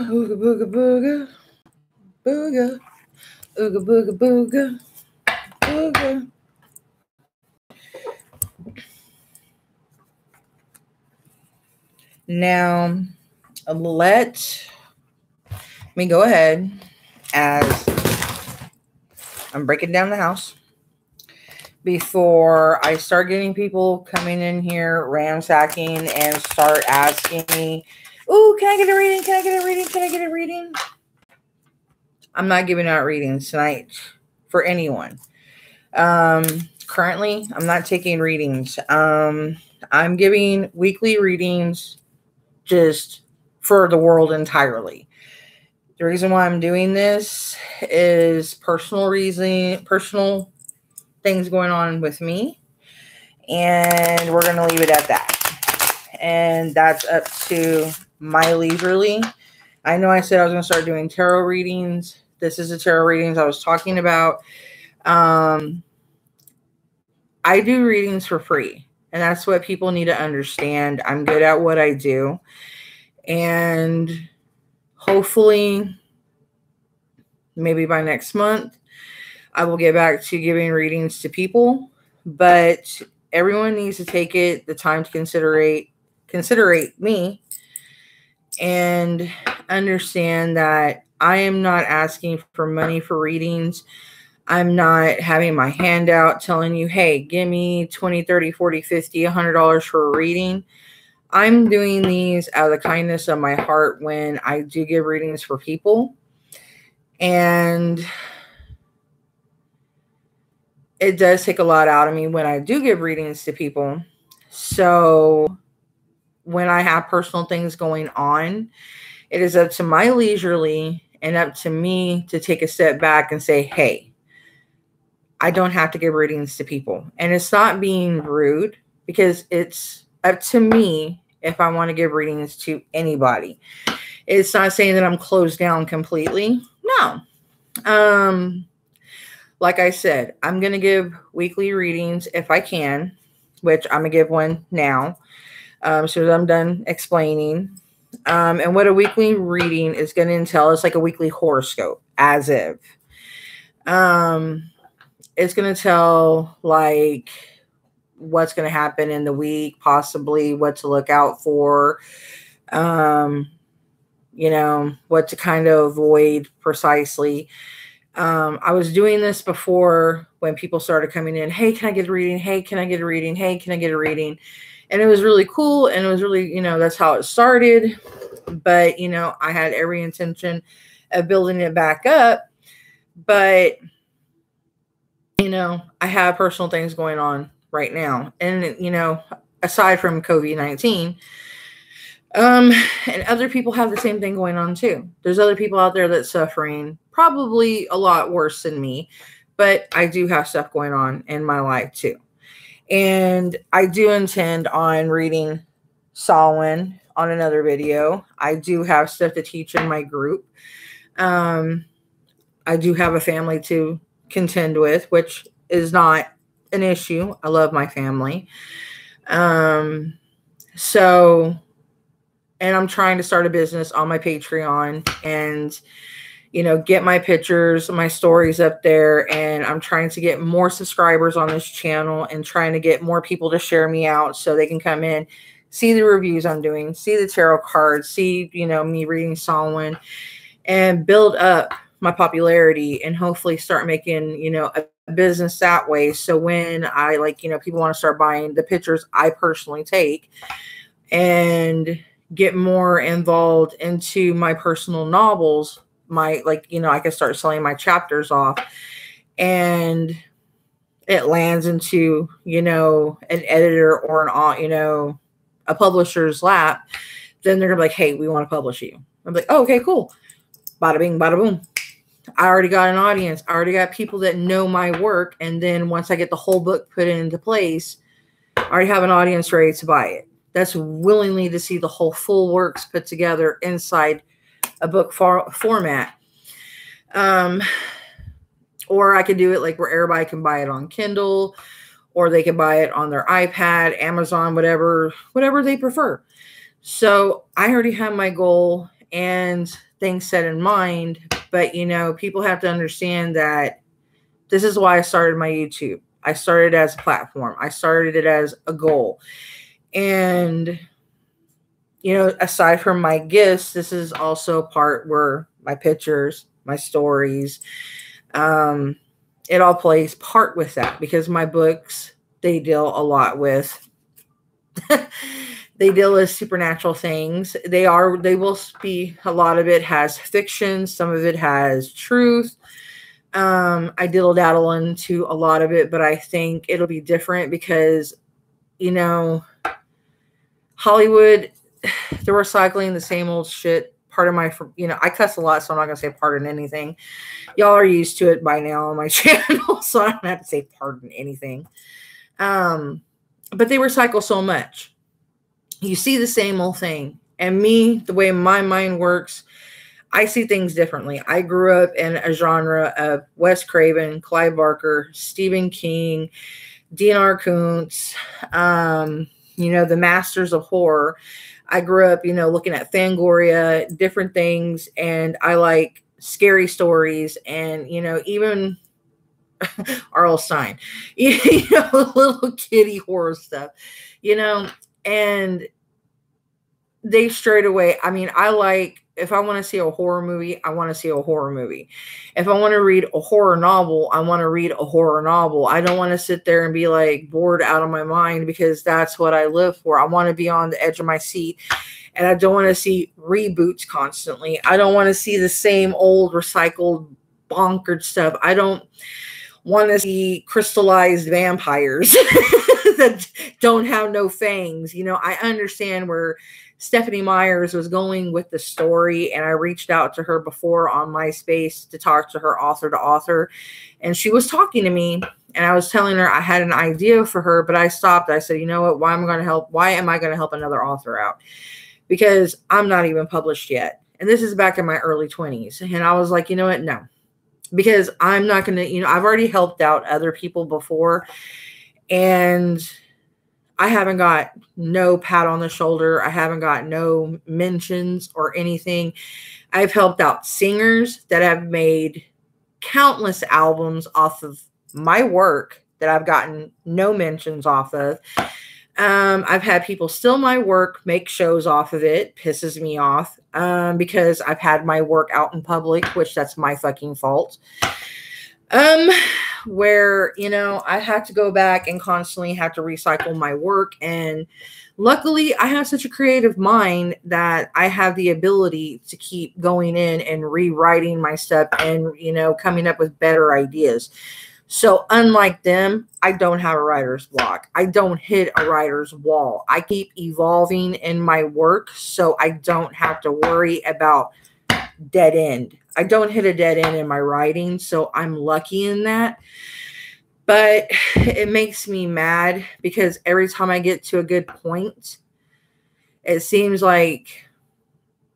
ooga booga booga, booga, ooga booga booga, booga. Now, let me go ahead as I'm breaking down the house before I start getting people coming in here, ransacking, and start asking me, "Ooh, can I get a reading? Can I get a reading? Can I get a reading?" I'm not giving out readings tonight for anyone. Currently, I'm not taking readings. I'm giving weekly readings just for the world entirely. The reason why I'm doing this is personal things going on with me, and we're going to leave it at that. And that's up to my leisurely. I know I said I was going to start doing tarot readings. This is the tarot readings I was talking about. I do readings for free, and that's what people need to understand. I'm good at what I do, and hopefully maybe by next month I will get back to giving readings to people, but everyone needs to take the time to considerate me and understand that I am not asking for money for readings. I'm not having my hand out telling you, hey, give me $20, $30, $40, $50, $100 for a reading. I'm doing these out of the kindness of my heart when I do give readings for people. And it does take a lot out of me when I do give readings to people. So when I have personal things going on, it is up to my leisurely and up to me to take a step back and say, hey, I don't have to give readings to people. And it's not being rude, because it's up to me if I want to give readings to anybody. It's not saying that I'm closed down completely. No. Like I said, I'm going to give weekly readings if I can, which I'm going to give one now. So I'm done explaining. And what a weekly reading is going to entail is like a weekly horoscope, as if. It's going to tell like what's going to happen in the week, possibly what to look out for, what to kind of avoid precisely. I was doing this before when people started coming in. Hey, can I get a reading? Hey, can I get a reading? Hey, can I get a reading? And it was really cool. And it was really, that's how it started. But, I had every intention of building it back up. But, I have personal things going on right now. And, aside from COVID-19, and other people have the same thing going on too. There's other people out there that's suffering probably a lot worse than me, but I do have stuff going on in my life too. And I do intend on reading Samhain on another video. I do have stuff to teach in my group. I do have a family to contend with, which is not an issue. I love my family. And I'm trying to start a business on my Patreon and, get my pictures, my stories up there. And I'm trying to get more subscribers on this channel and trying to get more people to share me out so they can come in, see the reviews I'm doing, see the tarot cards, see, me reading Samhain, and build up my popularity and hopefully start making, a business that way. So when I people want to start buying the pictures I personally take and get more involved into my personal novels, I can start selling my chapters off, and it lands into, an editor or a publisher's lap, then they're gonna be like, hey, we want to publish you. I'm like, oh, okay, cool. Bada bing, bada boom. I already got an audience. I already got people that know my work. And then once I get the whole book put into place, I already have an audience ready to buy it. That's willingly to see the whole full works put together inside a book format. Or I could do it like where everybody can buy it on Kindle, or they can buy it on their iPad, Amazon, whatever they prefer. So I already have my goal, and things set in mind, but you know, people have to understand that this is why I started my YouTube. I started as a platform. I started it as a goal. And you know, aside from my gifts, this is also a part where my pictures, my stories, it all plays part with that, because my books, they deal a lot with they deal with supernatural things. They will be, a lot of it has fiction, some of it has truth. I diddle daddle into a lot of it, but I think it'll be different because, you know, Hollywood, they're recycling the same old shit. Part of my, you know, I cuss a lot, so I'm not going to say pardon anything. Y'all are used to it by now on my channel, so I don't have to say pardon anything. But they recycle so much. You see the same old thing. And me, the way my mind works, I see things differently. I grew up in a genre of Wes Craven, Clive Barker, Stephen King, D.N.R. Kuntz, you know, the masters of horror. I grew up, you know, looking at Fangoria, different things, and I like scary stories, and, you know, even R.L. Stine, you know, little kitty horror stuff, you know, and they straight away, I mean, I like, if I want to see a horror movie, I want to see a horror movie. If I want to read a horror novel, I want to read a horror novel. I don't want to sit there and be like bored out of my mind, because that's what I live for. I want to be on the edge of my seat, and I don't want to see reboots constantly. I don't want to see the same old recycled bonkered stuff. I don't want to see crystallized vampires that don't have no fangs. You know, I understand where Stephanie Myers was going with the story, and I reached out to her before on MySpace to talk to her author to author, and she was talking to me, and I was telling her I had an idea for her, but I stopped. I said, you know what, why am I going to help another author out? Because I'm not even published yet. And this is back in my early 20s. And I was like, you know what, no, because I'm not going to, you know, I've already helped out other people before, and I haven't got no pat on the shoulder. I haven't got no mentions or anything. I've helped out singers that have made countless albums off of my work that I've gotten no mentions off of. I've had people steal my work, make shows off of it. Pisses me off, because I've had my work out in public, which that's my fucking fault. Where, you know, I had to go back and constantly have to recycle my work. And luckily I have such a creative mind that I have the ability to keep going in and rewriting my stuff and, you know, coming up with better ideas. So unlike them, I don't have a writer's block. I don't hit a writer's wall. I keep evolving in my work, so I don't have to worry about dead end. I don't hit a dead end in my writing, so I'm lucky in that. But it makes me mad because every time I get to a good point, it seems like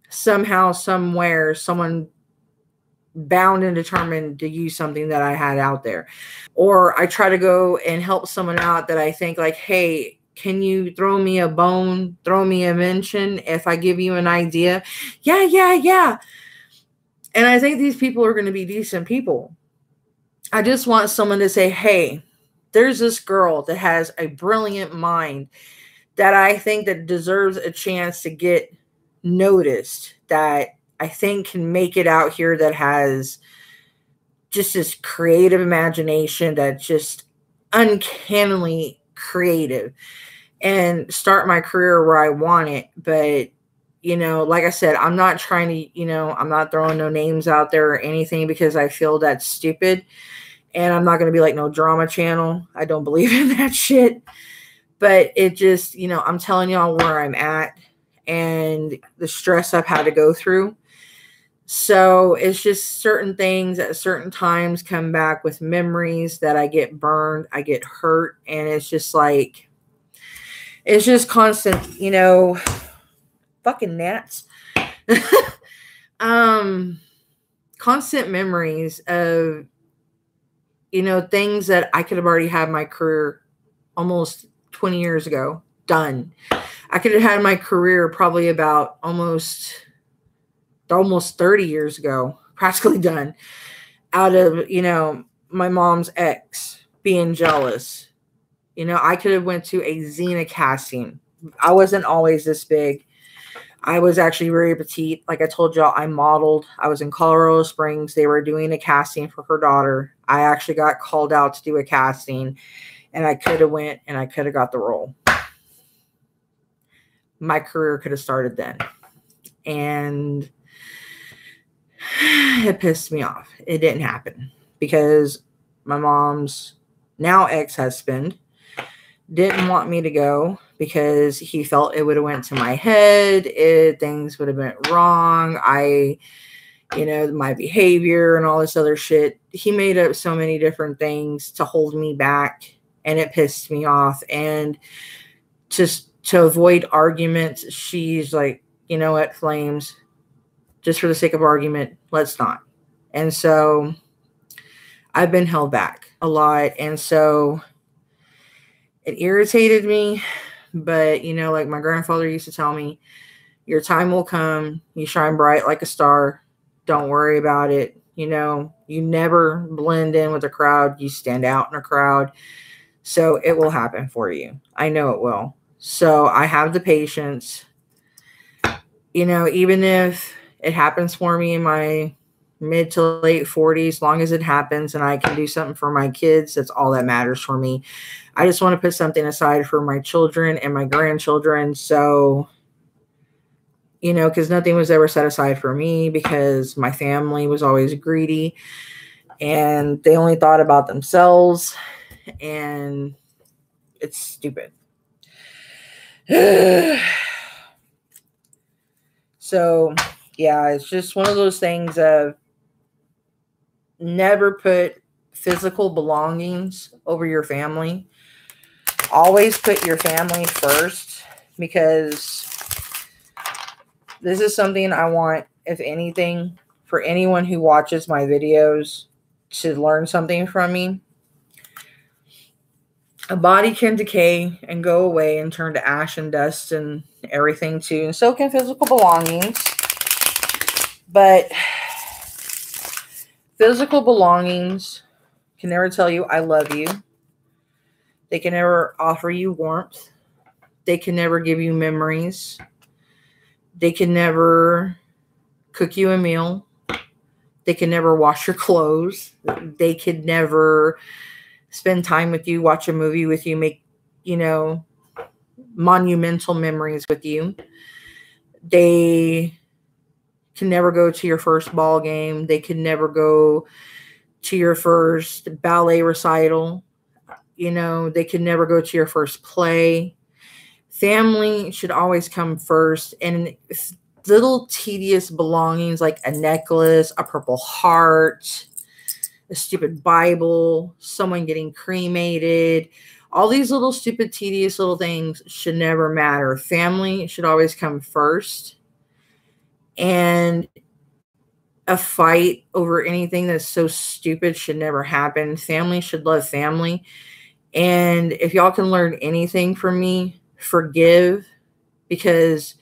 somehow, somewhere, someone bound and determined to use something that I had out there. Or I try to go and help someone out that I think like, hey, can you throw me a bone, throw me a mention if I give you an idea? Yeah. And I think these people are going to be decent people. I just want someone to say, hey, there's this girl that has a brilliant mind that I think that deserves a chance to get noticed, that I think can make it out here, that has just this creative imagination that's just uncannily creative, and start my career where I want it. But, you know, like I said, I'm not trying to, you know, I'm not throwing no names out there or anything because I feel that's stupid. And I'm not going to be like no drama channel. I don't believe in that shit. But it just, you know, I'm telling y'all where I'm at and the stress I've had to go through. So it's just certain things at certain times come back with memories that I get burned, I get hurt. And it's just like, it's just constant, you know, fucking gnats. Constant memories of, you know, things that I could have already had my career almost 20 years ago done. I could have had my career probably about almost almost 30 years ago, practically done, out of, my mom's ex being jealous. I could have went to a Xena casting. I wasn't always this big. I was actually very petite. Like I told y'all, I modeled. I was in Colorado Springs. They were doing a casting for her daughter. I actually got called out to do a casting, and I could have went and I could have got the role. My career could have started then. And it pissed me off. It didn't happen because my mom's now ex-husband didn't want me to go because he felt it would have went to my head. Things would have been wrong. My behavior and all this other shit. He made up so many different things to hold me back, and it pissed me off. And just to avoid arguments, she's like, you know what, Flames, just for the sake of argument, let's not. And so I've been held back a lot. And so it irritated me. But, like my grandfather used to tell me, your time will come. You shine bright like a star. Don't worry about it. You never blend in with a crowd. You stand out in a crowd. So it will happen for you. I know it will. So I have the patience. Even if it happens for me in my mid to late 40s, as long as it happens and I can do something for my kids, that's all that matters for me. I just want to put something aside for my children and my grandchildren. So, because nothing was ever set aside for me because my family was always greedy and they only thought about themselves, and it's stupid. So, yeah, it's just one of those things of never put physical belongings over your family. Always put your family first, because this is something I want, if anything, for anyone who watches my videos to learn something from me. A body can decay and go away and turn to ash and dust and everything too, and so can physical belongings. But physical belongings can never tell you I love you. They can never offer you warmth. They can never give you memories. They can never cook you a meal. They can never wash your clothes. They could never spend time with you, watch a movie with you, make, monumental memories with you. They can never go to your first ball game. They can never go to your first ballet recital. They can never go to your first play. Family should always come first. And little tedious belongings like a necklace, a Purple Heart, a stupid Bible, someone getting cremated, all these little stupid tedious little things should never matter. Family should always come first. And a fight over anything that's so stupid should never happen. Family should love family. And if y'all can learn anything from me, forgive, because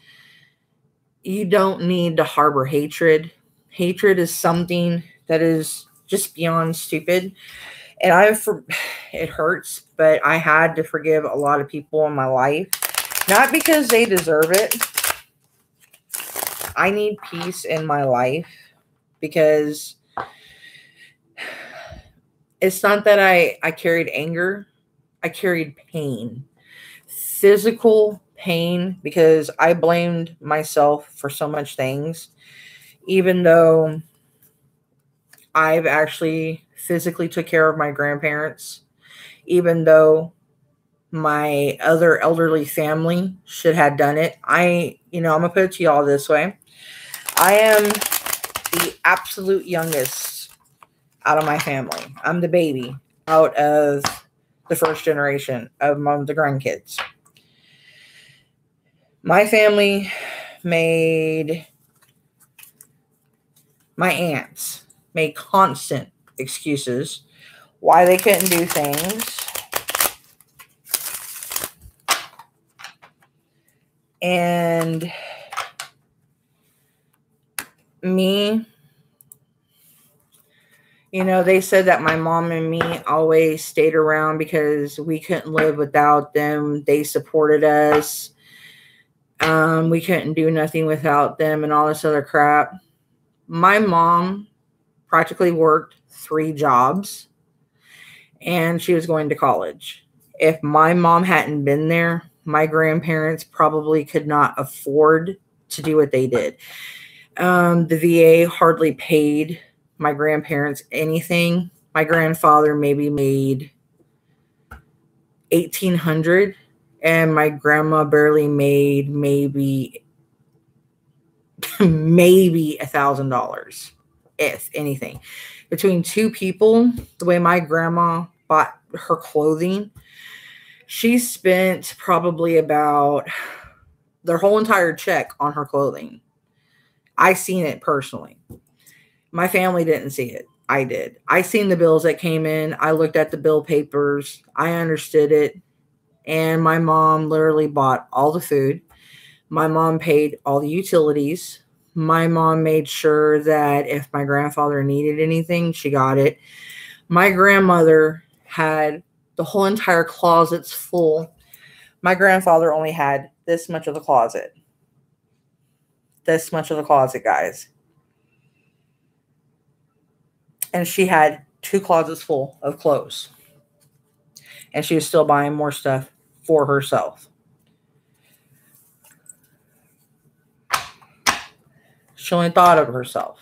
you don't need to harbor hatred. Hatred is something that is just beyond stupid. And it hurts, but I had to forgive a lot of people in my life, not because they deserve it. I need peace in my life, because it's not that I carried anger. I carried pain, physical pain, because I blamed myself for so much things, even though I've actually physically took care of my grandparents, even though my other elderly family should have done it. I'm going to put it to y'all this way. I am the absolute youngest out of my family. I'm the baby out of the first generation of the grandkids. My family my aunts made constant excuses why they couldn't do things. And me, you know, they said that my mom and me always stayed around because we couldn't live without them. They supported us. We couldn't do nothing without them and all this other crap. My mom practically worked 3 jobs and she was going to college. If my mom hadn't been there, my grandparents probably could not afford to do what they did. The VA hardly paid my grandparents anything. My grandfather maybe made $1,800 and my grandma barely made maybe $1,000, if anything. Between 2 people, the way my grandma bought her clothing, she spent probably about their whole entire check on her clothing. I seen it personally. My family didn't see it. I did. I seen the bills that came in. I looked at the bill papers. I understood it. And my mom literally bought all the food. My mom paid all the utilities. My mom made sure that if my grandfather needed anything, she got it. My grandmother had the whole entire closets full. My grandfather only had this much of the closet. This much of the closet, guys. And she had 2 closets full of clothes. And she was still buying more stuff for herself. She only thought of herself.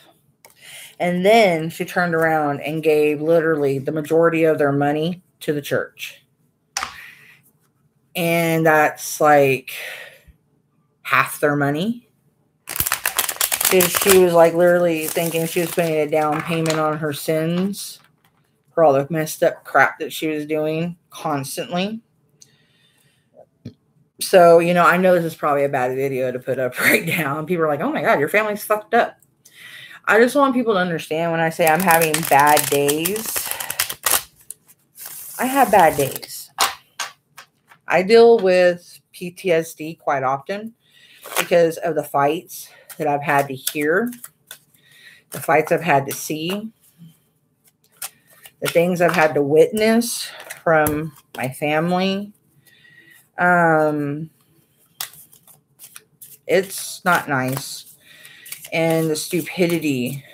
And then she turned around and gave literally the majority of their money to the church. And that's like half their money. She was like literally thinking she was putting a down payment on her sins for all the messed up crap that she was doing constantly. So, you know, I know this is probably a bad video to put up right now. People are like, oh my God, your family's fucked up. I just want people to understand when I say I'm having bad days, I have bad days. I deal with PTSD quite often because of the fights that I've had to hear, the fights I've had to see, the things I've had to witness from my family. It's not nice. And the stupidity,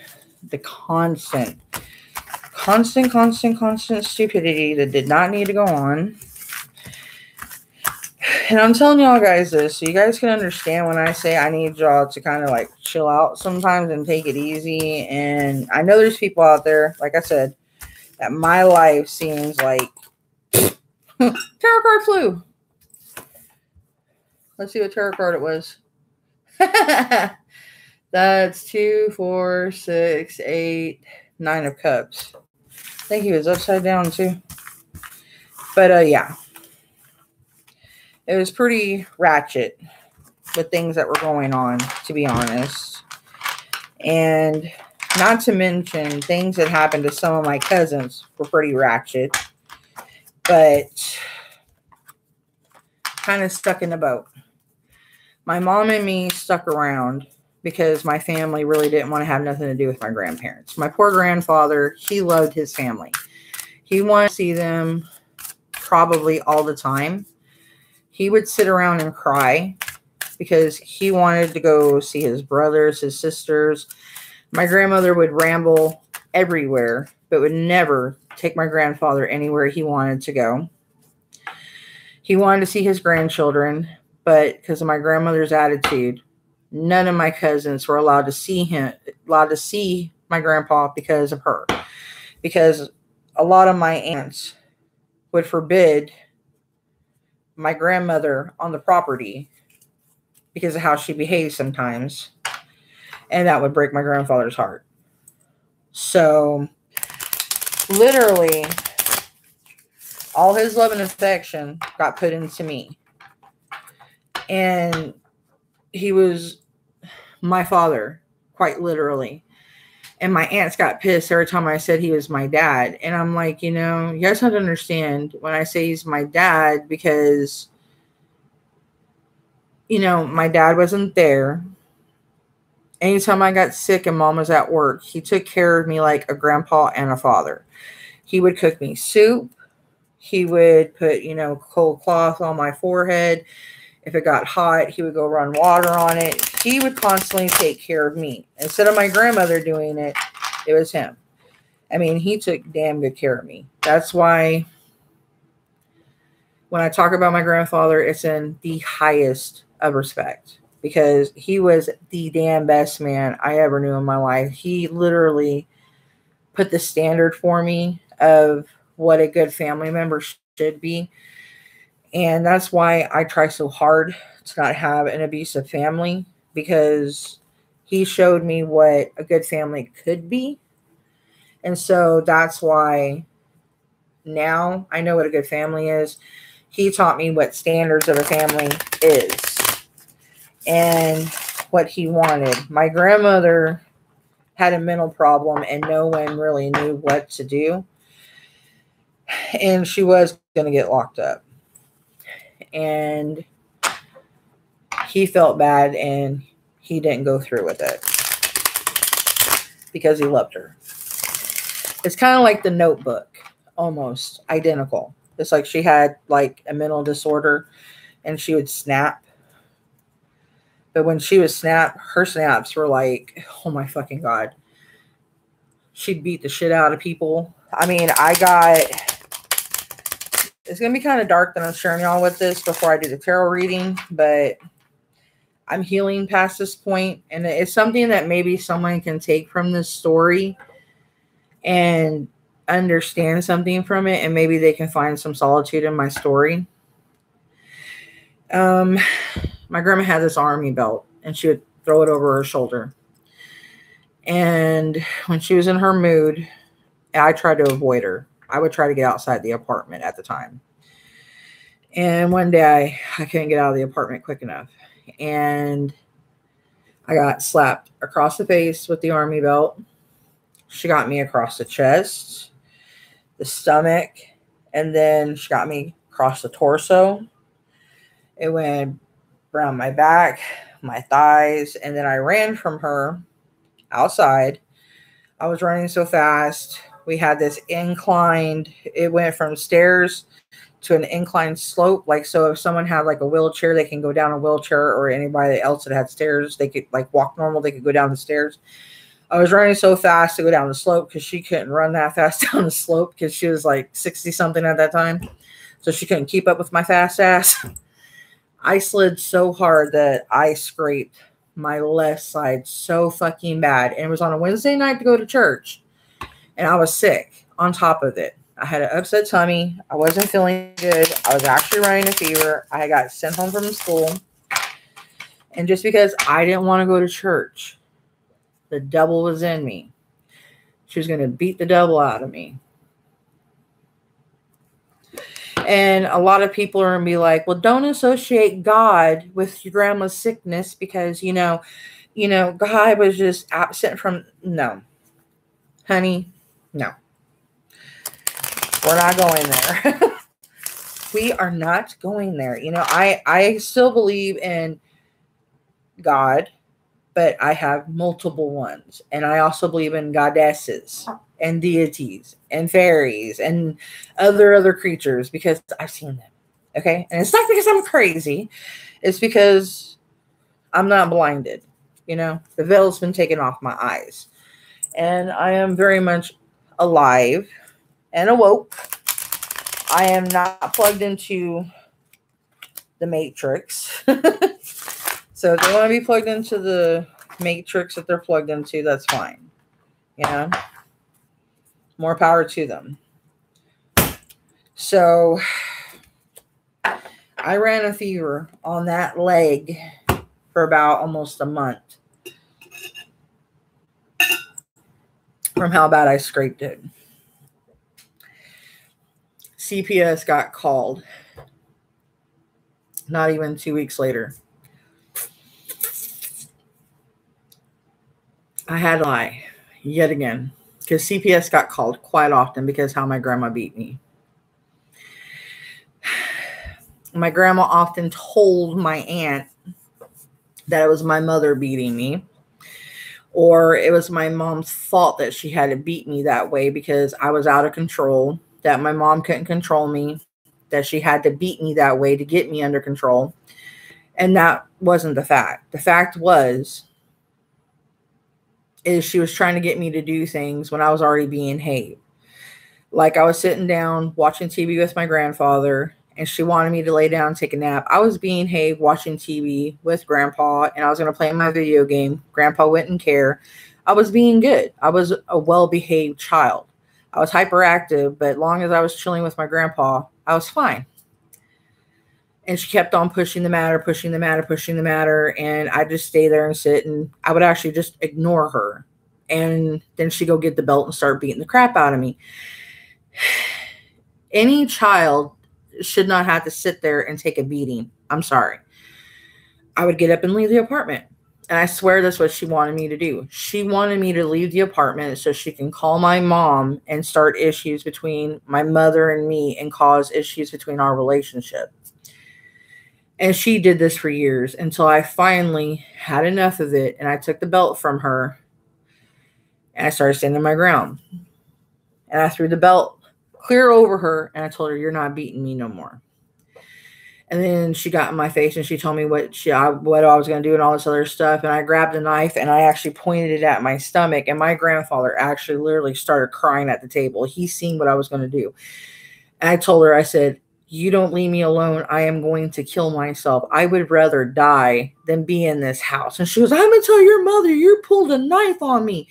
the constant stupidity that did not need to go on. And I'm telling y'all guys this so you guys can understand when I say I need y'all to kind of like chill out sometimes and take it easy. And I know there's people out there, like I said, that my life seems like tarot card flew. Let's see what tarot card it was. That's 2, 4, 6, 8, 9 of cups. I think he was upside down too. But yeah. It was pretty ratchet with things that were going on, to be honest. And not to mention things that happened to some of my cousins were pretty ratchet. But kind of stuck in the boat. My mom and me stuck around because my family really didn't want to have nothing to do with my grandparents. My poor grandfather, he loved his family. He wanted to see them probably all the time. He would sit around and cry because he wanted to go see his brothers, his sisters. My grandmother would ramble everywhere, but would never take my grandfather anywhere he wanted to go. He wanted to see his grandchildren, but because of my grandmother's attitude, none of my cousins were allowed to see my grandpa because of her. Because a lot of my aunts would forbid my grandmother on the property because of how she behaves sometimes. And that would break my grandfather's heart. So, literally, all his love and affection got put into me. And he was my father, quite literally. And my aunts got pissed every time I said he was my dad. And I'm like, you know, you guys have to understand when I say he's my dad because, you know, my dad wasn't there. Anytime I got sick and mom was at work, he took care of me like a grandpa and a father. He would cook me soup. He would put, cold cloth on my forehead. If it got hot, he would go run water on it. He would constantly take care of me. Instead of my grandmother doing it, it was him. I mean, he took damn good care of me. That's why when I talk about my grandfather, it's in the highest of respect because he was the damn best man I ever knew in my life. He literally put the standard for me of what a good family member should be. And that's why I try so hard to not have an abusive family, because he showed me what a good family could be. And so that's why now I know what a good family is. He taught me what standards of a family is and what he wanted. My grandmother had a mental problem and no one really knew what to do. And she was going to get locked up. And he felt bad and he didn't go through with it because he loved her. It's kind of like The Notebook, almost identical. It's like she had like a mental disorder and she would snap. But when she would snap, her snaps were like, oh my fucking God. She'd beat the shit out of people. I mean, it's going to be kind of dark that I'm sharing y'all with this before I do the tarot reading, but I'm healing past this point, and it's something that maybe someone can take from this story and understand something from it, and maybe they can find some solitude in my story. My grandma had this army belt, and she would throw it over her shoulder. And when she was in her mood, I tried to avoid her. I would try to get outside the apartment at the time. And one day I couldn't get out of the apartment quick enough. And I got slapped across the face with the army belt. She got me across the chest, the stomach, and then she got me across the torso. It went around my back, my thighs, and then I ran from her outside. I was running so fast. We had this inclined, it went from stairs to an inclined slope. Like, so if someone had like a wheelchair, they can go down a wheelchair, or anybody else that had stairs, they could like walk normal, they could go down the stairs. I was running so fast to go down the slope because she couldn't run that fast down the slope because she was like 60 something at that time. So she couldn't keep up with my fast ass. I slid so hard that I scraped my left side so fucking bad. And it was on a Wednesday night to go to church. And I was sick on top of it. I had an upset tummy. I wasn't feeling good. I was actually running a fever. I got sent home from school. And just because I didn't want to go to church, the devil was in me. She was going to beat the devil out of me. And a lot of people are going to be like, well, don't associate God with your grandma's sickness because, God was just absent from. No. Honey, no. We're not going there. We are not going there. I still believe in God, but I have multiple ones. And I also believe in goddesses and deities and fairies and other creatures because I've seen them. Okay? And it's not because I'm crazy. It's because I'm not blinded. The veil's been taken off my eyes. And I am very much alive and awoke. I am not plugged into the Matrix. So if they want to be plugged into the Matrix that they're plugged into, that's fine. More power to them. So I ran a fever on that leg for about almost a month from how bad I scraped it. CPS got called not even 2 weeks later. I had to lie yet again because CPS got called quite often because how my grandma beat me. My grandma often told my aunt that it was my mother beating me. or it was my mom's fault that she had to beat me that way because I was out of control, that my mom couldn't control me, that she had to beat me that way to get me under control. And that wasn't the fact. The fact is she was trying to get me to do things when I was already being hate. Like I was sitting down watching TV with my grandfather and she wanted me to lay down and take a nap. I was being hate watching TV with grandpa and I was going to play my video game. Grandpa wouldn't care. I was being good. I was a well-behaved child. I was hyperactive, but as long as I was chilling with my grandpa, I was fine. And she kept on pushing the matter, pushing the matter, pushing the matter. And I just stay there and sit, and I would actually just ignore her. And then she'd go get the belt and start beating the crap out of me. Any child should not have to sit there and take a beating. I'm sorry. I would get up and leave the apartment. And I swear that's what she wanted me to do. She wanted me to leave the apartment so she can call my mom and start issues between my mother and me and cause issues between our relationship. And she did this for years until I finally had enough of it. And I took the belt from her and I started standing my ground. And I threw the belt clear over her and I told her, "You're not beating me no more." And then she got in my face and she told me what I was going to do and all this other stuff. And I grabbed a knife and I actually pointed it at my stomach. And my grandfather actually literally started crying at the table. He seen what I was going to do. And I told her, I said, "You don't leave me alone. I am going to kill myself. I would rather die than be in this house." And she goes, "I'm going to tell your mother you pulled a knife on me."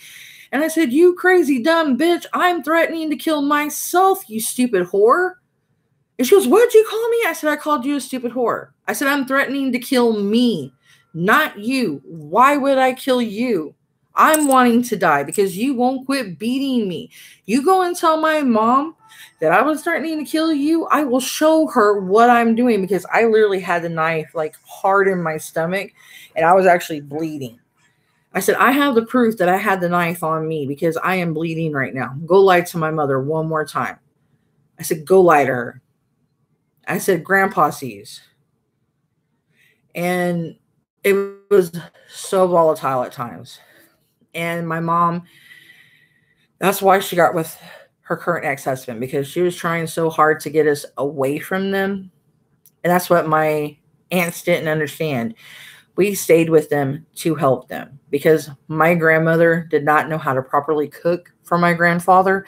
And I said, "You crazy dumb bitch. I'm threatening to kill myself, you stupid whore." And she goes, "What'd you call me?" I said, "I called you a stupid whore." I said, "I'm threatening to kill me, not you. Why would I kill you? I'm wanting to die because you won't quit beating me. You go and tell my mom that I was threatening to kill you. I will show her what I'm doing," because I literally had the knife like hard in my stomach and I was actually bleeding. I said, "I have the proof that I had the knife on me because I am bleeding right now. Go lie to my mother one more time." I said, "Go lie to her." I said, "Grandpa sees." And it was so volatile at times. And my mom, that's why she got with her current ex-husband, because she was trying so hard to get us away from them. And that's what my aunts didn't understand. We stayed with them to help them because my grandmother did not know how to properly cook for my grandfather.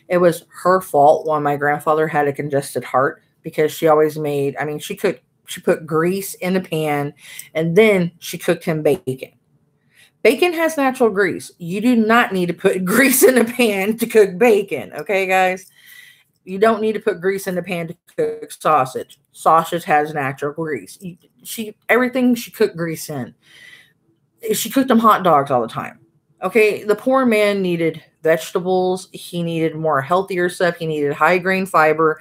It was her fault when my grandfather had a congested heart because she always made, I mean, she put grease in the pan and then she cooked him bacon. Bacon has natural grease. You do not need to put grease in the pan to cook bacon. Okay, guys? You don't need to put grease in the pan to cook sausage. Sausage has natural grease. Everything she cooked grease in. She cooked them hot dogs all the time. Okay, the poor man needed vegetables. He needed more healthier stuff. He needed high grain fiber.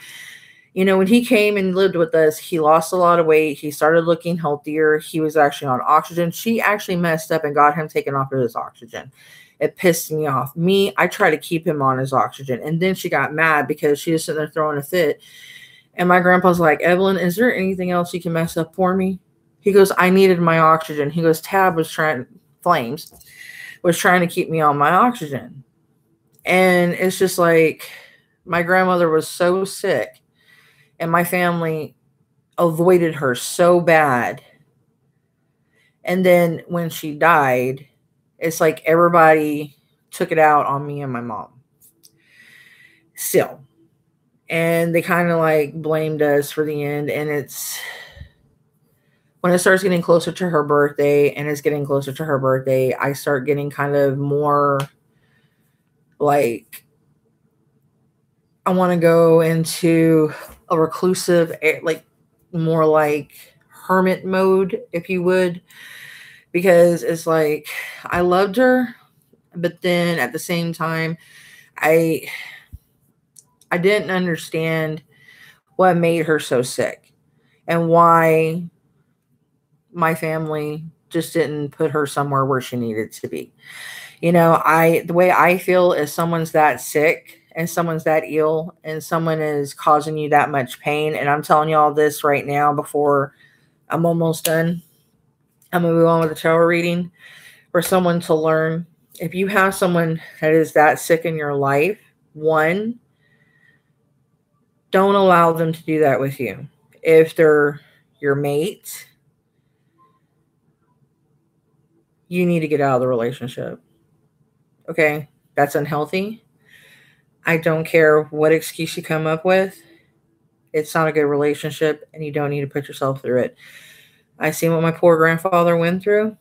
You know, when he came and lived with us, he lost a lot of weight. He started looking healthier. He was actually on oxygen. She actually messed up and got him taken off of his oxygen. It pissed me off. I try to keep him on his oxygen. And then she got mad because she was sitting there throwing a fit. And my grandpa's like, "Evelyn, is there anything else you can mess up for me?" He goes, "I needed my oxygen." He goes, Flames was trying to keep me on my oxygen. And it's just like, my grandmother was so sick. And my family avoided her so bad. And then when she died, it's like everybody took it out on me and my mom. Still. And they kind of like blamed us for the end. And it's when it starts getting closer to her birthday and it's getting closer to her birthday, I start getting kind of more like, I want to go into a reclusive, like more like hermit mode, if you would, because it's like I loved her, but then at the same time, I didn't understand what made her so sick and why my family just didn't put her somewhere where she needed to be. You know, the way I feel is someone's that sick and someone's that ill and someone is causing you that much pain. And I'm telling you all this right now before I'm almost done. I'm going to move on with the tarot reading for someone to learn If you have someone that is that sick in your life, one, don't allow them to do that with you. If they're your mate, you need to get out of the relationship. Okay? That's unhealthy. I don't care what excuse you come up with. It's not a good relationship, and you don't need to put yourself through it. I seen what my poor grandfather went through,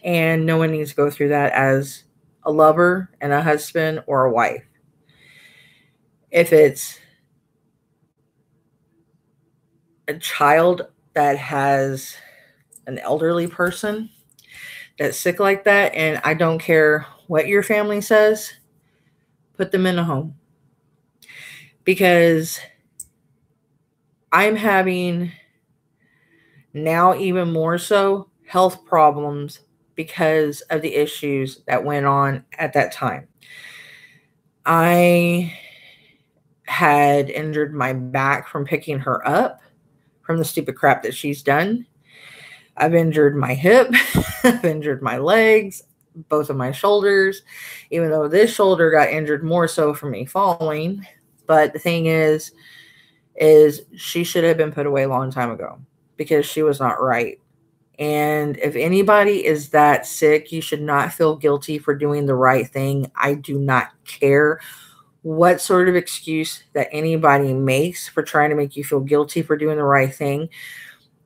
and no one needs to go through that as a lover and a husband or a wife. If it's a child that has an elderly person that's sick like that, and I don't care what your family says, put them in a home. Because I'm having now even more so health problems because of the issues that went on at that time. I had injured my back from picking her up from the stupid crap that she's done. I've injured my hip. I've injured my legs, both of my shoulders, even though this shoulder got injured more so from me falling. But the thing is she should have been put away a long time ago because she was not right. And if anybody is that sick, you should not feel guilty for doing the right thing. I do not care what sort of excuse that anybody makes for trying to make you feel guilty for doing the right thing.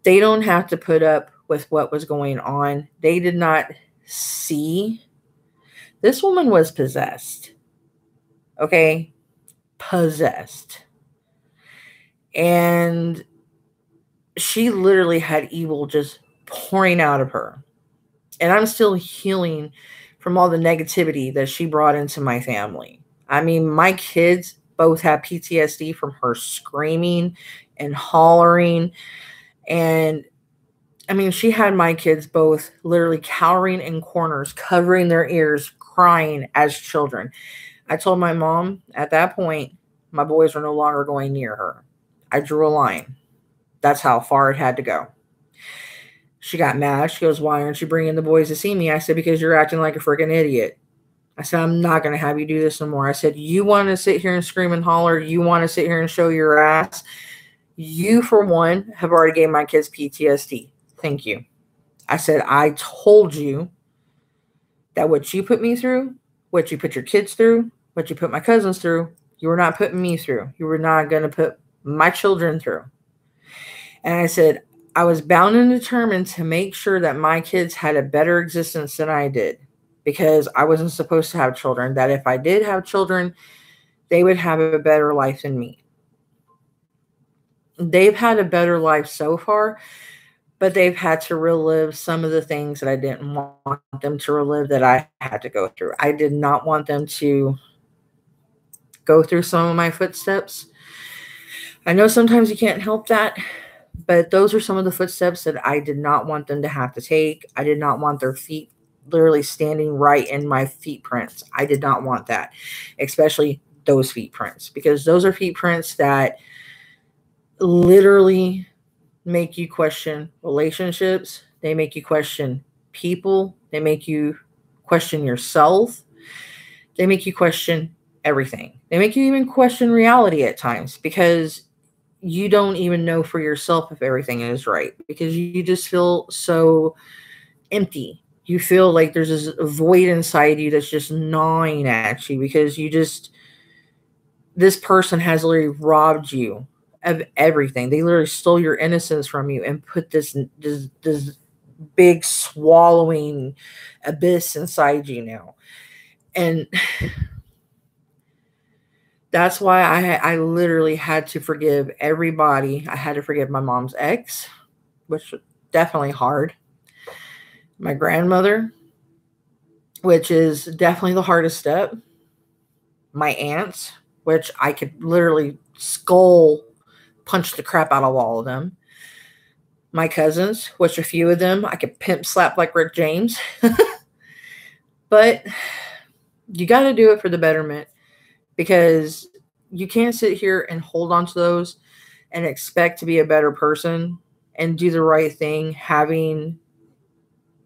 They don't have to put up with what was going on. They did not see. This woman was possessed. Okay? Possessed. And she literally had evil just pouring out of her. And I'm still healing from all the negativity that she brought into my family. I mean, my kids both have PTSD from her screaming and hollering. And I mean, she had my kids both literally cowering in corners, covering their ears, crying as children. I told my mom at that point, my boys were no longer going near her. I drew a line. That's how far it had to go. She got mad. She goes, "Why aren't you bringing the boys to see me?" I said, "Because you're acting like a freaking idiot." I said, "I'm not going to have you do this no more." I said, "You want to sit here and scream and holler. You want to sit here and show your ass. You, for one, have already gave my kids PTSD. Thank you." I said, "I told you that what you put me through, what you put your kids through, what you put my cousins through, you were not putting me through. You were not going to put my children through." And I said, I was bound and determined to make sure that my kids had a better existence than I did, because I wasn't supposed to have children, that if I did have children, they would have a better life than me. They've had a better life so far, but they've had to relive some of the things that I didn't want them to relive that I had to go through. I did not want them to go through some of my footsteps. I know sometimes you can't help that, but those are some of the footsteps that I did not want them to have to take. I did not want their feet literally standing right in my feet prints. I did not want that, especially those feet prints, because those are feet prints that literally make you question relationships. They make you question people. They make you question yourself. They make you question everything. They make you even question reality at times, because you don't even know for yourself if everything is right, because you just feel so empty. You feel like there's this void inside you that's just gnawing at you, because this person has literally robbed you of everything. They literally stole your innocence from you and put this big swallowing abyss inside you now. And that's why I literally had to forgive everybody. I had to forgive my mom's ex, which was definitely hard. My grandmother, which is definitely the hardest step. My aunts, which I could literally skull punch the crap out of all of them. My cousins, which a few of them I could pimp slap like Rick James. But you got to do it for the betterment, because you can't sit here and hold on to those and expect to be a better person and do the right thing having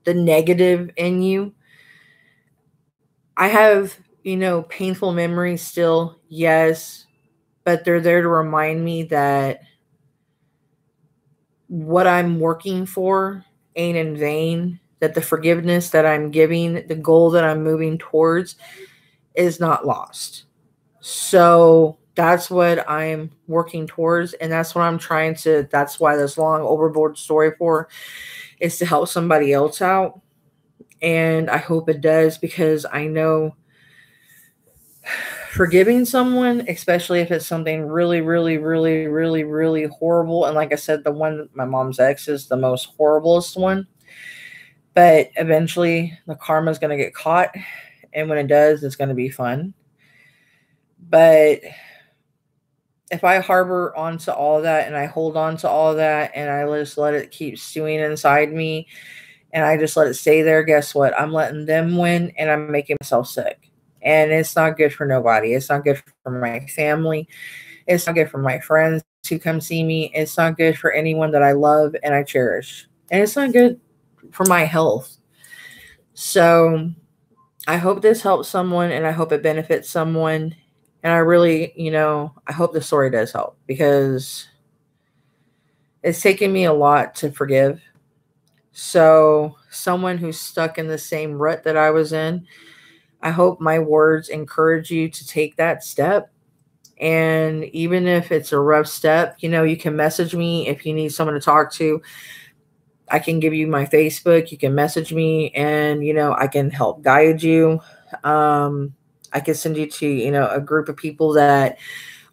the negative in you. I have, painful memories still, yes, but they're there to remind me that what I'm working for ain't in vain, that the forgiveness that I'm giving, the goal that I'm moving towards is not lost. So that's what I'm working towards, and that's what I'm trying to. That's why this long overboard story for is to help somebody else out. And I hope it does, because I know forgiving someone, especially if it's something really, really, really, really, really horrible. And like I said, the one, my mom's ex, is the most horriblest one. But eventually the karma is going to get caught. And when it does, it's going to be fun. But if I harbor onto all of that and I hold on to all of that and I just let it keep stewing inside me and I just let it stay there, guess what? I'm letting them win and I'm making myself sick. And it's not good for nobody. It's not good for my family. It's not good for my friends who come see me. It's not good for anyone that I love and I cherish. And it's not good for my health. So I hope this helps someone and I hope it benefits someone. And I really, I hope the story does help, because it's taken me a lot to forgive. So, someone who's stuck in the same rut that I was in, I hope my words encourage you to take that step. And even if it's a rough step, you can message me if you need someone to talk to. I can give you my Facebook. You can message me and, I can help guide you. I can send you to, a group of people that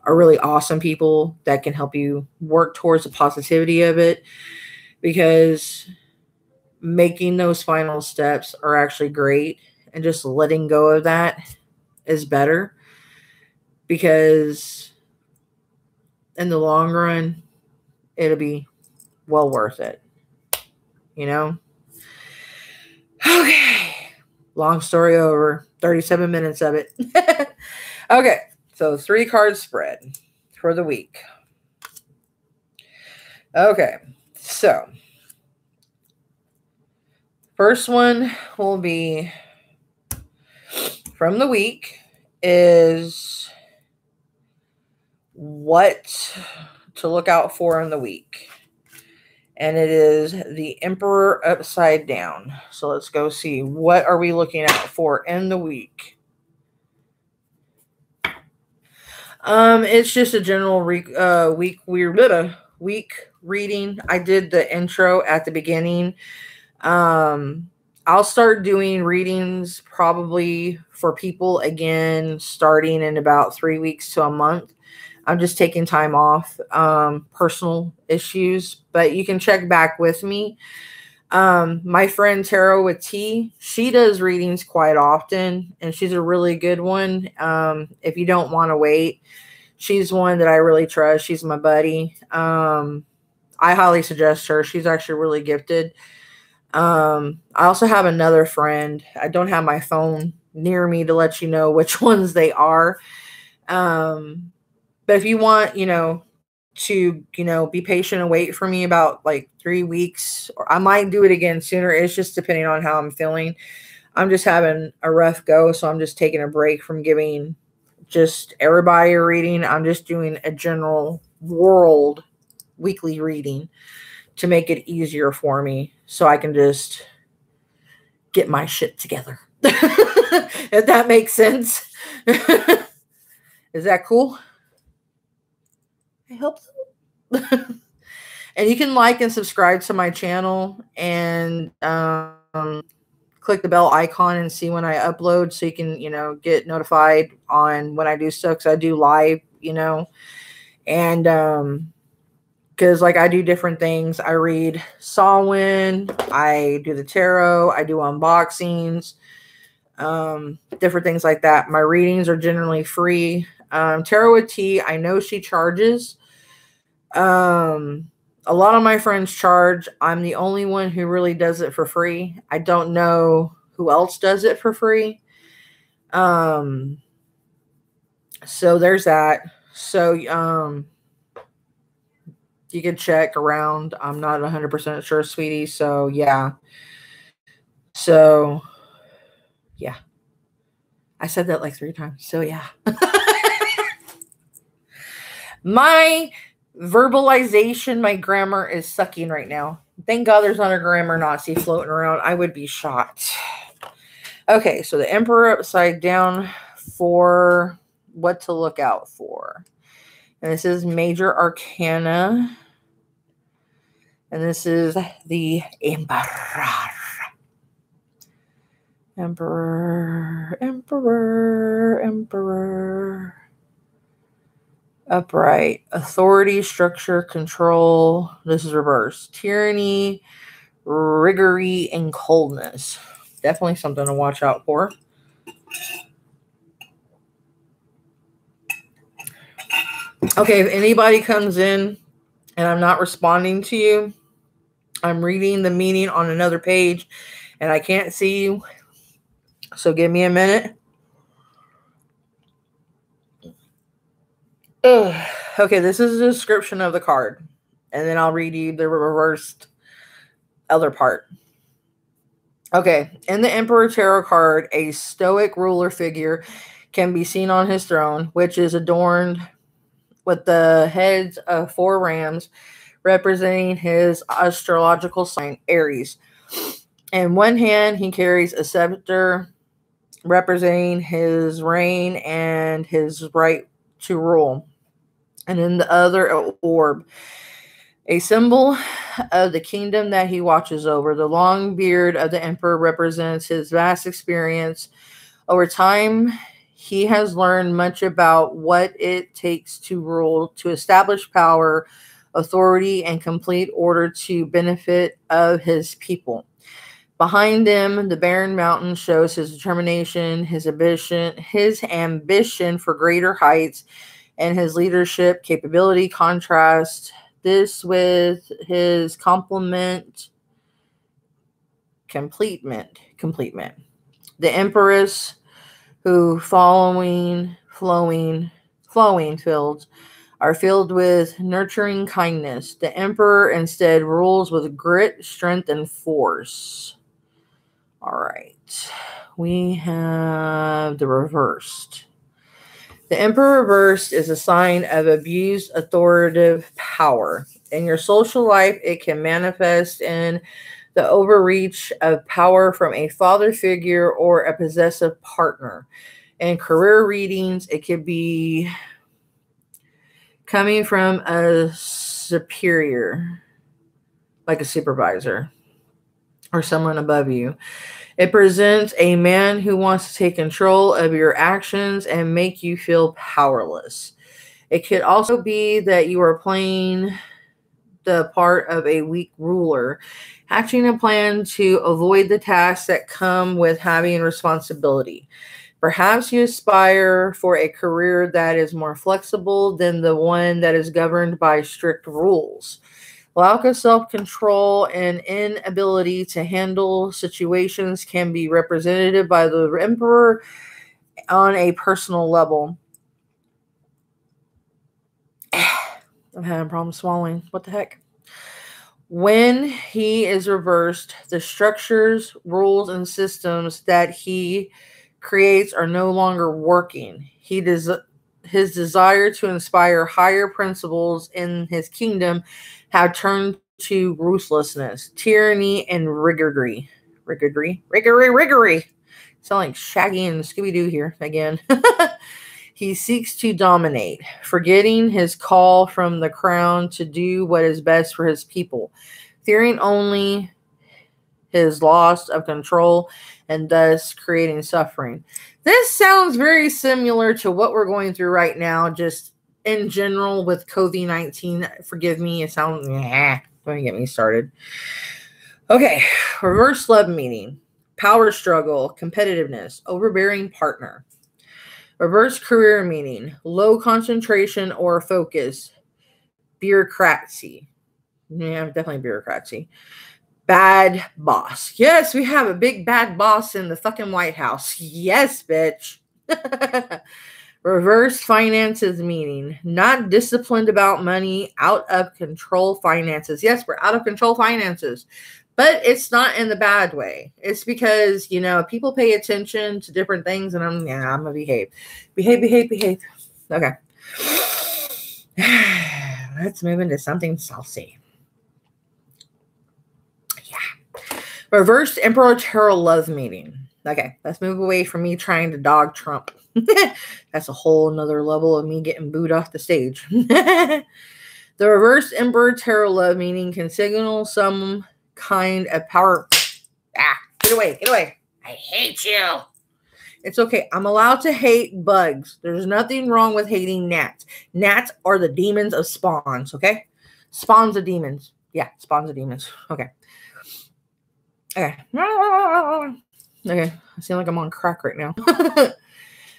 are really awesome people that can help you work towards the positivity of it, because making those final steps are actually great, and just letting go of that is better, because in the long run it'll be well worth it, you know. Okay, long story over, 37 minutes of it. Okay, so 3 card spread for the week. Okay, so first one will be from the week is what to look out for in the week. And it is the Emperor upside down. So let's go see, what are we looking out for in the week? It's just a general week reading. I did the intro at the beginning. I'll start doing readings probably for people again starting in about 3 weeks to a month. I'm just taking time off, personal issues, but you can check back with me. My friend Tarot with T, she does readings quite often, and she's a really good one. If you don't want to wait, she's one that I really trust. She's my buddy. I highly suggest her. She's actually really gifted. I also have another friend. I don't have my phone near me to let you know which ones they are. But if you want, to, be patient and wait for me about like 3 weeks, or I might do it again sooner. It's just depending on how I'm feeling. I'm just having a rough go, so I'm just taking a break from giving just everybody a reading. I'm just doing a general world weekly reading to make it easier for me, so I can just get my shit together. If that makes sense. Is that cool? I hope so. And you can like and subscribe to my channel, and click the bell icon and see when I upload, so you can, get notified on when I do stuff, because I do live, and because like I do different things. I read Samhain, I do the tarot, I do unboxings, different things like that. My readings are generally free. Tarot with T, I know she charges. A lot of my friends charge. I'm the only one who really does it for free. I don't know who else does it for free. So there's that. So, you can check around. I'm not 100% sure, sweetie. So, yeah. So, yeah. I said that like 3 times. So yeah. My verbalization, my grammar is sucking right now. Thank God there's not a grammar Nazi floating around. I would be shot. Okay, so the Emperor upside down for what to look out for. And this is Major Arcana. And this is the Emperor. Emperor, Emperor, Emperor. Upright. Authority, structure, control. This is reverse. Tyranny, rigor,y and coldness. Definitely something to watch out for. Okay, if anybody comes in and I'm not responding to you, I'm reading the meaning on another page and I can't see you. So give me a minute. Ugh. Okay, this is a description of the card. And then I'll read you the reversed other part. Okay, in the Emperor Tarot card, a stoic ruler figure can be seen on his throne, which is adorned with the heads of 4 rams representing his astrological sign, Aries. In one hand, he carries a scepter representing his reign and his right to rule. And in the other, an orb, a symbol of the kingdom that he watches over. The long beard of the emperor represents his vast experience. Over time, he has learned much about what it takes to rule, to establish power, authority, and complete order to benefit of his people. Behind him, the barren mountain shows his determination, his ambition for greater heights, and his leadership capability. Contrast this with his complement. The Empress, who flowing fields are filled with nurturing kindness. The Emperor instead rules with grit, strength, and force. All right. We have the reversed. The Emperor reversed is a sign of abused authoritative power. In your social life, it can manifest in the overreach of power from a father figure or a possessive partner. In career readings, it could be coming from a superior, like a supervisor or someone above you. It presents a man who wants to take control of your actions and make you feel powerless. It could also be that you are playing the part of a weak ruler, hatching a plan to avoid the tasks that come with having responsibility. Perhaps you aspire for a career that is more flexible than the one that is governed by strict rules. Lack of self-control and inability to handle situations can be represented by the Emperor on a personal level. I'm having problems swallowing. What the heck? When he is reversed, the structures, rules, and systems that he creates are no longer working. His desire to inspire higher principles in his kingdom have turned to ruthlessness, tyranny, and rigor,y. Sound like Shaggy and Scooby-Doo here again. He seeks to dominate, forgetting his call from the crown to do what is best for his people, fearing only his loss of control and thus creating suffering. This sounds very similar to what we're going through right now, just in general with COVID-19. Forgive me, it sounds, don't get me started. Okay, reverse love meaning, power struggle, competitiveness, overbearing partner. Reverse career meaning, low concentration or focus, bureaucracy. Yeah, definitely bureaucracy. Bad boss. Yes, we have a big bad boss in the fucking White House. Yes, bitch. Reverse finances meaning, not disciplined about money, out of control finances. Yes, we're out of control finances. But it's not in the bad way. It's because, people pay attention to different things, and I'm going to behave. Behave. Okay. Let's move into something saucy. Yeah. Reverse Emperor Tarot love meeting. Okay, let's move away from me trying to dog Trump. That's a whole nother level of me getting booed off the stage. The reverse Emperor Tarot love meeting can signal some kind of power. Get away. I hate you. It's okay. I'm allowed to hate bugs. There's nothing wrong with hating gnats. Gnats are the demons of spawns, okay? Spawns of demons. Yeah, spawns of demons. Okay. Okay. I seem like I'm on crack right now.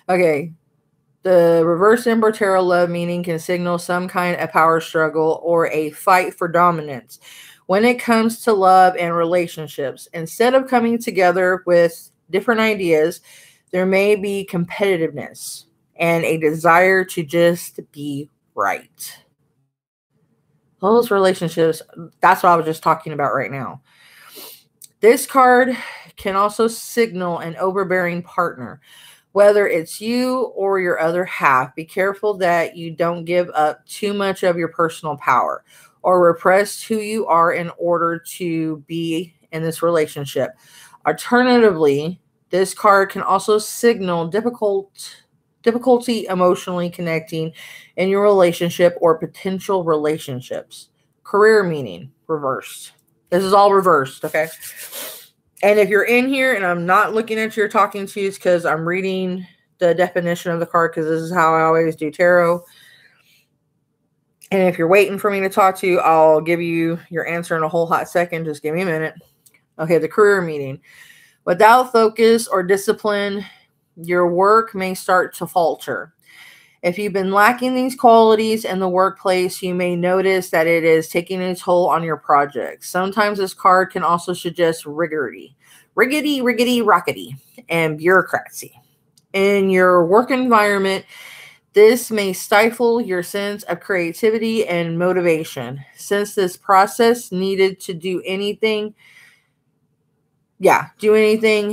Okay. The reverse Emperor Tarot love meaning can signal some kind of power struggle or a fight for dominance when it comes to love and relationships. Instead of coming together with different ideas, there may be competitiveness and a desire to just be right. Those relationships, that's what I was just talking about right now. This card can also signal an overbearing partner, whether it's you or your other half. Be careful that you don't give up too much of your personal power or repress who you are in order to be in this relationship. Alternatively, this card can also signal difficulty emotionally connecting in your relationship or potential relationships. Career meaning, reversed. This is all reversed, okay? And if you're in here and I'm not looking at your talking to, it's because I'm reading the definition of the card, because this is how I always do tarot. And if you're waiting for me to talk to you, I'll give you your answer in a whole hot second. Just give me a minute. Okay, the career meaning. Without focus or discipline, your work may start to falter. If you've been lacking these qualities in the workplace, you may notice that it is taking a toll on your projects. Sometimes this card can also suggest riggedy, rockety, and bureaucracy. In your work environment, this may stifle your sense of creativity and motivation. Since this process needed to do anything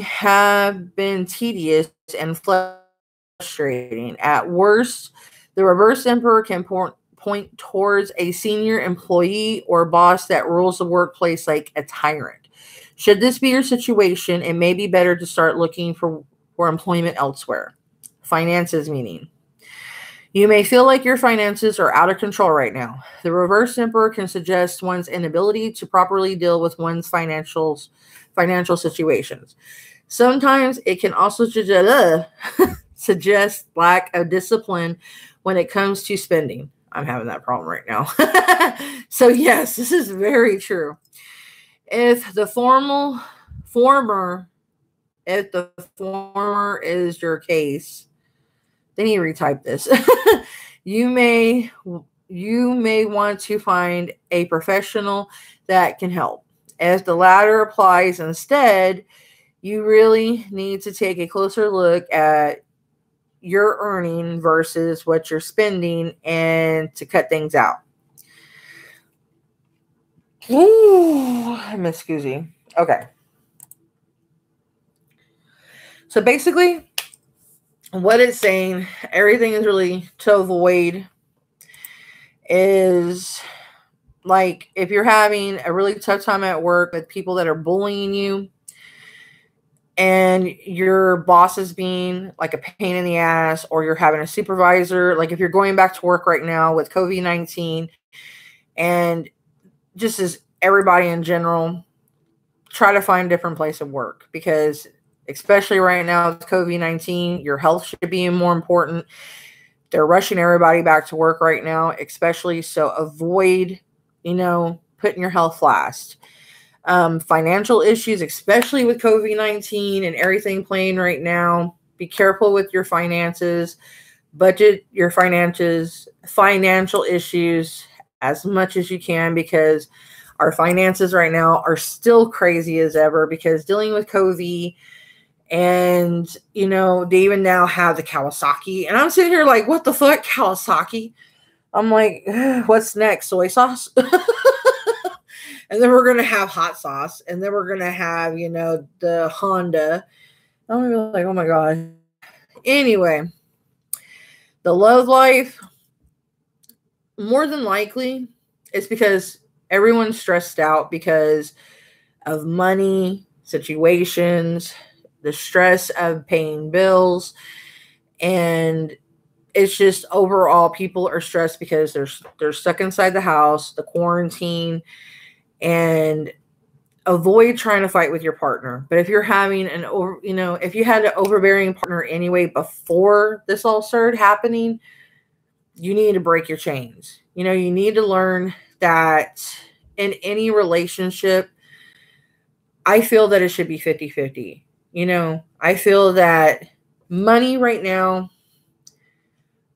have been tedious and frustrating. At worst, the reverse emperor can point towards a senior employee or boss that rules the workplace like a tyrant. Should this be your situation, it may be better to start looking for employment elsewhere. Finances meaning. You may feel like your finances are out of control right now. The reverse emperor can suggest one's inability to properly deal with one's financial situations. Sometimes it can also suggest lack of discipline when it comes to spending. I'm having that problem right now. So yes, this is very true. If the former is your case, they need to retype this. You may want to find a professional that can help. As the latter applies instead, you really need to take a closer look at your earning versus what you're spending and to cut things out. Ooh, Miss Scoozy. Okay. So basically, what it's saying, everything is really to avoid is, like, if you're having a really tough time at work with people that are bullying you and your boss is being like a pain in the ass, or you're having a supervisor, like if you're going back to work right now with COVID-19 and just as everybody in general, try to find a different place of work, because especially right now with COVID-19, your health should be more important. They're rushing everybody back to work right now, especially. So avoid, putting your health last. Financial issues, especially with COVID-19 and everything playing right now. Be careful with your finances. Budget your financial issues as much as you can, because our finances right now are still crazy as ever, because dealing with COVID. And, they even now have the Kawasaki. And I'm sitting here like, what the fuck, Kawasaki? I'm like, what's next? Soy sauce? And then we're going to have hot sauce. And then we're going to have, you know, the Honda. I'm going to be like, oh my God. Anyway, the love life, more than likely, it's because everyone's stressed out because of money, situations, the stress of paying bills, and it's just overall people are stressed because they're stuck inside the house, the quarantine, and avoid trying to fight with your partner. But if you're having if you had an overbearing partner anyway before this all started happening, you need to break your chains. You know, you need to learn that in any relationship, I feel that it should be 50-50. You know, I feel that money right now,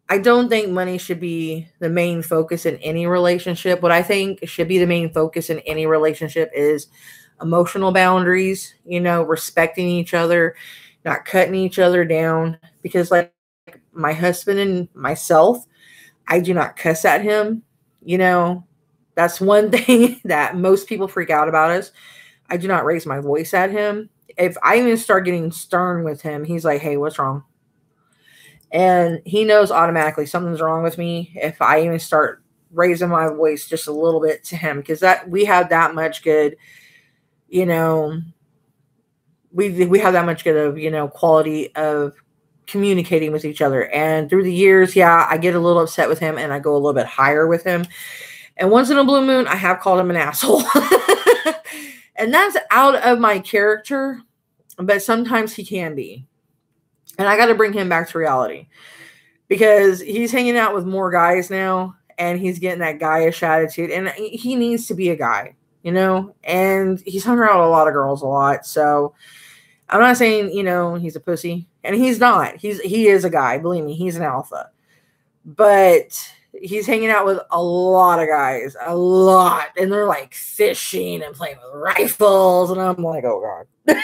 I don't think money should be the main focus in any relationship. What I think should be the main focus in any relationship is emotional boundaries, you know, respecting each other, not cutting each other down. Because like my husband and myself, I do not cuss at him. You know, that's one thing that most people freak out about us. I do not raise my voice at him. If I even start getting stern with him, he's like, hey, what's wrong? And he knows automatically something's wrong with me if I even start raising my voice just a little bit to him, because that we have that much good, you know, we have that much good of, you know, quality of communicating with each other. And through the years, yeah, I get a little upset with him and I go a little bit higher with him. And once in a blue moon, I have called him an asshole. And that's out of my character, but sometimes he can be. And I got to bring him back to reality because he's hanging out with more guys now and he's getting that guyish attitude. And he needs to be a guy, you know, and he's hung around a lot of girls a lot. So I'm not saying, you know, he's a pussy, and he's not. He is a guy. Believe me, he's an alpha. But he's hanging out with a lot of guys, a lot. And they're like fishing and playing with rifles. And I'm like, oh God.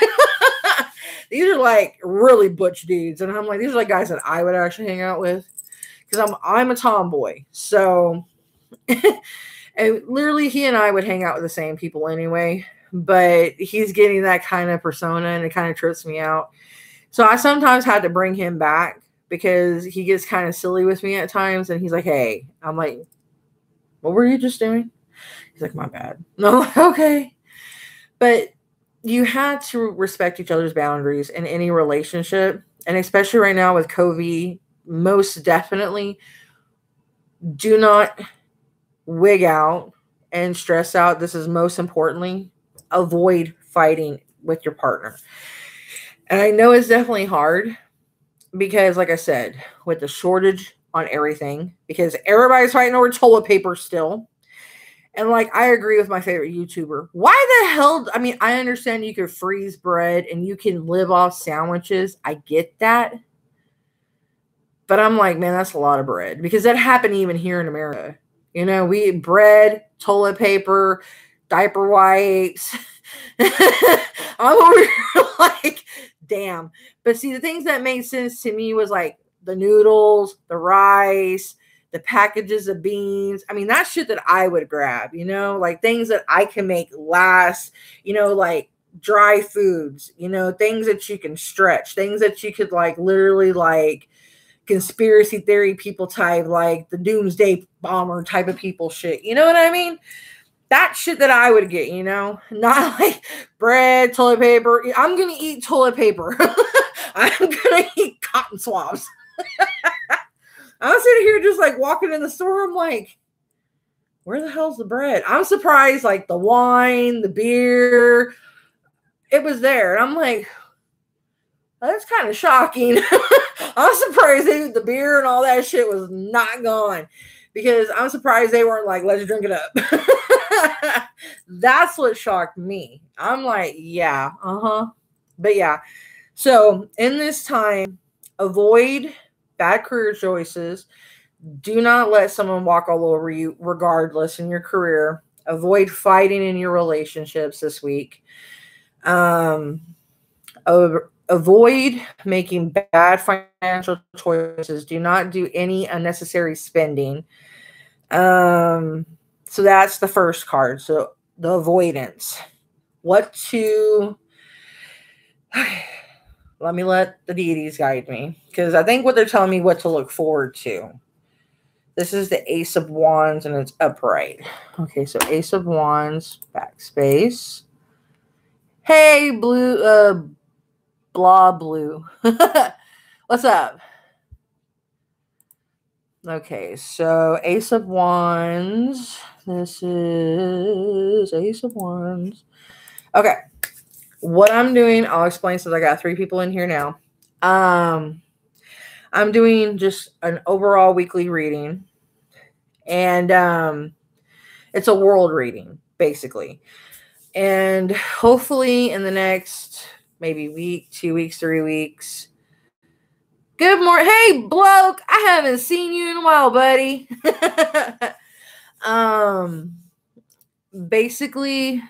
These are like really butch dudes. And I'm like, these are like guys that I would actually hang out with. Because I'm a tomboy. So and literally he and I would hang out with the same people anyway. But he's getting that kind of persona and it kind of trips me out. So I sometimes had to bring him back because he gets kind of silly with me at times. And he's like, hey, I'm like, what were you just doing? He's like, my bad. No, okay. But you had to respect each other's boundaries in any relationship. And especially right now with COVID, most definitely do not wig out and stress out. This is most importantly, avoid fighting with your partner. And I know it's definitely hard because, like I said, with the shortage on everything, because everybody's fighting over toilet paper still. And like, I agree with my favorite YouTuber. Why the hell? I mean, I understand you can freeze bread and you can live off sandwiches. I get that. But I'm like, man, that's a lot of bread, because that happened even here in America. You know, we eat bread, toilet paper, diaper wipes. I'm over here like, damn. But see, the things that made sense to me was like the noodles, the rice, the packages of beans. I mean, that's shit that I would grab, you know, like things that I can make last, you know, like dry foods, you know, things that you can stretch, things that you could like literally like conspiracy theory people type, like the doomsday bomber type of people shit. You know what I mean? That shit that I would get, you know, not like bread, toilet paper. I'm going to eat toilet paper. I'm going to eat cotton swabs. I'm sitting here just like walking in the store. I'm like, where the hell's the bread? I'm surprised, like the wine, the beer, it was there. And I'm like, that's kind of shocking. I'm surprised the beer and all that shit was not gone, because I'm surprised they weren't like, let's drink it up. That's what shocked me. I'm like, yeah, But yeah, so in this time, avoid bad career choices. Do not let someone walk all over you, regardless, in your career. Avoid fighting in your relationships this week. Avoid making bad financial choices. Do not do any unnecessary spending. So that's the first card. So the avoidance. What to let me let the deities guide me, because I think what they're telling me what to look forward to. This is the Ace of Wands and it's upright. Okay, so Ace of Wands, backspace. Hey, blue, blah, blue. What's up? Okay, so Ace of Wands. This is Ace of Wands. Okay, what I'm doing, I'll explain since I got 3 people in here now. I'm doing just an overall weekly reading, and it's a world reading, basically. And hopefully in the next maybe week, 2 weeks, 3 weeks. Good morning. Hey, bloke. I haven't seen you in a while, buddy. Basically,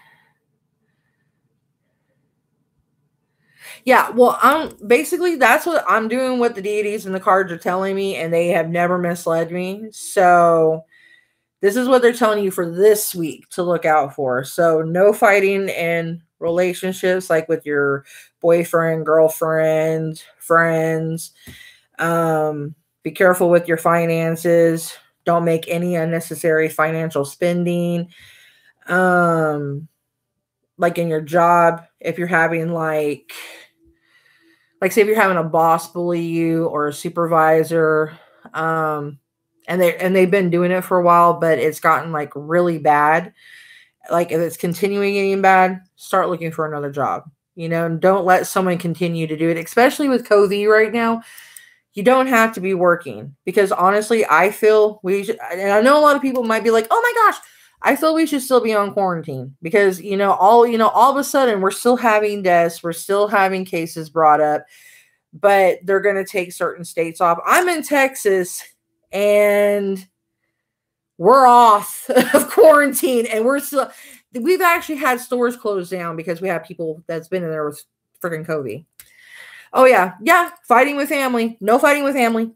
yeah, well, basically that's what I'm doing, what the deities and the cards are telling me, and they have never misled me. So this is what they're telling you for this week to look out for. So no fighting in relationships, like with your boyfriend, girlfriend, friends. Be careful with your finances. Don't make any unnecessary financial spending. Like in your job, if you're having like say if you're having a boss bully you or a supervisor, and they've been doing it for a while, but it's gotten like really bad. Like if it's continuing getting bad, start looking for another job. And don't let someone continue to do it, especially with COVID right now. You don't have to be working, because honestly, I feel we should, and I know a lot of people might be like, oh my gosh, I feel we should still be on quarantine, because all of a sudden we're still having deaths, we're still having cases brought up, but they're going to take certain states off. I'm in Texas and we're off of quarantine, and we've actually had stores closed down because we have people that's been in there with freaking COVID. Oh yeah. Fighting with family. No fighting with family.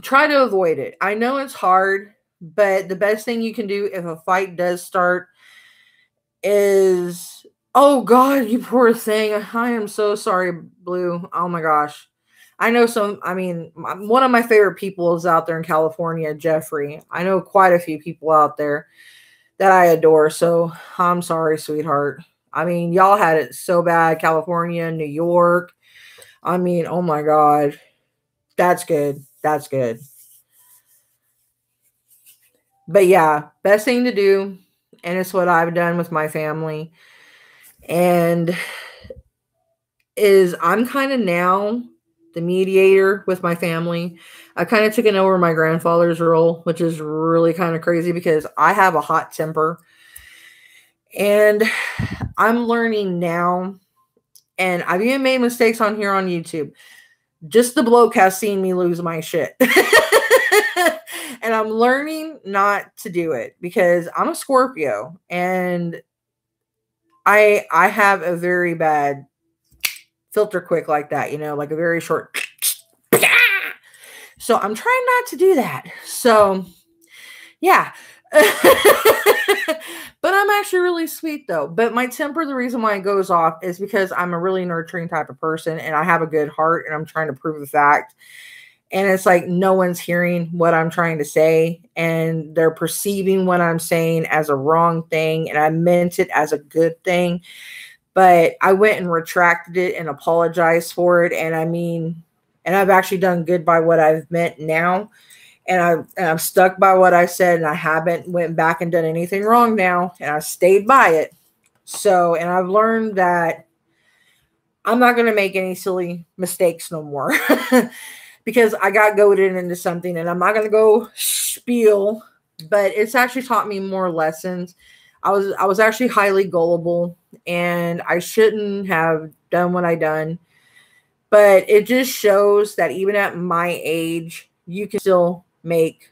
Try to avoid it. I know it's hard, but the best thing you can do if a fight does start is, oh God, you poor thing. I am so sorry, Blue. Oh my gosh. I know one of my favorite people is out there in California, Jeffrey. I know quite a few people out there that I adore. So I'm sorry, sweetheart. Y'all had it so bad. California, New York. Oh my God. That's good. That's good. But yeah, best thing to do, and it's what I've done with my family, and is I'm kind of now the mediator with my family. I kind of taken over my grandfather's role, which is really kind of crazy because I have a hot temper. And I'm learning now, and I've even made mistakes on here on YouTube. Just the bloke has seen me lose my shit. And I'm learning not to do it because I'm a Scorpio, and I have a very bad filter quick like that, like a very short. So I'm trying not to do that. So yeah. But I'm actually really sweet though. But my temper, the reason why it goes off is because I'm a really nurturing type of person, and I have a good heart, and I'm trying to prove the fact. And it's like no one's hearing what I'm trying to say, and they're perceiving what I'm saying as a wrong thing, and I meant it as a good thing. But I went and retracted it and apologized for it. And and I've actually done good by what I've meant now. And I'm stuck by what I said, and I haven't went back and done anything wrong now, and I stayed by it. So, and I've learned that I'm not going to make any silly mistakes no more because I got goaded into something, and I'm not going to go spiel, but it's actually taught me more lessons. I was actually highly gullible, and I shouldn't have done what I done, but it just shows that even at my age, you can still make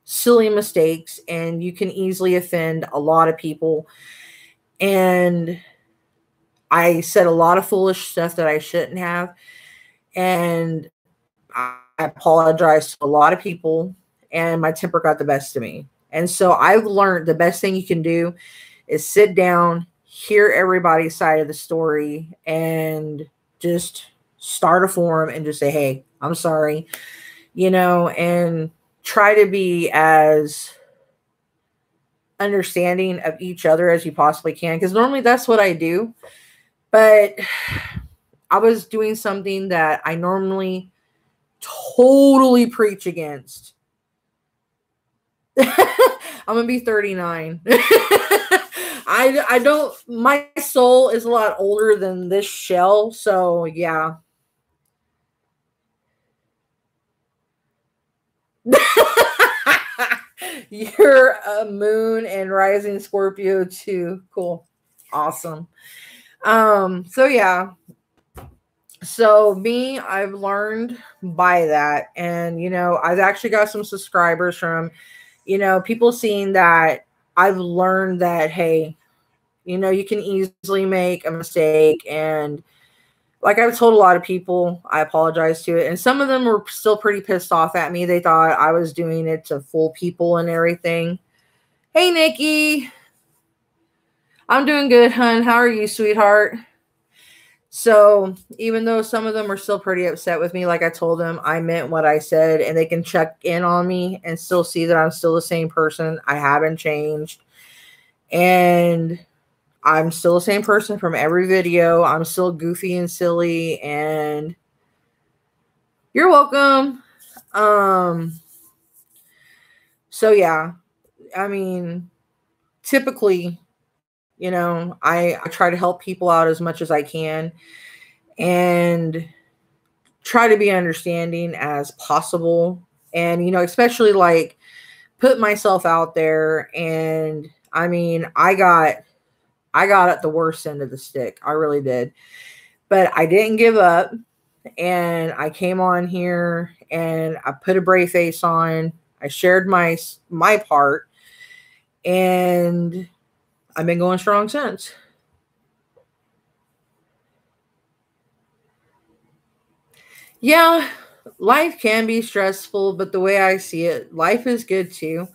silly mistakes, and you can easily offend a lot of people. And I said a lot of foolish stuff that I shouldn't have, and I apologized to a lot of people, and my temper got the best of me. And so I've learned the best thing you can do is sit down, hear everybody's side of the story, and just start a forum and just say, hey, I'm sorry, and try to be as understanding of each other as you possibly can. Because normally that's what I do. But I was doing something that I normally totally preach against. I'm gonna be 39. I don't, my soul is a lot older than this shell, so yeah. You're a moon and rising Scorpio too. Cool. Awesome. So yeah. So me, I've learned by that. And I've actually got some subscribers from, people seeing that I've learned that, hey, you can easily make a mistake. And like I've told a lot of people, I apologize to it. And some of them were still pretty pissed off at me. They thought I was doing it to fool people and everything. Hey, Nikki. I'm doing good, hun. How are you, sweetheart? So even though some of them are still pretty upset with me, like I told them, I meant what I said, and they can check in on me and still see that I'm still the same person. I haven't changed. And I'm still the same person from every video. I'm still goofy and silly, and you're welcome. So yeah, I mean, typically, I try to help people out as much as I can and try to be understanding as possible. And, especially like put myself out there. And I mean, I got at the worst end of the stick. I really did. But I didn't give up. And I came on here and I put a brave face on. I shared my part. And I've been going strong since. Yeah, life can be stressful, but the way I see it, life is good too.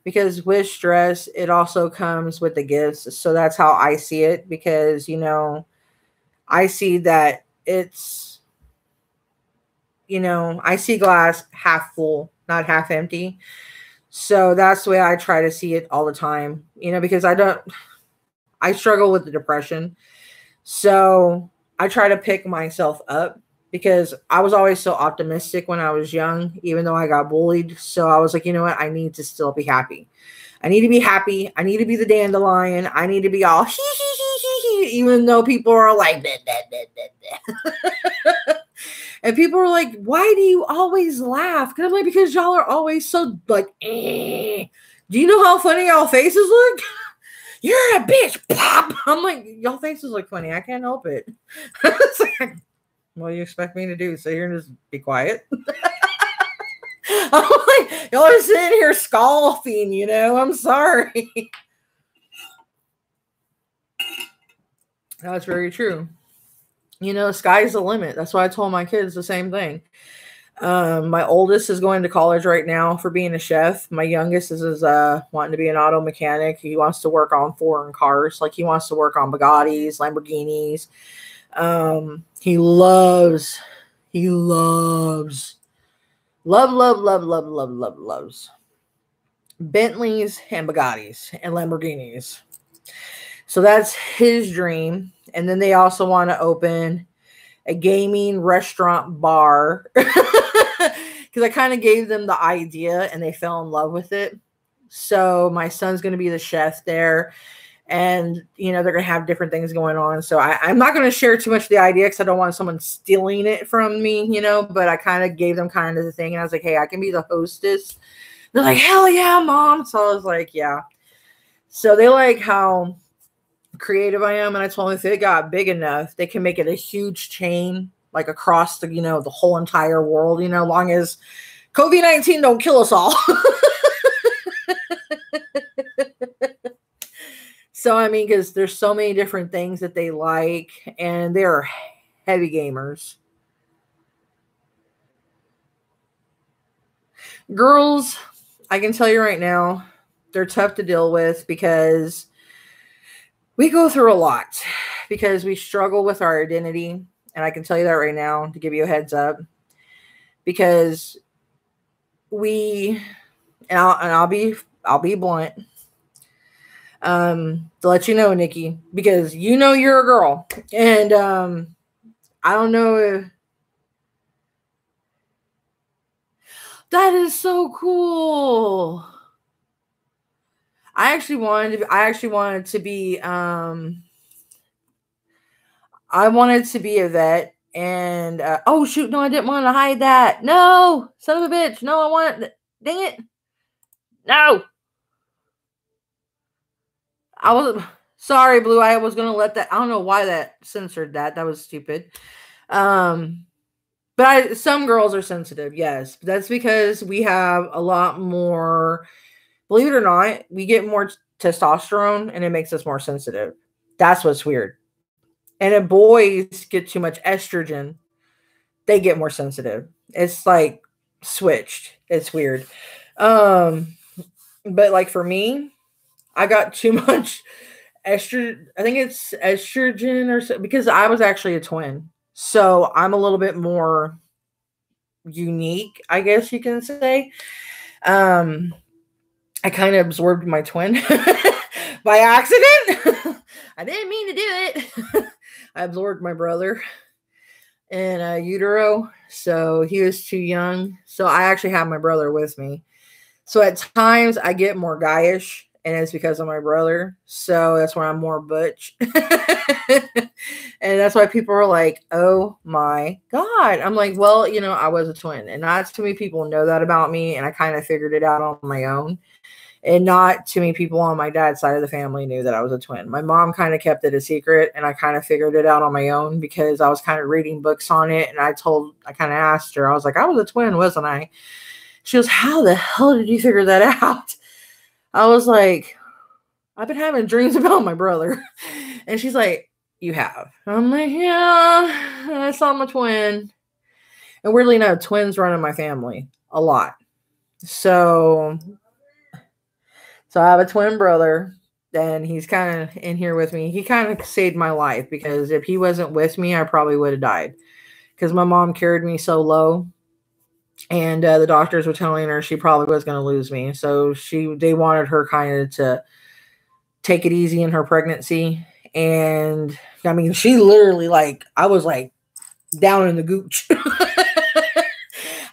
Because with stress, it also comes with the gifts. So that's how I see it. Because, I see that it's, I see glass half full, not half empty. So that's the way I try to see it all the time, because I struggle with the depression. So I try to pick myself up because I was always so optimistic when I was young, even though I got bullied. So I was like, you know what? I need to still be happy. I need to be happy. I need to be the dandelion. I need to be all hee hee hee hee hee, even though people are like, bleh, bleh, bleh, bleh. And people are like, why do you always laugh? Because I'm like, because y'all are always so like, eh. Do you know how funny y'all faces look? You're a bitch. Pop. I'm like, y'all faces look funny. I can't help it. Like, what do you expect me to do? Sit here and just be quiet? I'm like, y'all are sitting here scoffing, I'm sorry. That's very true. Sky's the limit. That's why I told my kids the same thing. My oldest is going to college right now for being a chef. My youngest is wanting to be an auto mechanic. He wants to work on foreign cars. Like he wants to work on Bugattis, Lamborghinis. He loves loves Bentleys and Bugattis and Lamborghinis. So that's his dream. And then they also want to open a gaming restaurant bar because I kind of gave them the idea and they fell in love with it. So my son's going to be the chef there. And, they're going to have different things going on. So I'm not going to share too much of the idea because I don't want someone stealing it from me, but I kind of gave them kind of the thing. And I was like, hey, I can be the hostess. They're like, hell yeah, mom. So I was like, yeah. So they like how creative I am. And I told them if it got big enough, they can make it a huge chain, like across the, the whole entire world, long as COVID-19 don't kill us all. So, I mean, because there's so many different things that they like, and they're heavy gamers. Girls, I can tell you right now, They're tough to deal with because we go through a lot, because we struggle with our identity. And I can tell you that right now to give you a heads up, because we, I'll be blunt, to let you know, Nikki, because you know you're a girl, and I don't know if that is so cool. I actually wanted to be I wanted to be a vet, and oh shoot, no, I didn't want to hide that. No, son of a bitch. No, I want it. Dang it. No. I was sorry, Blue. I was gonna let that. I don't know why that censored that. That was stupid. But some girls are sensitive, yes. That's because we have a lot more, believe it or not, we get more testosterone and it makes us more sensitive. That's what's weird. And if boys get too much estrogen, they get more sensitive. It's like switched. It's weird. But like for me, I got too much estrogen. I think it's estrogen or so, because I was actually a twin. So I'm a little bit more unique, I guess you can say. I kind of absorbed my twin by accident. I didn't mean to do it. I absorbed my brother in utero, so he was too young. So I actually have my brother with me. So at times I get more guyish, and it's because of my brother. So that's why I'm more butch. And that's why people are like, oh my God. I'm like, well, you know, I was a twin, and not too many people know that about me. And I kind of figured it out on my own. And not too many people on my dad's side of the family knew that I was a twin. My mom kind of kept it a secret, and I kind of figured it out on my own because I was kind of reading books on it. And I kind of asked her, I was like, I was a twin, wasn't I? She goes, how the hell did you figure that out? I was like, I've been having dreams about my brother. And she's like, you have? I'm like, yeah, I saw my twin. And weirdly enough, twins run in my family a lot. So I have a twin brother, and he's kind of in here with me. He kind of saved my life, because if he wasn't with me, I probably would have died, because my mom carried me so low. And the doctors were telling her she probably was going to lose me. So they wanted her kind of to take it easy in her pregnancy. And I mean, she literally, like, I was like down in the gooch.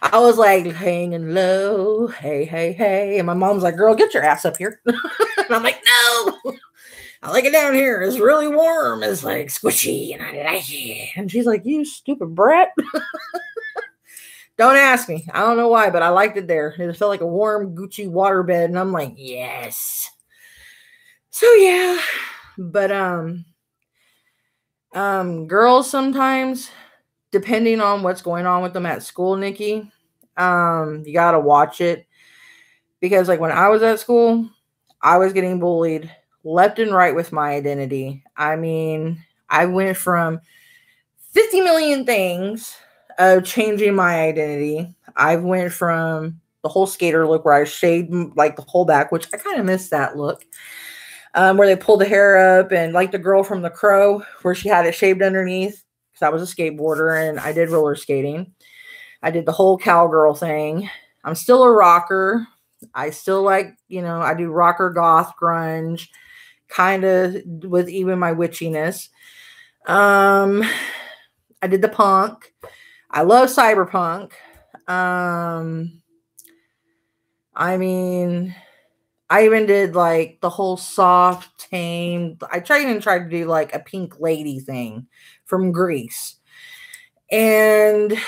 I was like hanging low. Hey, hey, hey. And my mom's like, girl, get your ass up here. And I'm like, no, I like it down here. It's really warm. It's like squishy, and I like it. And she's like, you stupid brat. Don't ask me. I don't know why, but I liked it there. It felt like a warm Gucci waterbed, and I'm like, yes. So yeah, but girls sometimes, depending on what's going on with them at school, Nikki, you gotta watch it, because like when I was at school, I was getting bullied left and right with my identity. I mean, I went from 50 million things of changing my identity. I went from the whole skater look, where I shaved like the whole back, which I kind of miss that look, where they pulled the hair up, and like the girl from The Crow, where she had it shaved underneath, because I was a skateboarder and I did roller skating. I did the whole cowgirl thing. I'm still a rocker. I still like, you know, I do rocker, goth, grunge, kind of with even my witchiness. I did the punk. I love cyberpunk. I mean, I even did like the whole soft, tame. I tried to do like a pink lady thing from Greece. And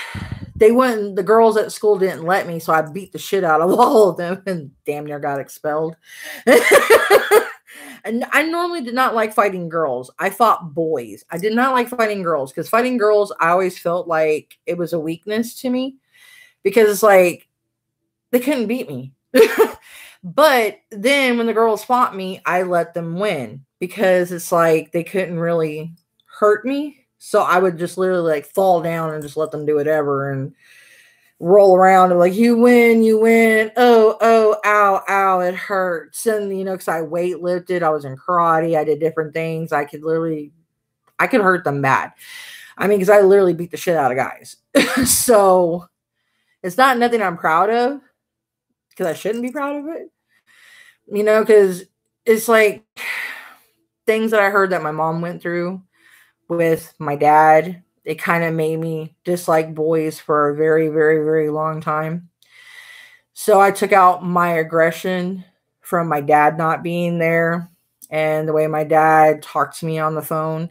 the girls at school didn't let me, so I beat the shit out of all of them and damn near got expelled. And I normally did not like fighting girls. I fought boys. I did not like fighting girls, because fighting girls, I always felt like it was a weakness to me, because it's like they couldn't beat me. But then when the girls fought me, I let them win, because it's like they couldn't really hurt me. So I would just literally like fall down and just let them do whatever and roll around and like, you win, you win. Oh, ow, ow, it hurts. And, you know, because I weight lifted, I was in karate, I did different things. I could hurt them bad. I mean, because I literally beat the shit out of guys. So it's not nothing I'm proud of, because I shouldn't be proud of it. You know, because it's like things that I heard that my mom went through with my dad. It kind of made me dislike boys for a very, very, very long time. So I took out my aggression from my dad not being there and the way my dad talked to me on the phone.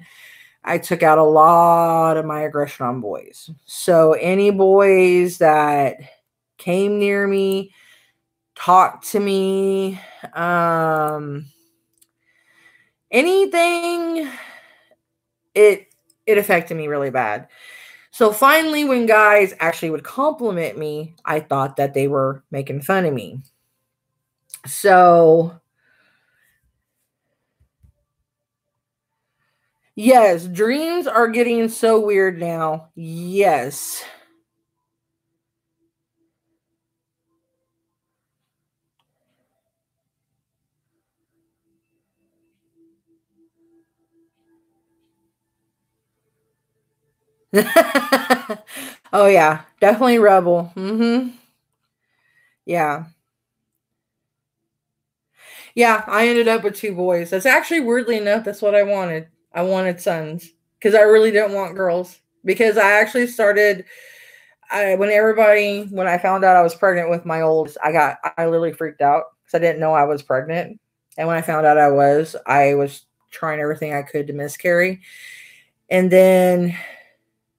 I took out a lot of my aggression on boys. So any boys that came near me, talked to me, anything, it affected me really bad. So finally, when guys actually would compliment me, I thought that they were making fun of me. So yes, dreams are getting so weird now. Yes. Oh yeah, definitely rebel. Yeah. Yeah, I ended up with 2 boys. That's actually, weirdly enough, that's what I wanted. I wanted sons because I really didn't want girls. Because I actually started when I found out I was pregnant with my oldest, I literally freaked out because I didn't know I was pregnant. And when I found out I was trying everything I could to miscarry. And then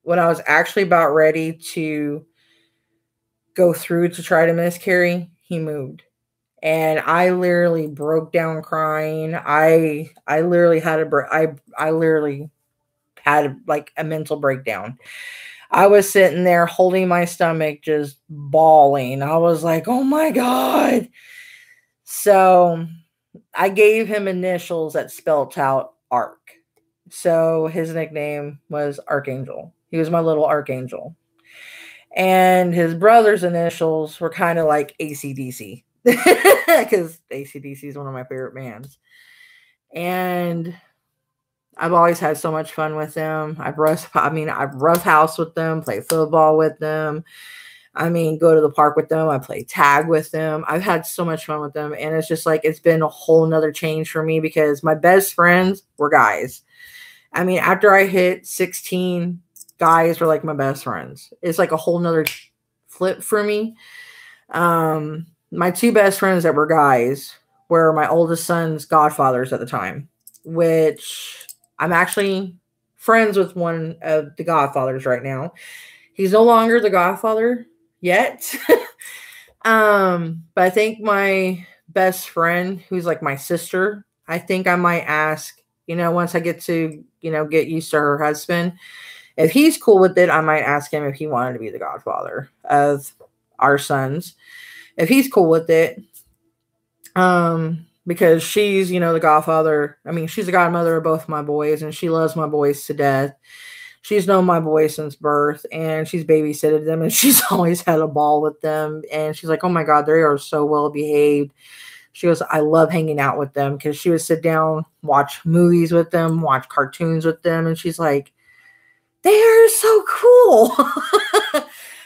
when I was actually about ready to go through to try to miscarry, he moved. And I literally broke down crying. I literally had I literally had like a mental breakdown. I was sitting there holding my stomach, just bawling. I was like, "Oh my god." So, I gave him initials that spelt out Ark. So, his nickname was Archangel. He was my little archangel. And his brother's initials were kind of like AC/DC. Because AC/DC is one of my favorite bands. And I've always had so much fun with them. I've rough house with them, play football with them. I mean, go to the park with them. I play tag with them. I've had so much fun with them. And it's just like, it's been a whole nother change for me because my best friends were guys. I mean, after I hit 16, guys were like my best friends. It's like a whole nother flip for me. My 2 best friends that were guys were my oldest son's godfathers at the time, which I'm actually friends with one of the godfathers right now. He's no longer the godfather yet. But I think my best friend, who's like my sister, I think I might ask, once I get to, get used to her husband, if he's cool with it, I might ask him if he wanted to be the godfather of our sons. If he's cool with it, because she's, the godfather. I mean, she's the godmother of both my boys, and she loves my boys to death. She's known my boys since birth, and she's babysitted them, and she's always had a ball with them. And she's like, "Oh my God, they are so well behaved." She goes, "I love hanging out with them," because she would sit down, watch movies with them, watch cartoons with them, and she's like, "They are so cool."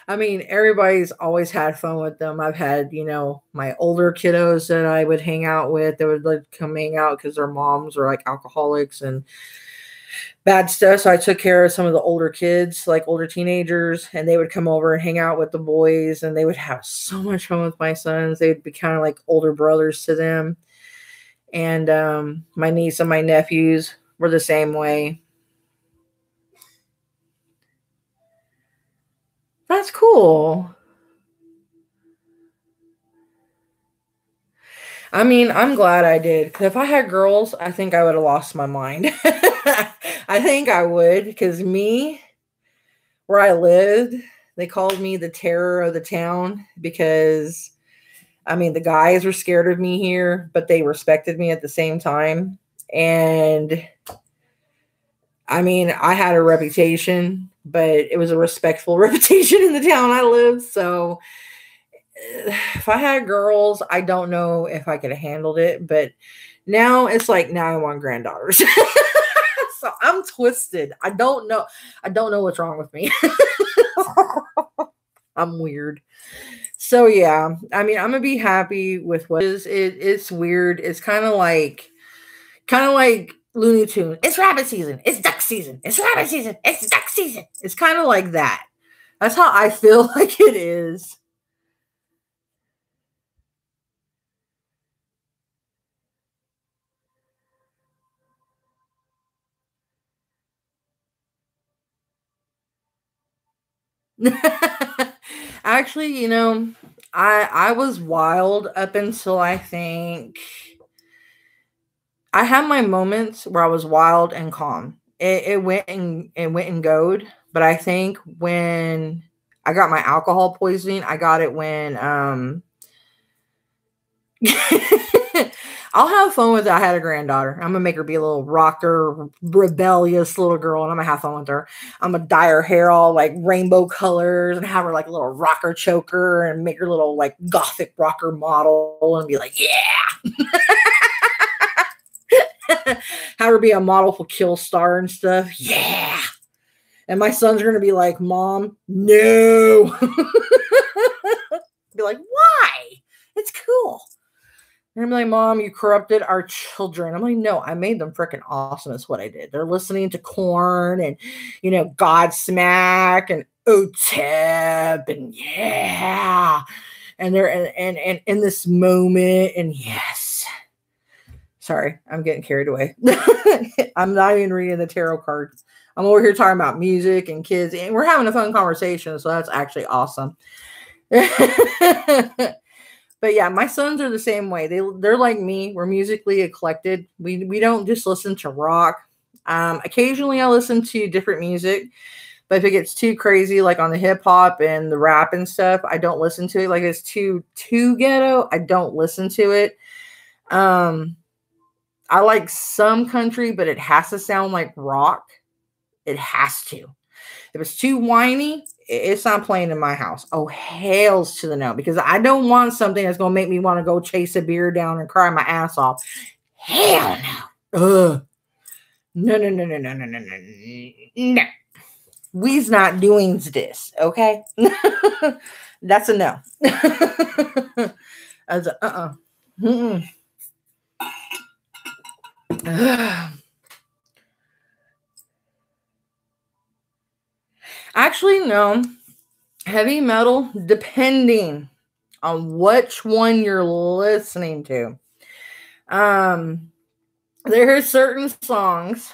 I mean, everybody's always had fun with them. I've had, my older kiddos that I would hang out with. They would like come hang out because their moms were like alcoholics and bad stuff. So I took care of some of the older kids, like older teenagers, and they would come over and hang out with the boys, and they would have so much fun with my sons. They'd be kind of like older brothers to them. And my niece and my nephews were the same way. That's cool. I mean, I'm glad I did. 'Cause if I had girls, I think I would have lost my mind. I think I would, because where I lived, they called me the terror of the town because, I mean, the guys were scared of me here, but they respected me at the same time. And I mean, I had a reputation, but it was a respectful reputation in the town I lived. So if I had girls, I don't know if I could have handled it, but now it's like now I want granddaughters. So I'm twisted. I don't know. I don't know what's wrong with me. I'm weird. So yeah, I mean, I'm gonna be happy with what is. It's weird. It's kind of like Looney Tune. It's rabbit season. It's duck season. It's rabbit season. It's duck season. It's kind of like that. That's how I feel like it is. Actually, I was wild up until I think I had my moments where I was wild and calm. It went and goed, but I think when I got my alcohol poisoning, I got it when I'll have fun with it. I had a granddaughter. I'm gonna make her be a little rocker, rebellious little girl, and I'm gonna have fun with her. I'm gonna dye her hair all like rainbow colors and have her like a little rocker choker and make her little like gothic rocker model and be like, yeah. Have her be a model for Killstar and stuff. Yeah. And my sons are gonna be like, Mom, no. Be like, why? It's cool. And I'm like, Mom, you corrupted our children. I'm like, no, I made them freaking awesome. That's what I did. They're listening to Korn and, Godsmack and OTEP and yeah. And they're and in this moment, and yes. Sorry, I'm getting carried away. I'm not even reading the tarot cards. I'm over here talking about music and kids, and we're having a fun conversation, so that's actually awesome. But yeah, my sons are the same way. They're like me. We're musically eclectic. We don't just listen to rock. Occasionally I listen to different music, but if it gets too crazy, like on the hip hop and the rap and stuff, I don't listen to it. Like it's too ghetto, I don't listen to it. I like some country, but it has to sound like rock. It has to. If it's too whiny, it's not playing in my house. Oh, hails to the no, because I don't want something that's going to make me want to go chase a beer down and cry my ass off. Hell no. Ugh. No, no, no, no, no, no, no, no, no. We's not doing this, okay? That's a no. That's a Mm-mm. Actually, no. Heavy metal, depending on which one you're listening to. There are certain songs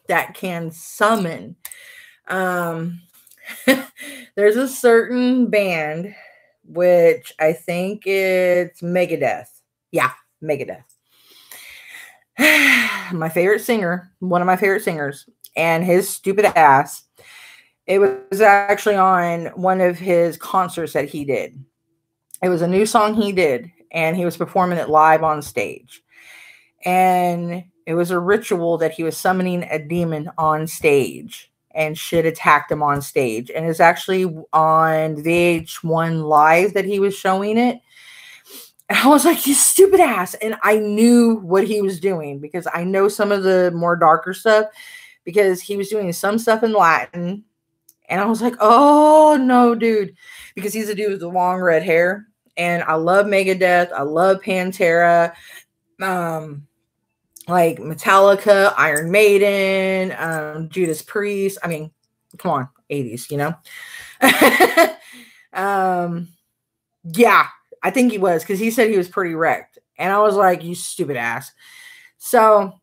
that can summon. There's a certain band, which I think it's Megadeth. Yeah, Megadeth. My favorite singer, one of my favorite singers, and his stupid ass. It was actually on one of his concerts that he did. It was a new song he did, and he was performing it live on stage. And it was a ritual that he was summoning a demon on stage, and shit attacked him on stage. And it's actually on VH1 Live that he was showing it. And I was like, you stupid ass. And I knew what he was doing because I know some of the more darker stuff because he was doing some stuff in Latin. And I was like, oh, no, dude. Because he's a dude with the long red hair. And I love Megadeth. I love Pantera. Like Metallica, Iron Maiden, Judas Priest. I mean, come on, 80s, Yeah, I think he was because he said he was pretty wrecked. And I was like, you stupid ass. So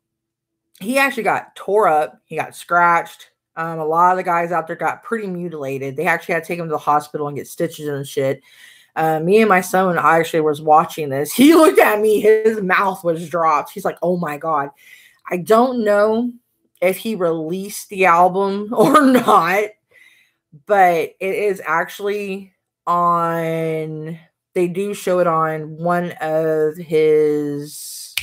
he actually got tore up. He got scratched. A lot of the guys out there got pretty mutilated. They actually had to take him to the hospital and get stitches and shit. Me and my son, I actually was watching this. He looked at me. His mouth was dropped. He's like, oh my God. I don't know if he released the album or not, but it is actually on, they do show it on one of his,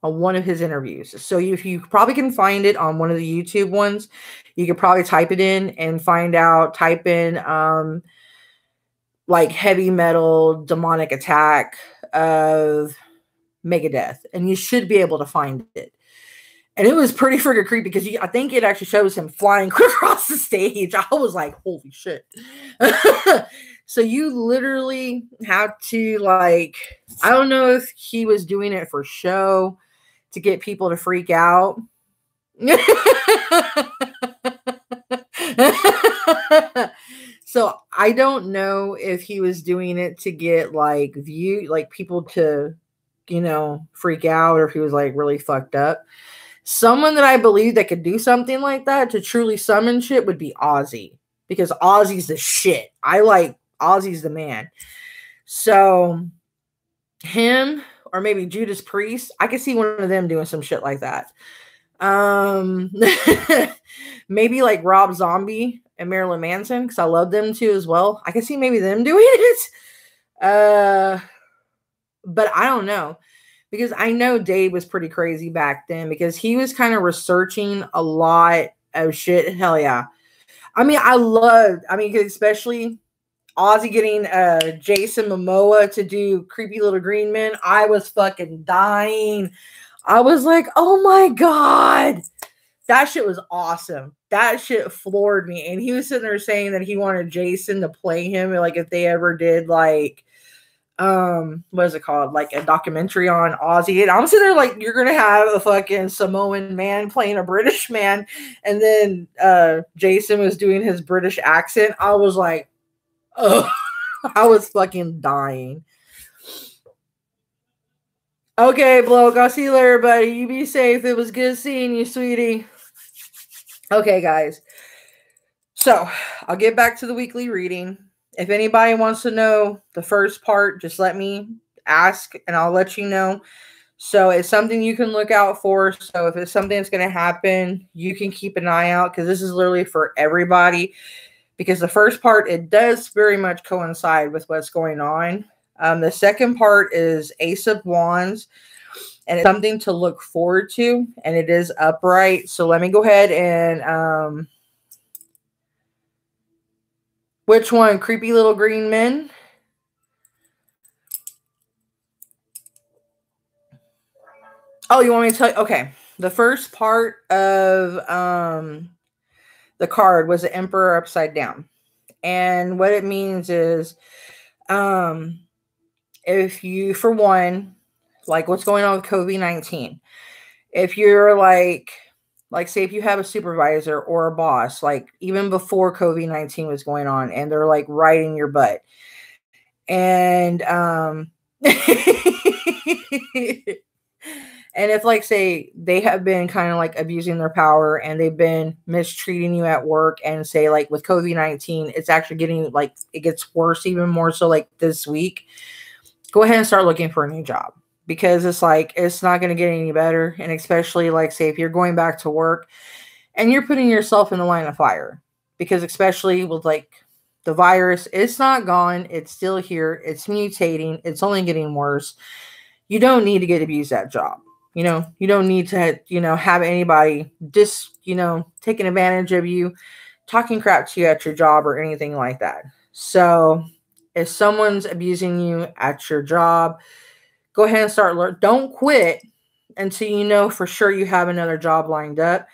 on one of his interviews. So if you probably can find it on one of the YouTube ones, you could probably type it in and type in like heavy metal demonic attack of Megadeth, and you should be able to find it. And it was pretty freaking creepy because I think it actually shows him flying across the stage. I was like, holy shit. So you literally have to, like, I don't know if he was doing it for show to get people to freak out. So I don't know if he was doing it to get like people to, freak out, or if he was like really fucked up. Someone that I believe that could do something like that to truly summon shit would be Ozzy, because Ozzy's the shit. Ozzy's the man. So him, or maybe Judas Priest, I could see one of them doing some shit like that. Maybe like Rob Zombie and Marilyn Manson, because I love them too as well. I can see maybe them doing it. But I don't know, because I know Dave was pretty crazy back then, because he was kind of researching a lot of shit. Hell yeah. I mean, especially Ozzy getting Jason Momoa to do Creepy Little Green Men. I was fucking dying. I was like, oh my God. That shit was awesome. That shit floored me. And he was sitting there saying that he wanted Jason to play him, like if they ever did like what is it called, like a documentary on Ozzy. And I'm sitting there like, you're gonna have a fucking Samoan man playing a British man, and then Jason was doing his British accent. I was like, oh. I was fucking dying. Okay, bloke, I'll see you later, buddy. You be safe. It was good seeing you, sweetie. Okay, guys, so I'll get back to the weekly reading. If anybody wants to know the first part, just let me ask and I'll let you know. So it's something you can look out for. So if it's something that's going to happen, you can keep an eye out, because this is literally for everybody. Because the first part, it does very much coincide with what's going on. The second part is Ace of Wands, and it's something to look forward to, and it is upright. So let me go ahead and which one? Creepy Little Green Men? Oh, you want me to tell you? Okay. The first part of the card was the Emperor upside down. And what it means is if you, for one, like what's going on with COVID-19, if you're like say if you have a supervisor or a boss, like even before COVID-19 was going on, and they're like riding your butt, and and if like say they have been kind of like abusing their power and they've been mistreating you at work, and say like with COVID-19 it's actually getting like, it gets worse even more so like this week, go ahead and start looking for a new job. Because it's like, it's not going to get any better. And especially like, say, if you're going back to work and you're putting yourself in the line of fire, because especially with like the virus, it's not gone. It's still here. It's mutating. It's only getting worse. You don't need to get abused at job. You don't need to, have anybody just, taking advantage of you, talking crap to you at your job or anything like that. So if someone's abusing you at your job, go ahead and start. Don't quit until you know for sure you have another job lined up.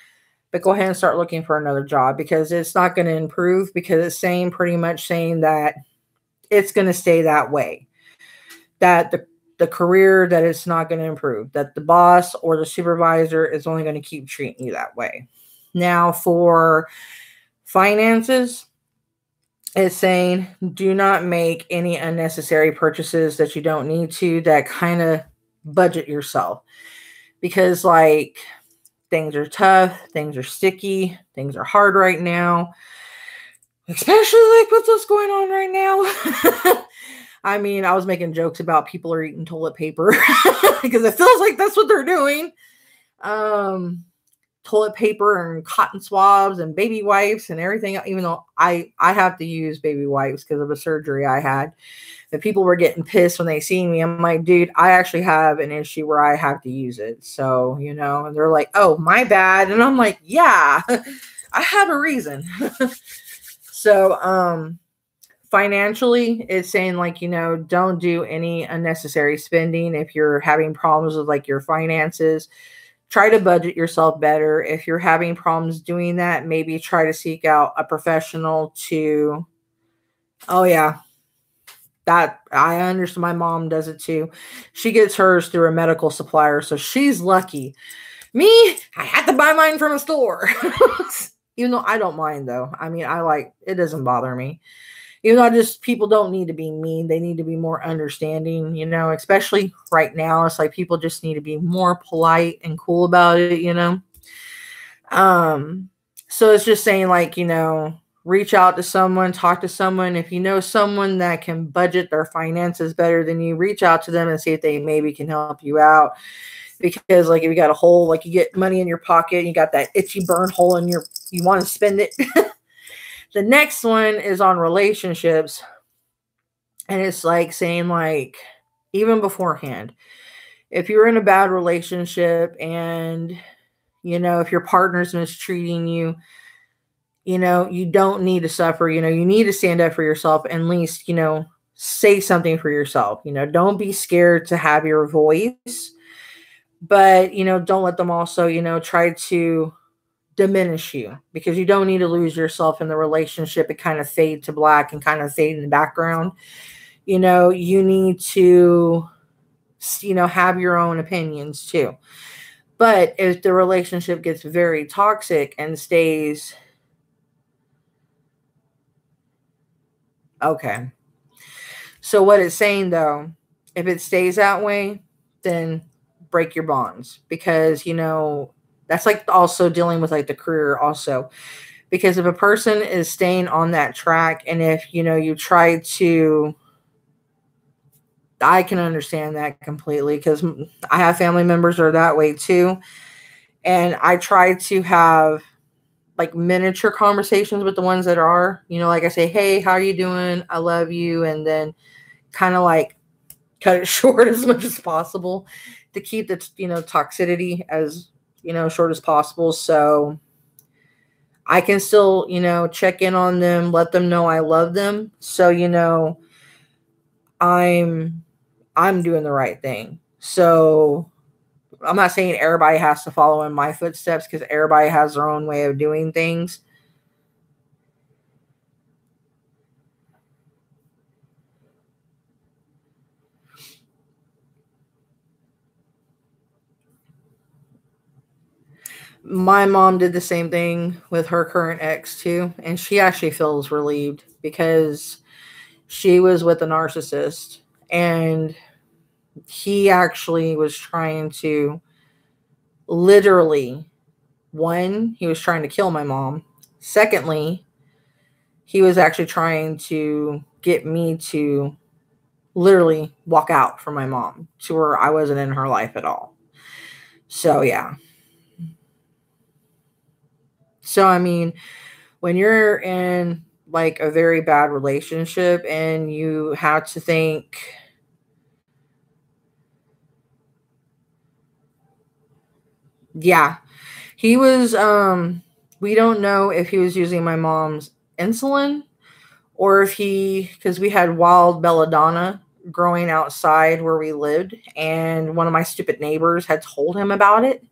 But go ahead and start looking for another job, because it's not going to improve, because it's pretty much saying that it's going to stay that way. That the career, that it's not going to improve. That the boss or the supervisor is only going to keep treating you that way. Now for finances, it's saying do not make any unnecessary purchases that you don't need to, that kind of budget yourself, because like things are tough, things are sticky, things are hard right now, especially like with what's going on right now. I mean, I was making jokes about people are eating toilet paper because it feels like that's what they're doing. toilet paper and cotton swabs and baby wipes and everything, even though I have to use baby wipes because of a surgery I had. The people were getting pissed when they see me. I'm like, dude, I actually have an issue where I have to use it. So, you know, and they're like, oh, my bad. And I'm like, yeah, I have a reason. So, financially, it's saying like, you know, don't do any unnecessary spending. If you're having problems with like your finances, try to budget yourself better. If you're having problems doing that, maybe try to seek out a professional to, oh yeah, that I understand. My mom does it too. She gets hers through a medical supplier, so she's lucky. Me, I had to buy mine from a store. Even though I don't mind though. I mean, I like, it doesn't bother me. Even though just people don't need to be mean. They need to be more understanding, you know, especially right now. It's like people just need to be more polite and cool about it, you know. So it's just saying like, you know, reach out to someone, talk to someone. If you know someone that can budget their finances better than you, reach out to them and see if they maybe can help you out. Because like if you got a hole, like you get money in your pocket, and you got that itchy burn hole in your, you want to spend it. The next one is on relationships. And it's like saying like, even beforehand, if you're in a bad relationship and, you know, if your partner's mistreating you, you know, you don't need to suffer. You know, you need to stand up for yourself and at least, you know, say something for yourself. You know, don't be scared to have your voice, but, you know, don't let them also, you know, try to diminish you, because you don't need to lose yourself in the relationship and kind of fade to black and kind of fade in the background. You know, you need to, you know, have your own opinions too. But if the relationship gets very toxic and stays, okay. So what it's saying though, if it stays that way, then break your bonds, because, you know, that's like also dealing with like the career also. Because if a person is staying on that track, and if, you know, you try to, I can understand that completely, because I have family members that are that way too. And I try to have like miniature conversations with the ones that are, you know, like I say, hey, how are you doing? I love you. And then kind of like cut it short as much as possible to keep the, you know, toxicity as, you know, short as possible. So I can still, you know, check in on them, let them know I love them. So, you know, I'm doing the right thing. So I'm not saying everybody has to follow in my footsteps, because everybody has their own way of doing things. My mom did the same thing with her current ex too, and she actually feels relieved because she was with a narcissist, and he actually was trying to literally, one, he was trying to kill my mom. Secondly, he was actually trying to get me to literally walk out from my mom to where I wasn't in her life at all. So, yeah. So, I mean, when you're in like a very bad relationship and you have to think, yeah, he was, we don't know if he was using my mom's insulin, or if he, because we had wild belladonna growing outside where we lived, and one of my stupid neighbors had told him about it.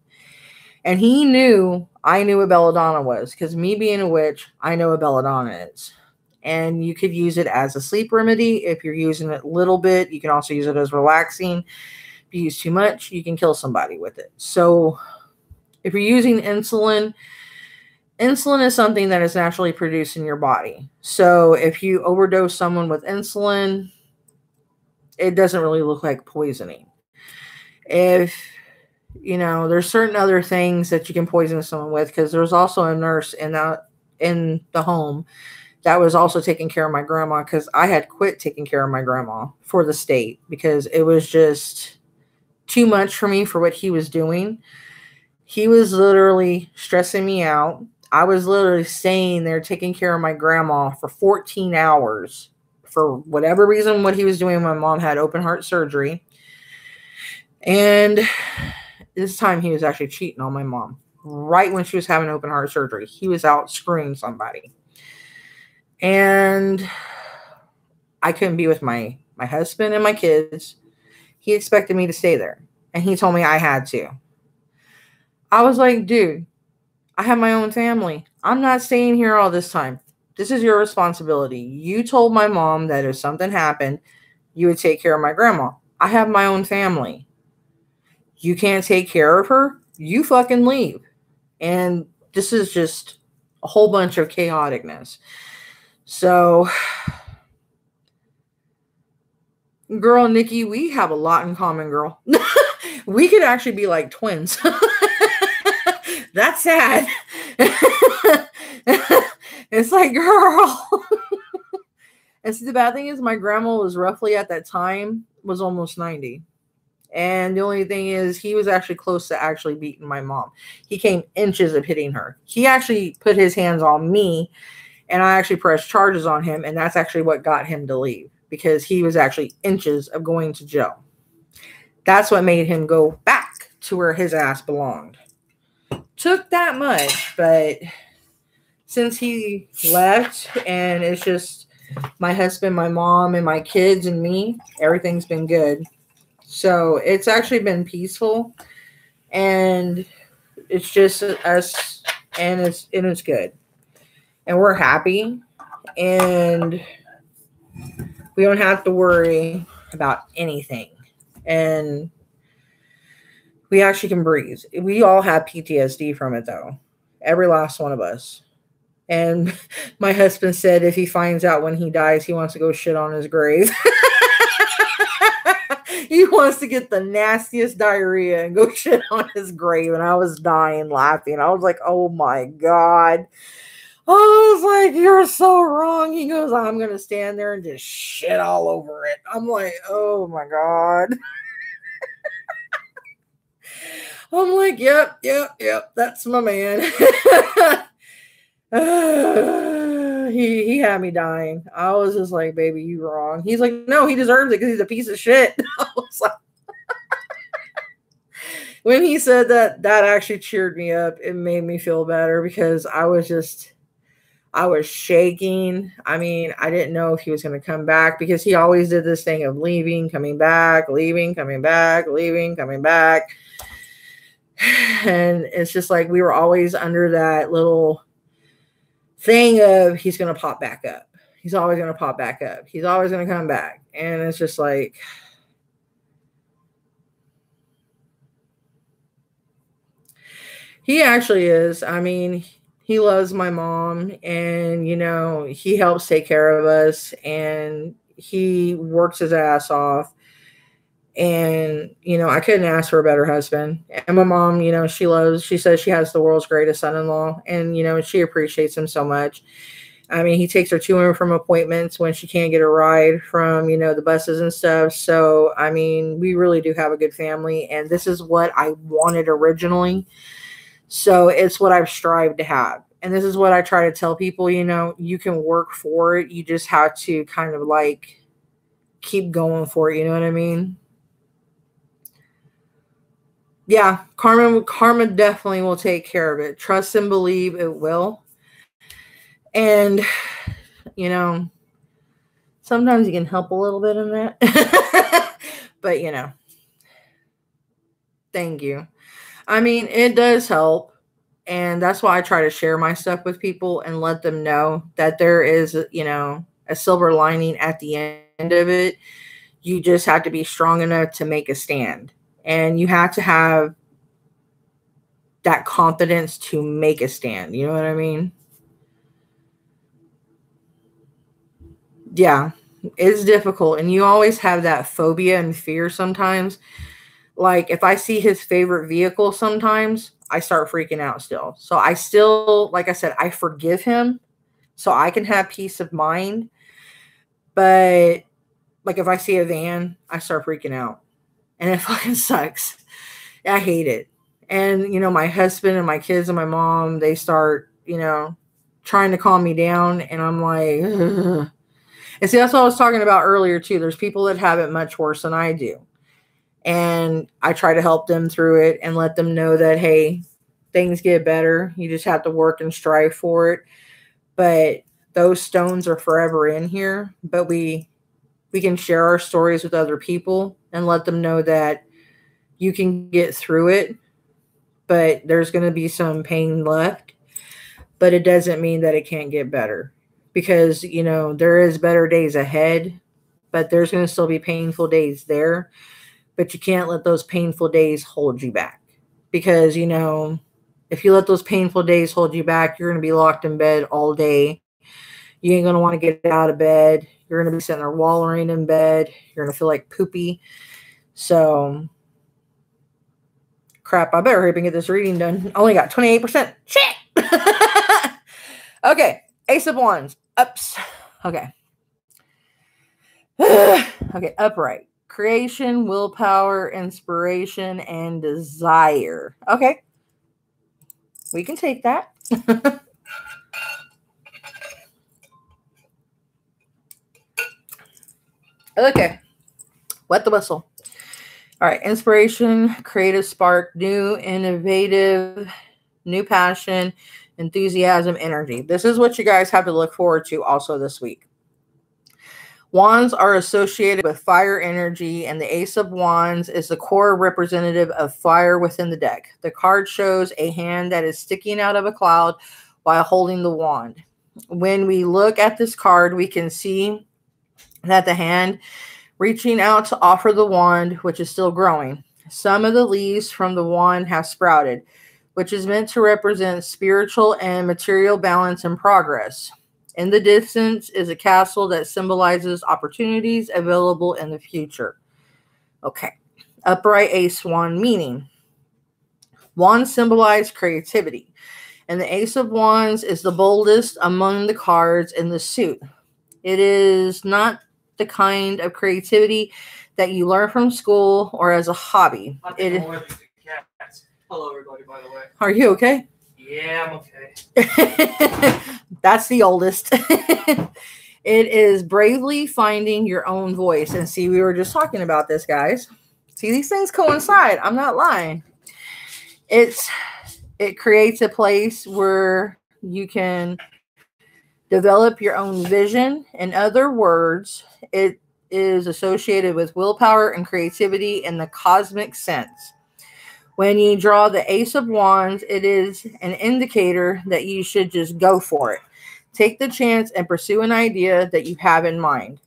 And he knew I knew what belladonna was, because me being a witch, I know what belladonna is. And you could use it as a sleep remedy. If you're using it a little bit, you can also use it as relaxing. If you use too much, you can kill somebody with it. So if you're using insulin, insulin is something that is naturally produced in your body. So if you overdose someone with insulin, it doesn't really look like poisoning. If, you know, there's certain other things that you can poison someone with, because there's also a nurse in the home that was also taking care of my grandma, because I had quit taking care of my grandma for the state because it was just too much for me for what he was doing. He was literally stressing me out. I was literally staying there taking care of my grandma for 14 hours. For whatever reason, what he was doing, my mom had open heart surgery. And this time he was actually cheating on my mom. Right when she was having open heart surgery, he was out screwing somebody. And I couldn't be with my husband and my kids. He expected me to stay there. And he told me I had to. I was like, dude, I have my own family. I'm not staying here all this time. This is your responsibility. You told my mom that if something happened, you would take care of my grandma. I have my own family. You can't take care of her? You fucking leave. And this is just a whole bunch of chaoticness. So, girl, Nikki, we have a lot in common, girl. We could actually be like twins. That's sad. It's like, girl. And see, the bad thing is my grandma was roughly at that time was almost 90. And the only thing is he was actually close to actually beating my mom. He came inches of hitting her. He actually put his hands on me, and I actually pressed charges on him. And that's actually what got him to leave, because he was actually inches of going to jail. That's what made him go back to where his ass belonged. Took that much, but since he left and it's just my husband, my mom, and my kids and me, everything's been good. So it's actually been peaceful, and it's just us, and it's good, and we're happy, and we don't have to worry about anything, and we actually can breathe. We all have PTSD from it, though, every last one of us. And my husband said if he finds out when he dies, he wants to go shit on his grave. He wants to get the nastiest diarrhea and go shit on his grave. And I was dying laughing. I was like, oh my God. I was like, you're so wrong. He goes, I'm going to stand there and just shit all over it. I'm like, oh my God. I'm like, yep. That's my man. He had me dying. I was just like, baby, you wrong. He's like, no, he deserves it because he's a piece of shit. I was like, when he said that, that actually cheered me up. It made me feel better because I was shaking. I mean, I didn't know if he was going to come back because he always did this thing of leaving, coming back, leaving, coming back, leaving, coming back. And it's just like we were always under that little thing of he's going to pop back up. He's always going to pop back up. He's always going to come back. And it's just like, he actually is. I mean, he loves my mom, and, you know, he helps take care of us, and he works his ass off. And, you know, I couldn't ask for a better husband. And my mom, you know, she says she has the world's greatest son-in-law, and, you know, she appreciates him so much. I mean, he takes her to and from appointments when she can't get a ride from, you know, the buses and stuff. So, I mean, we really do have a good family, and this is what I wanted originally. So it's what I've strived to have. And this is what I try to tell people, you know, you can work for it. You just have to kind of like keep going for it. You know what I mean? Yeah, karma definitely will take care of it. Trust and believe it will. And, you know, sometimes you can help a little bit in that. But, you know, thank you. I mean, it does help. And that's why I try to share my stuff with people and let them know that there is, you know, a silver lining at the end of it. You just have to be strong enough to make a stand. And you have to have that confidence to make a stand. You know what I mean? Yeah, it's difficult. And you always have that phobia and fear sometimes. Like if I see his favorite vehicle sometimes, I start freaking out still. So I still, like I said, I forgive him so I can have peace of mind. But like if I see a van, I start freaking out. And it fucking sucks. I hate it. And, my husband and my kids and my mom, they start, trying to calm me down. And I'm like, ugh. And see, that's what I was talking about earlier, too. There's people that have it much worse than I do. And I try to help them through it and let them know that, hey, things get better. You just have to work and strive for it. But those stones are forever in here. But we can share our stories with other people and let them know that you can get through it. But there's going to be some pain left. But it doesn't mean that it can't get better. Because, there is better days ahead. But there's going to still be painful days there. But you can't let those painful days hold you back. Because, if you let those painful days hold you back, you're going to be locked in bed all day. You ain't going to want to get out of bed. You're going to be sitting there wallowing in bed. You're going to feel like poopy. So, crap, I better hurry up and get this reading done. Only got 28%. Shit! Okay, Ace of Wands. Ups. Okay. Okay, upright. Creation, willpower, inspiration, and desire. Okay. We can take that. Okay. Wet the whistle. All right. Inspiration, creative spark, new, innovative, new passion, enthusiasm, energy. This is what you guys have to look forward to also this week. Wands are associated with fire energy, and the Ace of Wands is the core representative of fire within the deck. The card shows a hand that is sticking out of a cloud while holding the wand. When we look at this card, we can see that the hand reaching out to offer the wand, which is still growing. Some of the leaves from the wand have sprouted, which is meant to represent spiritual and material balance and progress. In the distance is a castle that symbolizes opportunities available in the future. Okay. Upright Ace Wand meaning. Wands symbolize creativity. And the Ace of Wands is the boldest among the cards in the suit. It is not the kind of creativity that you learn from school or as a hobby. Hello, everybody, by the way. Are you okay? Yeah, I'm okay. That's the oldest. It is bravely finding your own voice. And see, we were just talking about this, guys. See, these things coincide. I'm not lying. It creates a place where you can develop your own vision. In other words, it is associated with willpower and creativity in the cosmic sense. When you draw the Ace of Wands, it is an indicator that you should just go for it. Take the chance and pursue an idea that you have in mind.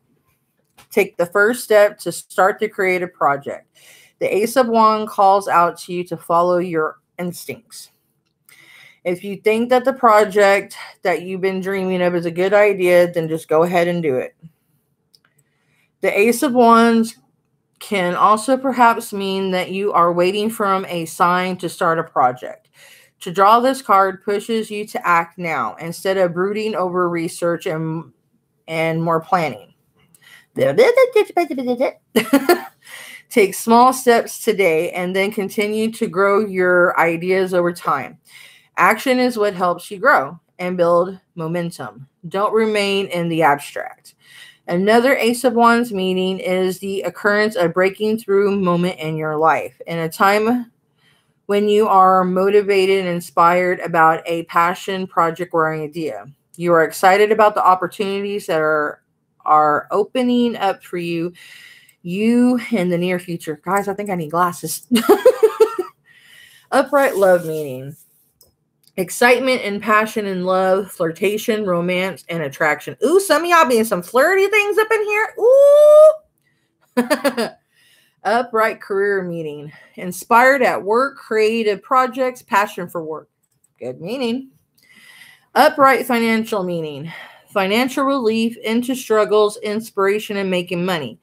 Take the first step to start the creative project. The Ace of Wands calls out to you to follow your instincts. If you think that the project that you've been dreaming of is a good idea, then just go ahead and do it. The Ace of Wands can also perhaps mean that you are waiting for a sign to start a project. To draw this card pushes you to act now instead of brooding over research and more planning. Take small steps today and then continue to grow your ideas over time. Action is what helps you grow and build momentum. Don't remain in the abstract. Another Ace of Wands meaning is the occurrence of breaking through moment in your life. In a time when you are motivated and inspired about a passion, project, or idea. You are excited about the opportunities that are opening up for you in the near future. Guys, I think I need glasses. Upright love meaning. Excitement and passion and love, flirtation, romance, and attraction. Ooh, some of y'all being some flirty things up in here. Ooh. Upright career meaning. Inspired at work, creative projects, passion for work. Good meaning. Upright financial meaning. Financial relief into struggles, inspiration, and making money.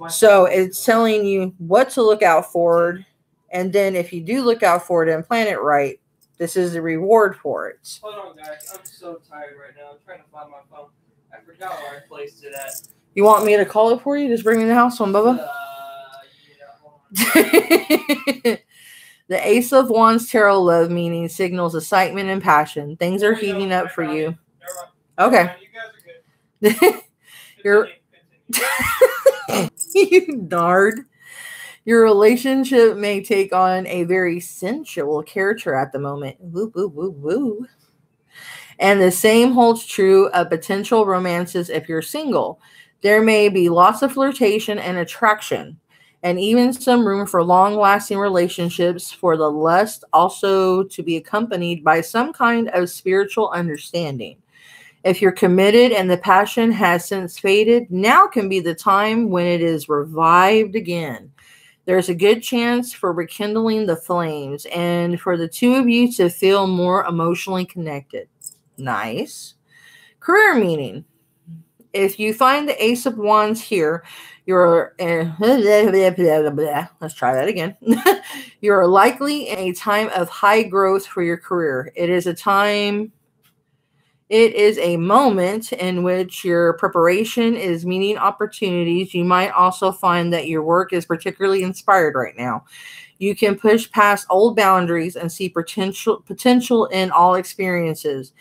So it's telling you what to look out for. And then if you do look out for it and plan it right, this is the reward for it. Hold on, guys. I'm so tired right now. I'm trying to find my phone. I forgot where I placed it at. You want me to call it for you? Just bring me in the house one, Bubba. Yeah, hold on. The Ace of Wands tarot love meaning signals excitement and passion. Things are heating up for you. Okay. You guys are good. You're you nard. Your relationship may take on a very sensual character at the moment. Woo, woo, woo, woo. And the same holds true of potential romances if you're single. There may be lots of flirtation and attraction, and even some room for long-lasting relationships for the lust also to be accompanied by some kind of spiritual understanding. If you're committed and the passion has since faded, now can be the time when it is revived again. There's a good chance for rekindling the flames and for the two of you to feel more emotionally connected. Nice. Career meaning. If you find the Ace of Wands here, you're let's try that again. You're likely in a time of high growth for your career. It is a moment in which your preparation is meeting opportunities. You might also find that your work is particularly inspired right now. You can push past old boundaries and see potential in all experiences.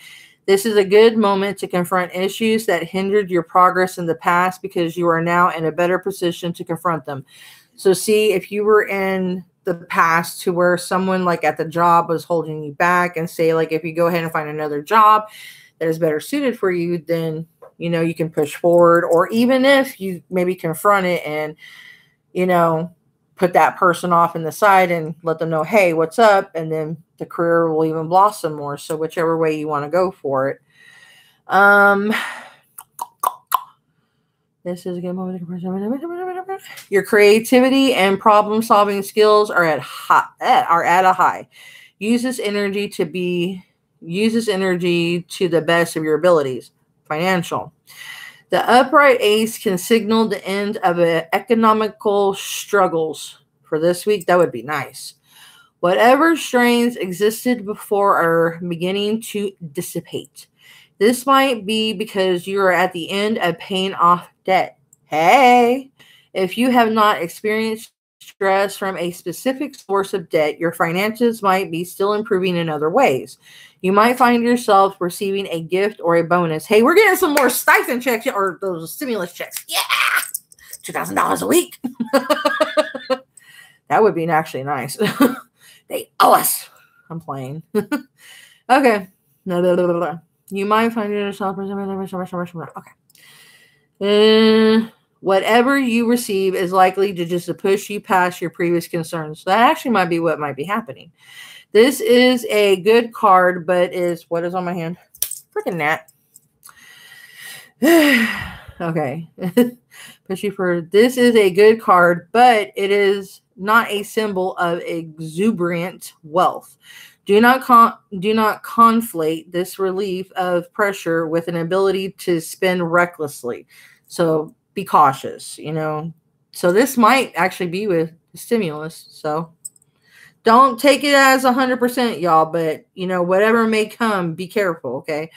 This is a good moment to confront issues that hindered your progress in the past because you are now in a better position to confront them. So see, if you were in the past to where someone like at the job was holding you back, and say like if you go ahead and find another job that is better suited for you, then you can push forward. Or even if you maybe confront it and put that person off in the side and let them know, hey, what's up? And then the career will even blossom more. So whichever way you want to go for it. This is a good moment. Your creativity and problem-solving skills are at a high. Use this energy to the best of your abilities. Financial. The upright ace can signal the end of economical struggles for this week. That would be nice. Whatever strains existed before are beginning to dissipate. This might be because you are at the end of paying off debt. Hey, if you have not experienced stress from a specific source of debt, your finances might be still improving in other ways. You might find yourself receiving a gift or a bonus. Hey, we're getting some more stipend checks or those stimulus checks. Yeah, $2,000 a week. That would be actually nice. They owe us. I'm playing. Okay. You might find yourself. Okay. Whatever you receive is likely to just push you past your previous concerns. So that actually might be what might be happening. This is a good card, but what is on my hand? Freaking gnat. Okay. This is a good card, but it is not a symbol of exuberant wealth. Do not conflate this relief of pressure with an ability to spend recklessly. So be cautious, So this might actually be with stimulus. So don't take it as 100%, y'all, but whatever may come, be careful, okay?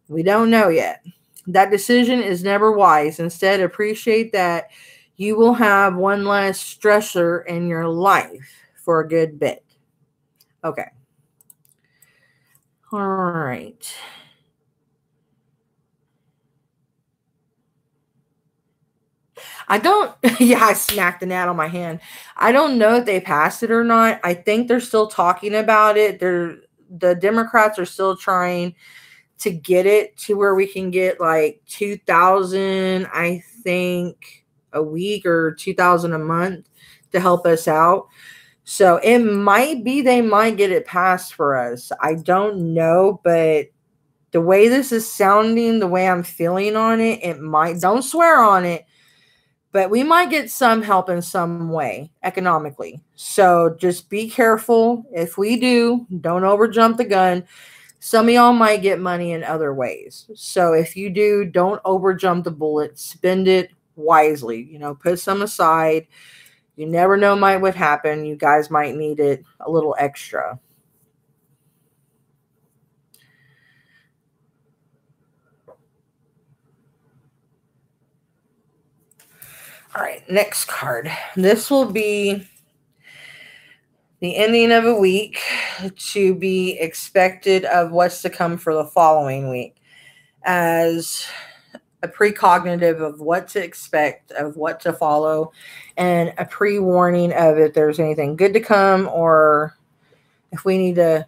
We don't know yet. That decision is never wise. Instead, appreciate that you will have one less stressor in your life for a good bit. Okay. All right. I smacked the gnat on my hand. I don't know if they passed it or not. I think they're still talking about it. The Democrats are still trying to get it to where we can get like 2,000, I think, a week or 2,000 a month to help us out. So it might be they might get it passed for us. I don't know, but the way this is sounding, the way I'm feeling on it, it might. Don't swear on it. But we might get some help in some way economically. So just be careful. If we do, don't overjump the gun. Some of y'all might get money in other ways. So if you do, don't overjump the bullet. Spend it wisely. Put some aside. You never know what happen. You guys might need it a little extra. All right, next card. This will be the ending of a week to be expected of what's to come for the following week, as a precognitive of what to expect, of what to follow, and a pre-warning of if there's anything good to come or if we need to,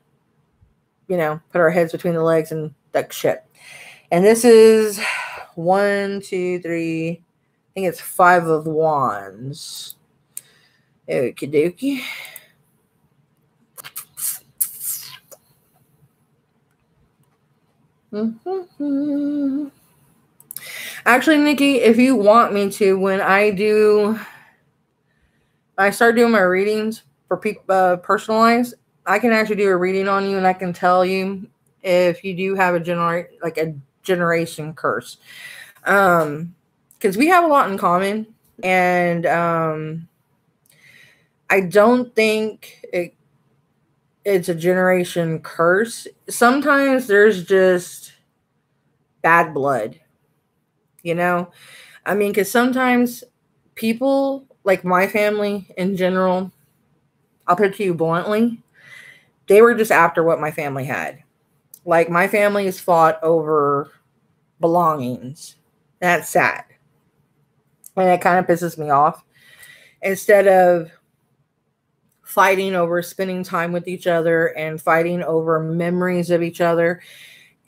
put our heads between the legs and duck shit. And this is 1, 2, 3, I think it's 5 of wands. Okie dokie. Actually, Nikki, if you want me to, when I start doing my readings for people personalized, I can actually do a reading on you, and I can tell you if you do have a generation curse, because we have a lot in common, and I don't think it's a generation curse. Sometimes there's just bad blood, because sometimes people, like my family in general, I'll put it to you bluntly, they were just after what my family had. Like, my family has fought over belongings. That's sad. And it kind of pisses me off. Instead of fighting over spending time with each other and fighting over memories of each other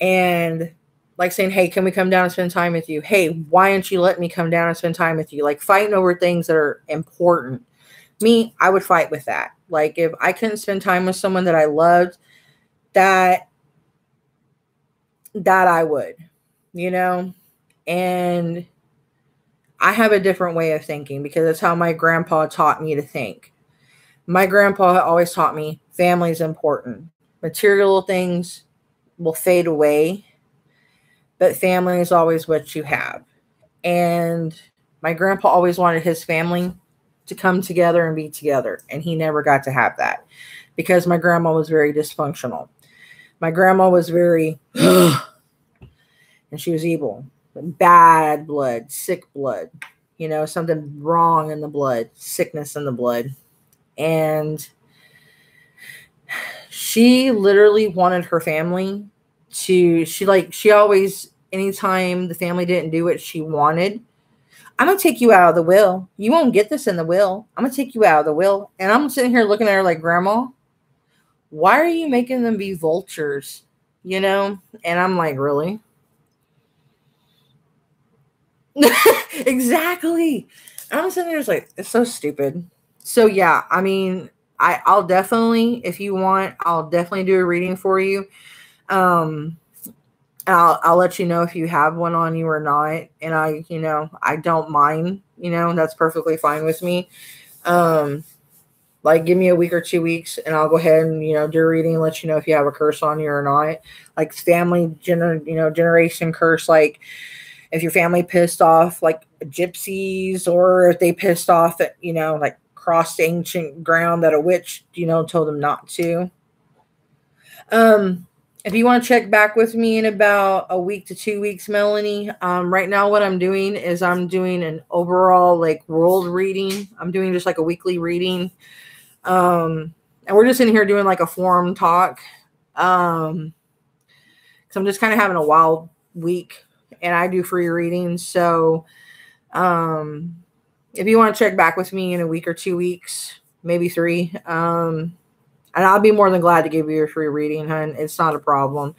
and like saying, hey, can we come down and spend time with you? Hey, why don't you let me come down and spend time with you? Like, fighting over things that are important. Me, I would fight with that. Like, if I couldn't spend time with someone that I loved, that I would, and I have a different way of thinking because that's how my grandpa taught me to think. My grandpa always taught me family is important. Material things will fade away, but family is always what you have. And my grandpa always wanted his family to come together and be together, and he never got to have that because my grandma was very dysfunctional. My grandma was very, and she was evil, bad blood, sick blood, something wrong in the blood, sickness in the blood. And she literally wanted her family to, she always, anytime the family didn't do what she wanted, I'm going to take you out of the will. You won't get this in the will. I'm going to take you out of the will. And I'm sitting here looking at her like, Grandma, why are you making them be vultures? And I'm like, really? Exactly. I'm sitting there just like, it's so stupid. So yeah, I mean, I'll definitely, if you want, I'll definitely do a reading for you. I'll let you know if you have one on you or not. And I don't mind, that's perfectly fine with me. Like, give me a week or 2 weeks and I'll go ahead and, do a reading and let you know if you have a curse on you or not. Like, family, generation curse, like if your family pissed off like gypsies, or if they pissed off at, like crossed ancient ground that a witch, told them not to. If you want to check back with me in about a week to 2 weeks, Melanie, right now what I'm doing is I'm doing an overall like world reading. I'm doing just like a weekly reading. And we're just in here doing like a forum talk. So I'm just kind of having a wild week and I do free readings. So, if you want to check back with me in a week or 2 weeks, maybe 3, and I'll be more than glad to give you a free reading, hun. It's not a problem.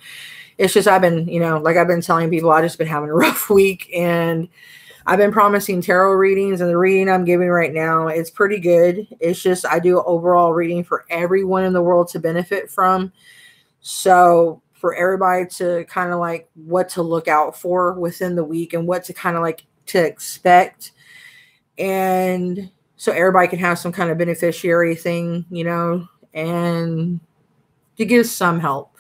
It's just I've been, like I've been telling people, I've just been having a rough week, and I've been promising tarot readings, and the reading I'm giving right now is pretty good. It's just I do an overall reading for everyone in the world to benefit from. So for everybody to kind of like what to look out for within the week and what to kind of like to expect. And so everybody can have some kind of beneficiary thing, and to give some help.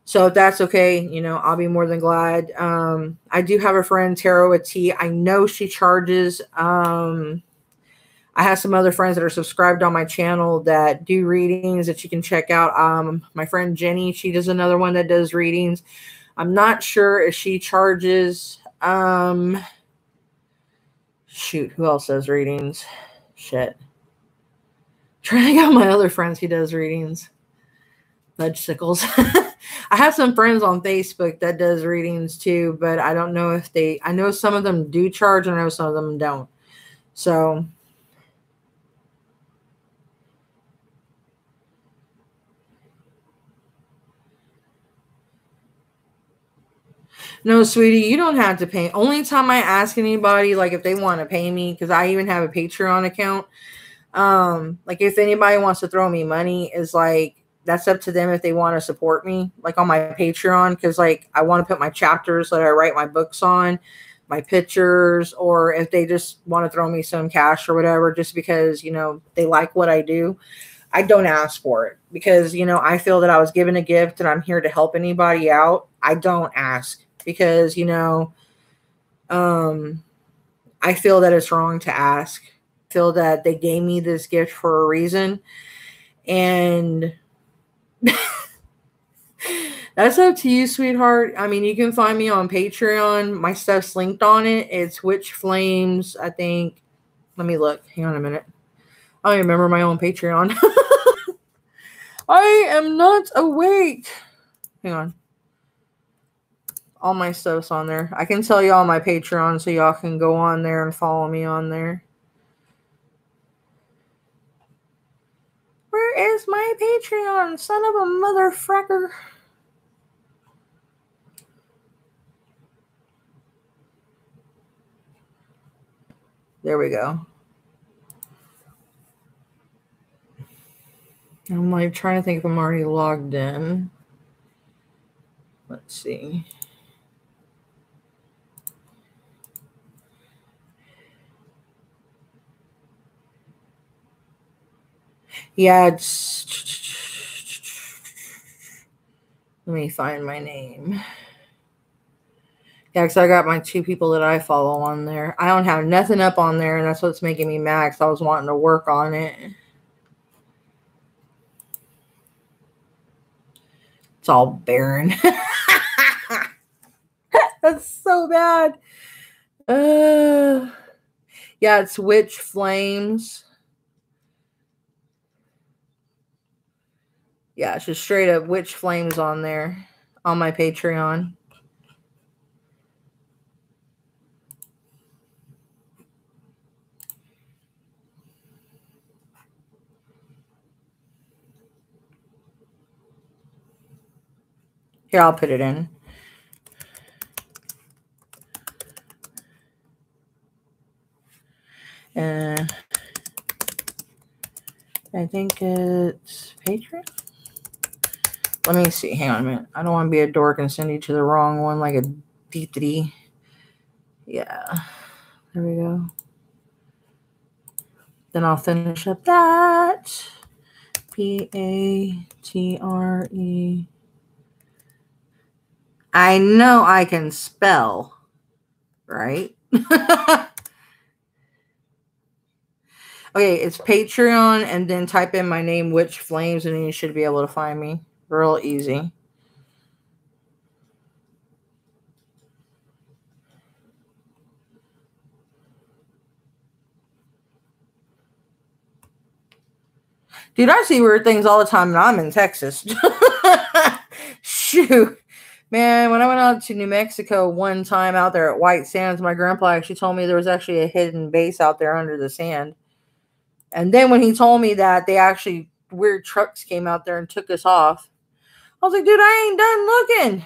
So if that's okay, I'll be more than glad. I do have a friend, Tarot with T. I know she charges. I have some other friends that are subscribed on my channel that do readings that you can check out. My friend Jenny, she does another one that does readings. I'm not sure if she charges. Shoot, who else does readings? Shit. Trying to get my other friends who does readings. Budge Sickles. I have some friends on Facebook that does readings too, but I don't know if I know some of them do charge and I know some of them don't. So no, sweetie, you don't have to pay. Only time I ask anybody, like if they want to pay me, because I even have a Patreon account. Like if anybody wants to throw me money, is like that's up to them if they want to support me, like on my Patreon, because like I want to put my chapters that I write my books on, my pictures, or if they just want to throw me some cash or whatever, just because, you know, they like what I do. I don't ask for it because, you know, I feel that I was given a gift and I'm here to help anybody out. I don't ask because, you know, I feel that it's wrong to ask. I feel that they gave me this gift for a reason. And that's up to you, sweetheart. I mean, you can find me on Patreon. My stuff's linked on it. It's Witch Flames, I think. Let me look. Hang on a minute. I don't remember my own Patreon. I am not awake. Hang on. All my stuff's on there. I can tell y'all my Patreon so y'all can go on there and follow me on there. Where is my Patreon? Son of a motherfucker. There we go. I'm like trying to think if I'm already logged in. Let's see. Yeah, it's... Let me find my name. Yeah, because I got my 2 people that I follow on there. I don't have nothing up on there, and that's what's making me mad because I was wanting to work on it. It's all barren. That's so bad. Yeah, it's Witch Flames. Yeah, it's just straight up Witch Flames on there on my Patreon. Here, I'll put it in. I think it's Patreon. Let me see. Hang on a minute. I don't want to be a dork and send you to the wrong one like a D3. Yeah. There we go. Then I'll finish up that. Patre. I know I can spell, right? Okay, it's Patreon, and then type in my name, Witch Flames, and then you should be able to find me. Real easy. Dude, I see weird things all the time, and I'm in Texas. Shoot. Man, when I went out to New Mexico one time out there at White Sands, my grandpa actually told me there was actually a hidden base out there under the sand. And then when he told me that, they actually, weird trucks came out there and took us off. I was like, dude, I ain't done looking.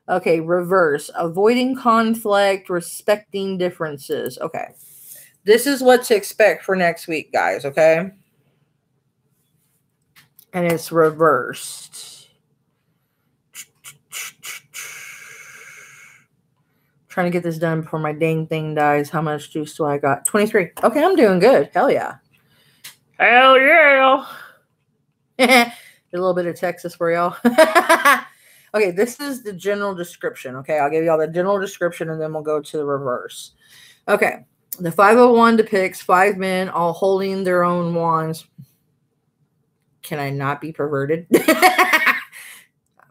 Okay, reverse. Avoiding conflict, respecting differences. Okay. This is what to expect for next week, guys, okay? And it's reversed. Trying to get this done before my dang thing dies. How much juice do I got? 23. Okay, I'm doing good. Hell yeah. Hell yeah. A little bit of Texas for y'all. Okay, this is the general description. Okay, I'll give y'all the general description and then we'll go to the reverse. Okay, the 501 depicts 5 men all holding their own wands. Can I not be perverted?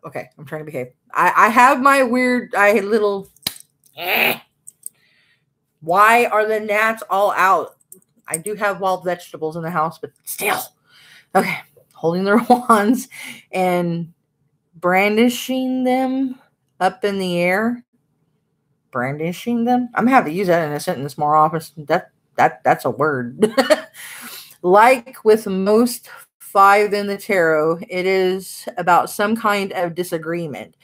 Okay, I'm trying to behave. I have my weird, little... Why are the gnats all out? I do have wild vegetables in the house, but still. Okay. Holding their wands and brandishing them up in the air. Brandishing them. I'm gonna have to use that in a sentence more often. That's a word. Like with most 5 in the tarot, it is about some kind of disagreement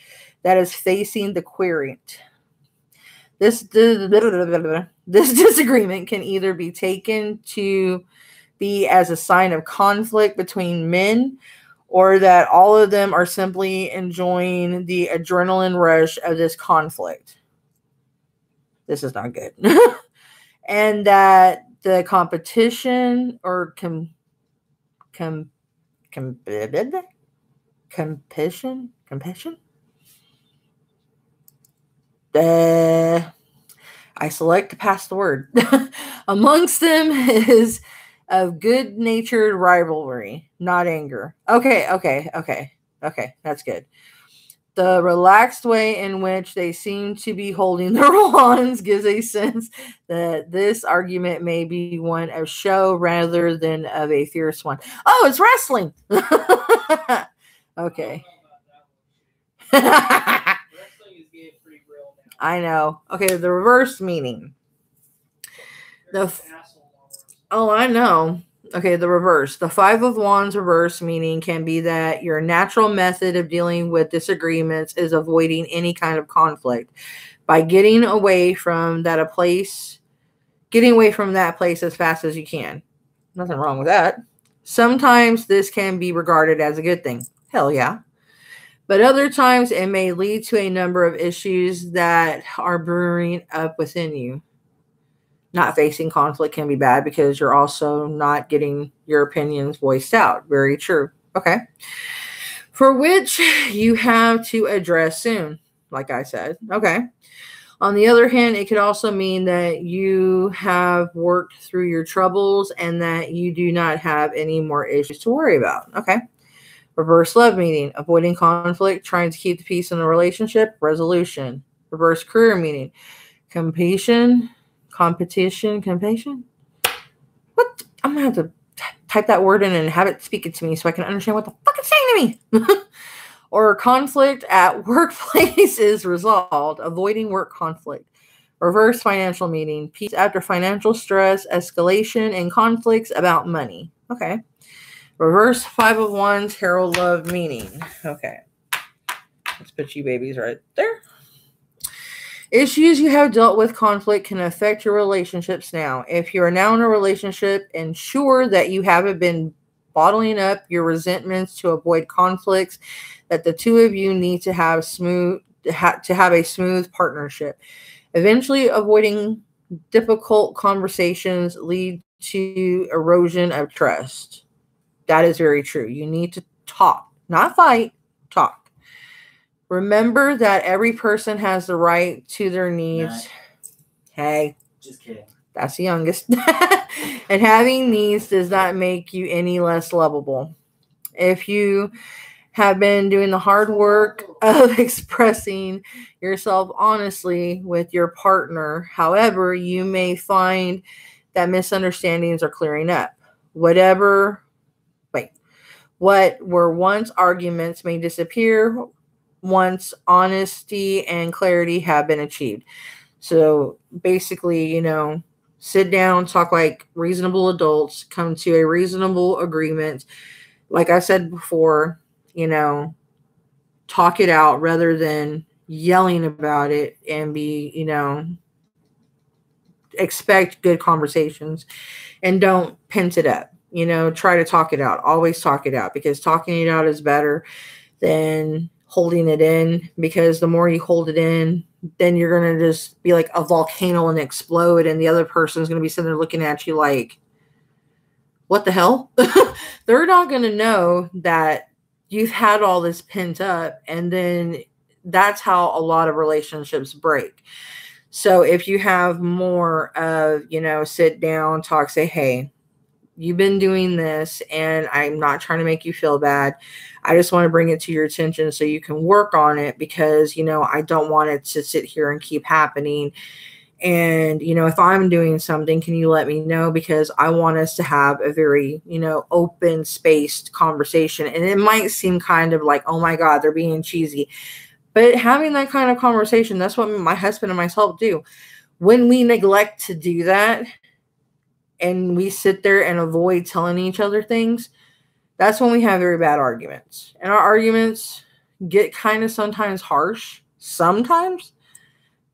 that is facing the querent. This disagreement can either be taken to be as a sign of conflict between men, or that all of them are simply enjoying the adrenaline rush of this conflict. This is not good. And that the competition or competition. I select to pass the word. Amongst them is of good-natured rivalry, not anger. Okay. That's good. The relaxed way in which they seem to be holding their wands gives a sense that this argument may be one of show rather than of a fierce one. Oh, it's wrestling. Okay. Wrestling is getting pretty real now. I know. Okay, the reverse meaning. Oh, I know. Okay, the reverse. The 5 of Wands reverse meaning can be that your natural method of dealing with disagreements is avoiding any kind of conflict by getting away from that place as fast as you can. Nothing wrong with that. Sometimes this can be regarded as a good thing. Hell yeah. But other times it may lead to a number of issues that are brewing up within you. Not facing conflict can be bad because you're also not getting your opinions voiced out. Very true. Okay. For which you have to address soon, like I said. Okay. On the other hand, it could also mean that you have worked through your troubles and that you do not have any more issues to worry about. Okay. Reverse love meaning, avoiding conflict, trying to keep the peace in the relationship, resolution. Reverse career meaning, competition. What? I'm going to have to type that word in and have it speak it to me so I can understand what the fuck it's saying to me. Or conflict at workplace is resolved, avoiding work conflict. Reverse financial meaning, peace after financial stress, escalation, and conflicts about money. Okay. Reverse 5 of Wands, herald love meaning. Okay. Let's put you babies right there. Issues you have dealt with conflict can affect your relationships now. If you are now in a relationship, ensure that you haven't been bottling up your resentments to avoid conflicts, that the two of you need to have a smooth partnership. Eventually, avoiding difficult conversations lead to erosion of trust. That is very true. You need to talk, not fight, talk. Remember that every person has the right to their needs. Nah. Hey. Just kidding. That's the youngest. And having needs does not make you any less lovable. If you have been doing the hard work of expressing yourself honestly with your partner, however, you may find that misunderstandings are clearing up. What were once arguments may disappear once honesty and clarity have been achieved. So basically, sit down, talk like reasonable adults, come to a reasonable agreement. Like I said before, talk it out rather than yelling about it and expect good conversations and don't pent it up. Try to talk it out. Always talk it out, because talking it out is better than holding it in, because the more you hold it in, then you're going to just be like a volcano and explode, and the other person's going to be sitting there looking at you like, what the hell? They're not going to know that you've had all this pent up, and then that's how a lot of relationships break. So if you have more of, sit down, talk, say, hey, you've been doing this and I'm not trying to make you feel bad. I just want to bring it to your attention so you can work on it, because, I don't want it to sit here and keep happening. And, if I'm doing something, can you let me know? Because I want us to have a very, open spaced conversation. And it might seem kind of like, oh my God, they're being cheesy. But having that kind of conversation, that's what my husband and myself do. When we neglect to do that and we sit there and avoid telling each other things, that's when we have very bad arguments. And our arguments get kind of sometimes harsh, sometimes.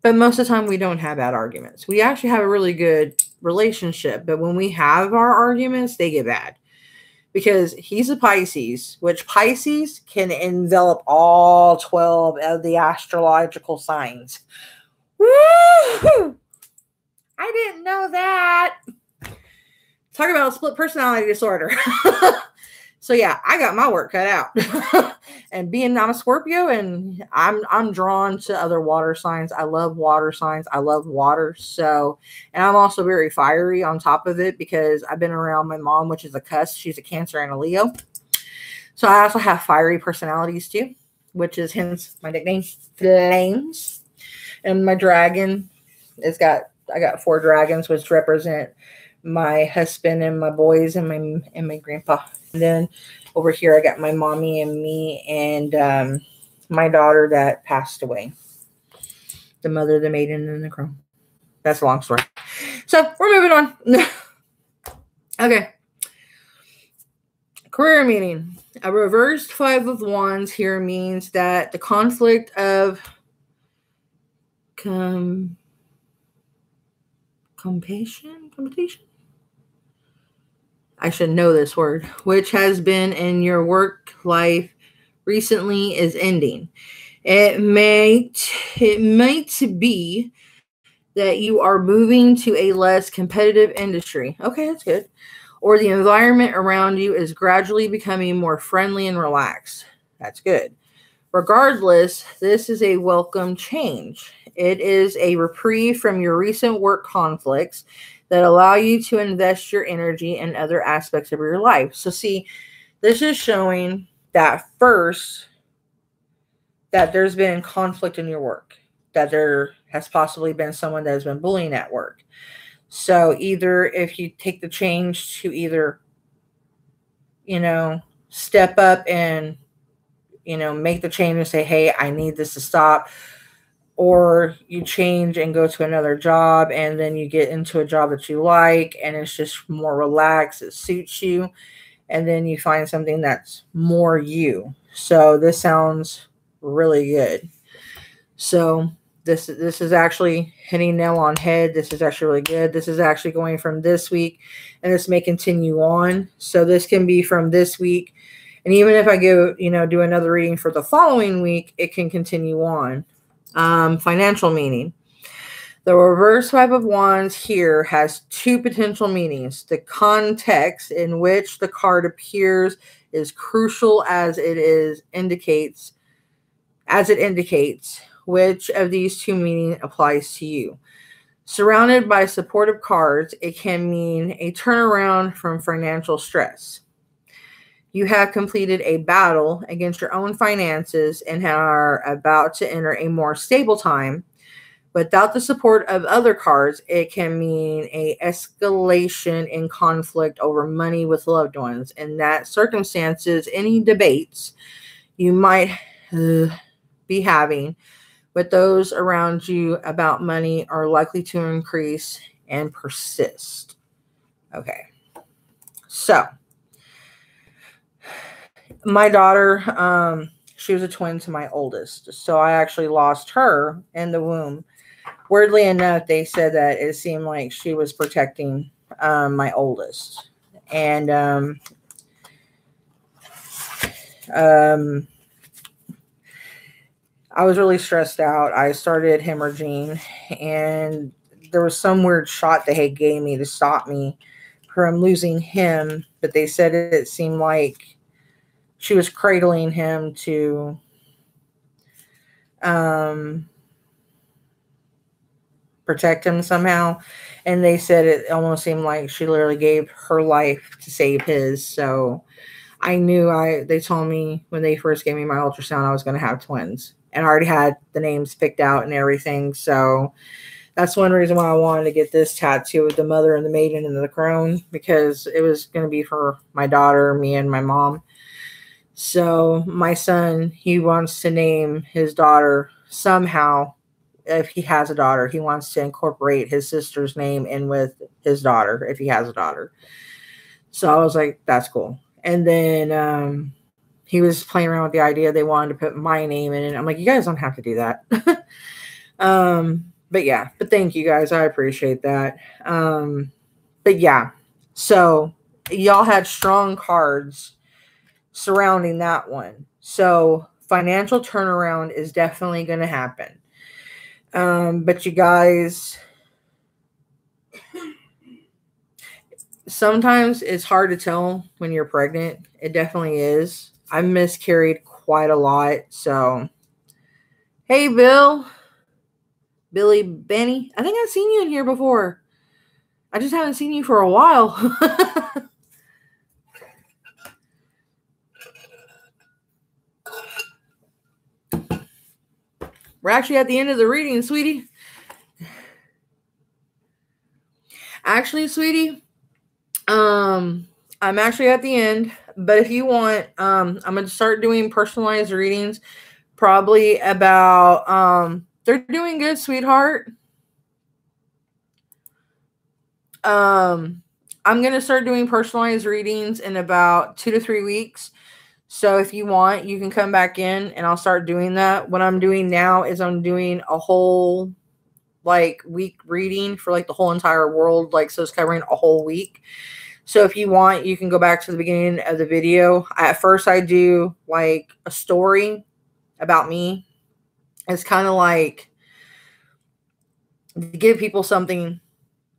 But most of the time, we don't have bad arguments. We actually have a really good relationship. But when we have our arguments, they get bad. Because he's a Pisces, which Pisces can envelop all 12 of the astrological signs. Woo! I didn't know that. Talk about a split personality disorder. So yeah, I got my work cut out. And being I'm a Scorpio, and I'm drawn to other water signs. I love water signs. I love water. So, and I'm also very fiery on top of it because I've been around my mom, which is a cuss. She's a Cancer and a Leo. So I also have fiery personalities too, which is hence my nickname, Flames. And my dragon I got 4 dragons, which represent my husband and my boys and my grandpa. And then over here, I got my mommy and me and my daughter that passed away. The mother, the maiden, and the crone. That's a long story. So we're moving on. Okay. Career meaning. A reversed 5 of Wands here means that the conflict of competition? I should know this word, which has been in your work life recently is ending. It might be that you are moving to a less competitive industry. Okay, that's good. Or the environment around you is gradually becoming more friendly and relaxed. That's good. Regardless, this is a welcome change. It is a reprieve from your recent work conflicts that allow you to invest your energy in other aspects of your life. So see, this is showing that first, that there's been conflict in your work, that there has possibly been someone that has been bullying at work. So either if you take the change to either, step up and, make the change and say, hey, I need this to stop. Or you change and go to another job, and then you get into a job that you like, and it's just more relaxed. It suits you. And then you find something that's more you. So this sounds really good. So this is actually hitting nail on head. This is actually really good. This is actually going from this week, and this may continue on. So this can be from this week. And even if I go, do another reading for the following week, it can continue on. Financial meaning. The reverse 5 of Wands here has 2 potential meanings. The context in which the card appears is crucial as it indicates which of these 2 meanings applies to you. Surrounded by supportive cards, it can mean a turnaround from financial stress. You have completed a battle against your own finances and are about to enter a more stable time. Without the support of other cards, it can mean an escalation in conflict over money with loved ones. In that circumstances, any debates you might be having with those around you about money are likely to increase and persist. Okay. So my daughter, she was a twin to my oldest. So I actually lost her in the womb. Weirdly enough, they said that it seemed like she was protecting my oldest. And I was really stressed out. I started hemorrhaging, and there was some weird shot they had gave me to stop me from losing him. But they said it seemed like she was cradling him to protect him somehow. And they said it almost seemed like she literally gave her life to save his. So I knew they told me when they first gave me my ultrasound, I was going to have twins. And I already had the names picked out and everything. So That's one reason why I wanted to get this tattoo with the mother and the maiden and the crone, because it was going to be for my daughter, me, and my mom. So my son, he wants to name his daughter somehow. If he has a daughter, he wants to incorporate his sister's name in with his daughter if he has a daughter. So I was like, that's cool. And then he was playing around with the idea they wanted to put my name in it. I'm like, you guys don't have to do that. But yeah, but thank you guys. I appreciate that. But yeah, so y'all had strong cards surrounding that one. So financial turnaround is definitely going to happen. But you guys, sometimes it's hard to tell when you're pregnant. It definitely is. I miscarried quite a lot. So, hey, Billy Benny. I think I've seen you in here before. I just haven't seen you for a while. We're actually at the end of the reading, sweetie. Actually, sweetie, I'm actually at the end. But if you want, I'm going to start doing personalized readings probably about... they're doing good, sweetheart. I'm going to start doing personalized readings in about 2 to 3 weeks. So if you want, you can come back in and I'll start doing that. What I'm doing now is I'm doing a whole week reading for the whole entire world. So it's covering a whole week. So if you want, you can go back to the beginning of the video. At first I do a story about me. It's kind of to give people something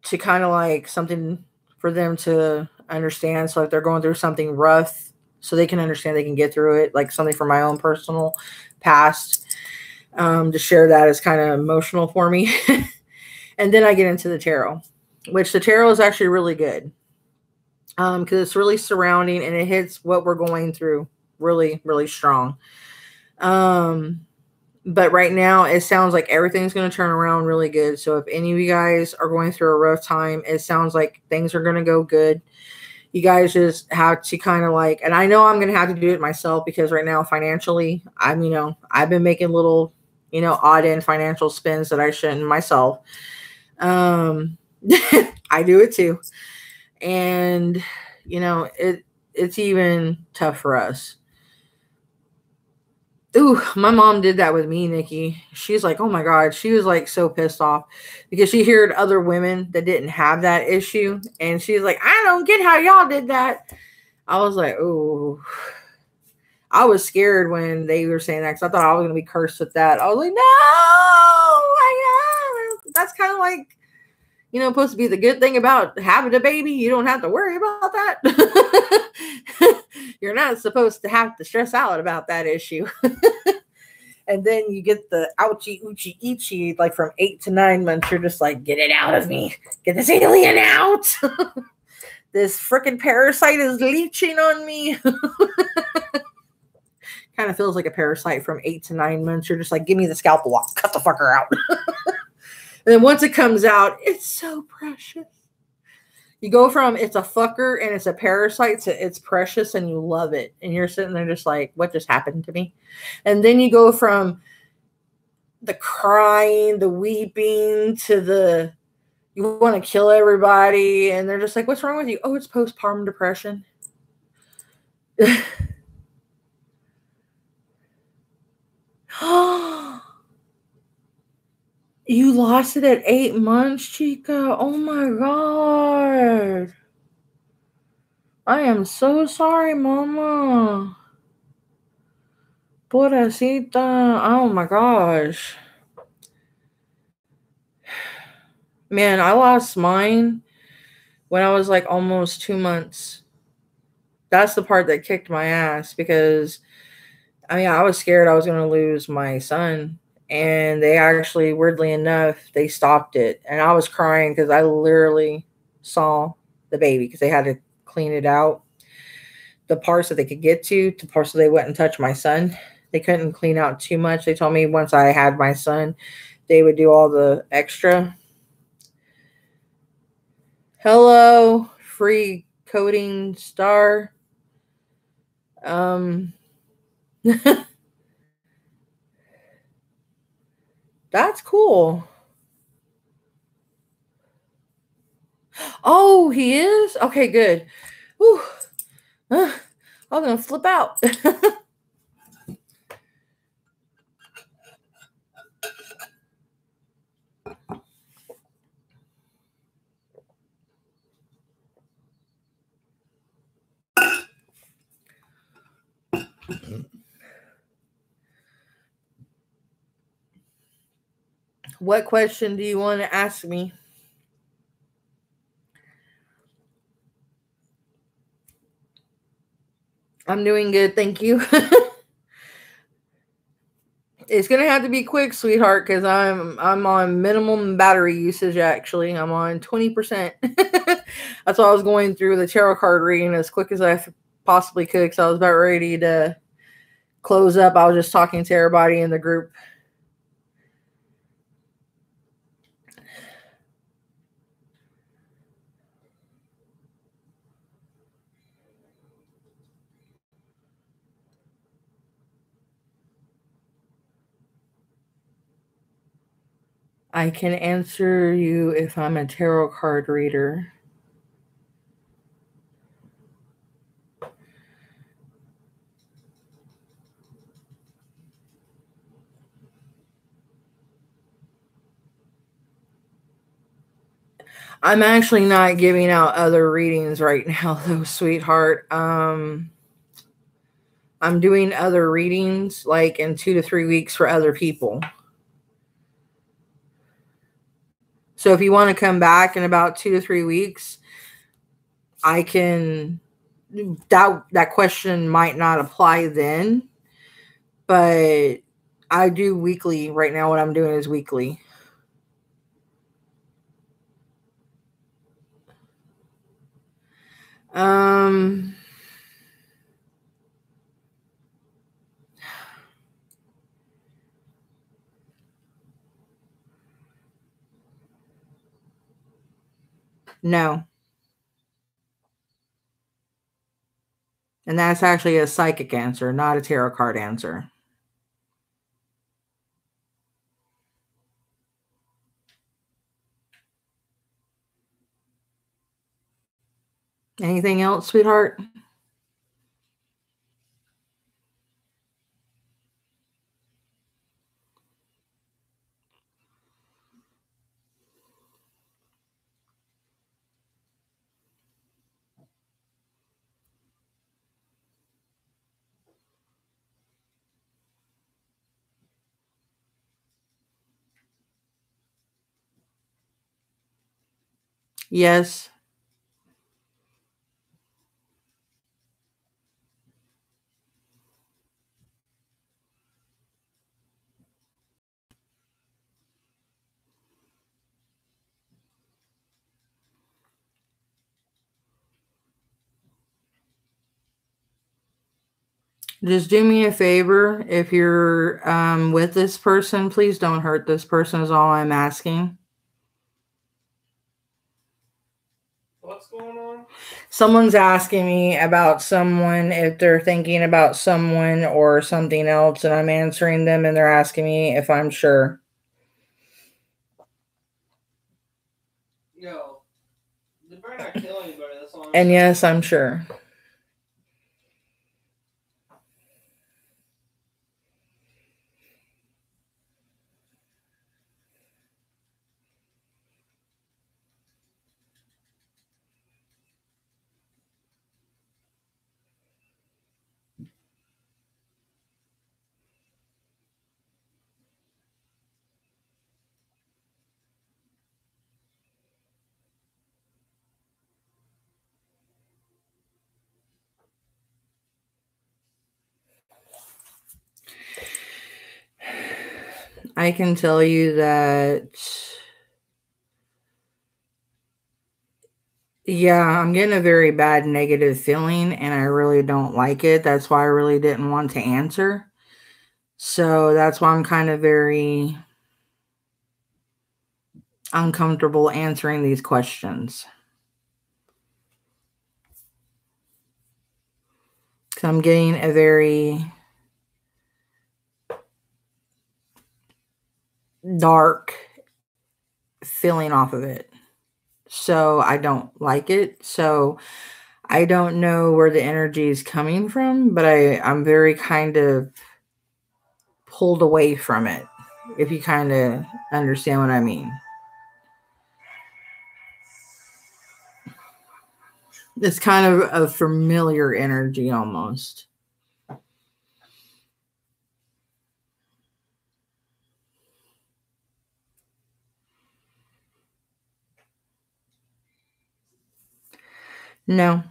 to something for them to understand. So if they're going through something rough, so they can understand, they can get through it, something from my own personal past, to share that is kind of emotional for me. And then I get into the tarot, which the tarot is actually really good. Because it's really surrounding and it hits what we're going through really, really strong. But right now, it sounds like everything's going to turn around really good. So if any of you guys are going through a rough time, it sounds like things are going to go good. You guys just have to kind of and I know I'm going to have to do it myself because right now, financially, I've been making little, odd end financial spends that I shouldn't myself. I do it too. And, it's even tough for us. Ooh, my mom did that with me, Nikki. She's like, oh my God. She was so pissed off because she heard other women that didn't have that issue. And she's like, I don't get how y'all did that. I was like, ooh. I was scared when they were saying that because I thought I was going to be cursed with that. I was like, no, that's kind of supposed to be the good thing about having a baby. You don't have to worry about that. You're not supposed to have to stress out about that issue. And then you get the ouchie, oochie, eachy, from 8 to 9 months. You're just get it out of me. Get this alien out. This freaking parasite is leeching on me. Kind of feels like a parasite from 8 to 9 months. You're just give me the scalpel. I'll cut the fucker out. And then once it comes out, it's so precious. You go from it's a fucker and it's a parasite to it's precious and you love it. And you're sitting there just what just happened to me? And then you go from the crying, the weeping to the you want to kill everybody. And they're just what's wrong with you? Oh, it's postpartum depression. You lost it at 8 months, Chica. Oh my God. I am so sorry, Mama. Pobrecita. Oh my gosh. Man, I lost mine when I was almost 2 months. That's the part that kicked my ass because, I was scared I was going to lose my son. And they actually, weirdly enough, they stopped it. And I was crying because I literally saw the baby because they had to clean it out. The parts that they could get to parts that they wouldn't touch my son. They couldn't clean out too much. They told me once I had my son, they would do all the extra. Hello, free coding star. That's cool. Oh, he is? Okay, good. Whew. I'm going to flip out. What question do you want to ask me? I'm doing good, thank you. It's gonna have to be quick, sweetheart, because I'm on minimum battery usage. Actually, I'm on 20%. That's why I was going through the tarot card reading as quick as I possibly could, because I was about ready to close up. I was just talking to everybody in the group. I can answer you if I'm a tarot card reader. I'm actually not giving out other readings right now, though, sweetheart. I'm doing other readings like in 2 to 3 weeks for other people. So if you want to come back in about 2 to 3 weeks, I can, that question might not apply then, but I do weekly right now. What I'm doing is weekly. No. And that's actually a psychic answer, not a tarot card answer. Anything else, sweetheart? Yes. Just do me a favor. If you're with this person, please don't hurt this person is all I'm asking. What's going on? Someone's asking me about someone, if they're thinking about someone or something else, and I'm answering them, and they're asking me if I'm sure. Yo, they better not kill anybody. That's all I'm And saying. yes, I'm sure. I can tell you that, yeah, I'm getting a very bad negative feeling, and I really don't like it. That's why I really didn't want to answer. So that's why I'm kind of very uncomfortable answering these questions. I'm getting a very dark feeling off of it. So I don't like it. So I don't know where the energy is coming from, but I'm very kind of pulled away from it, if you kind of understand what I mean. It's kind of a familiar energy almost. No.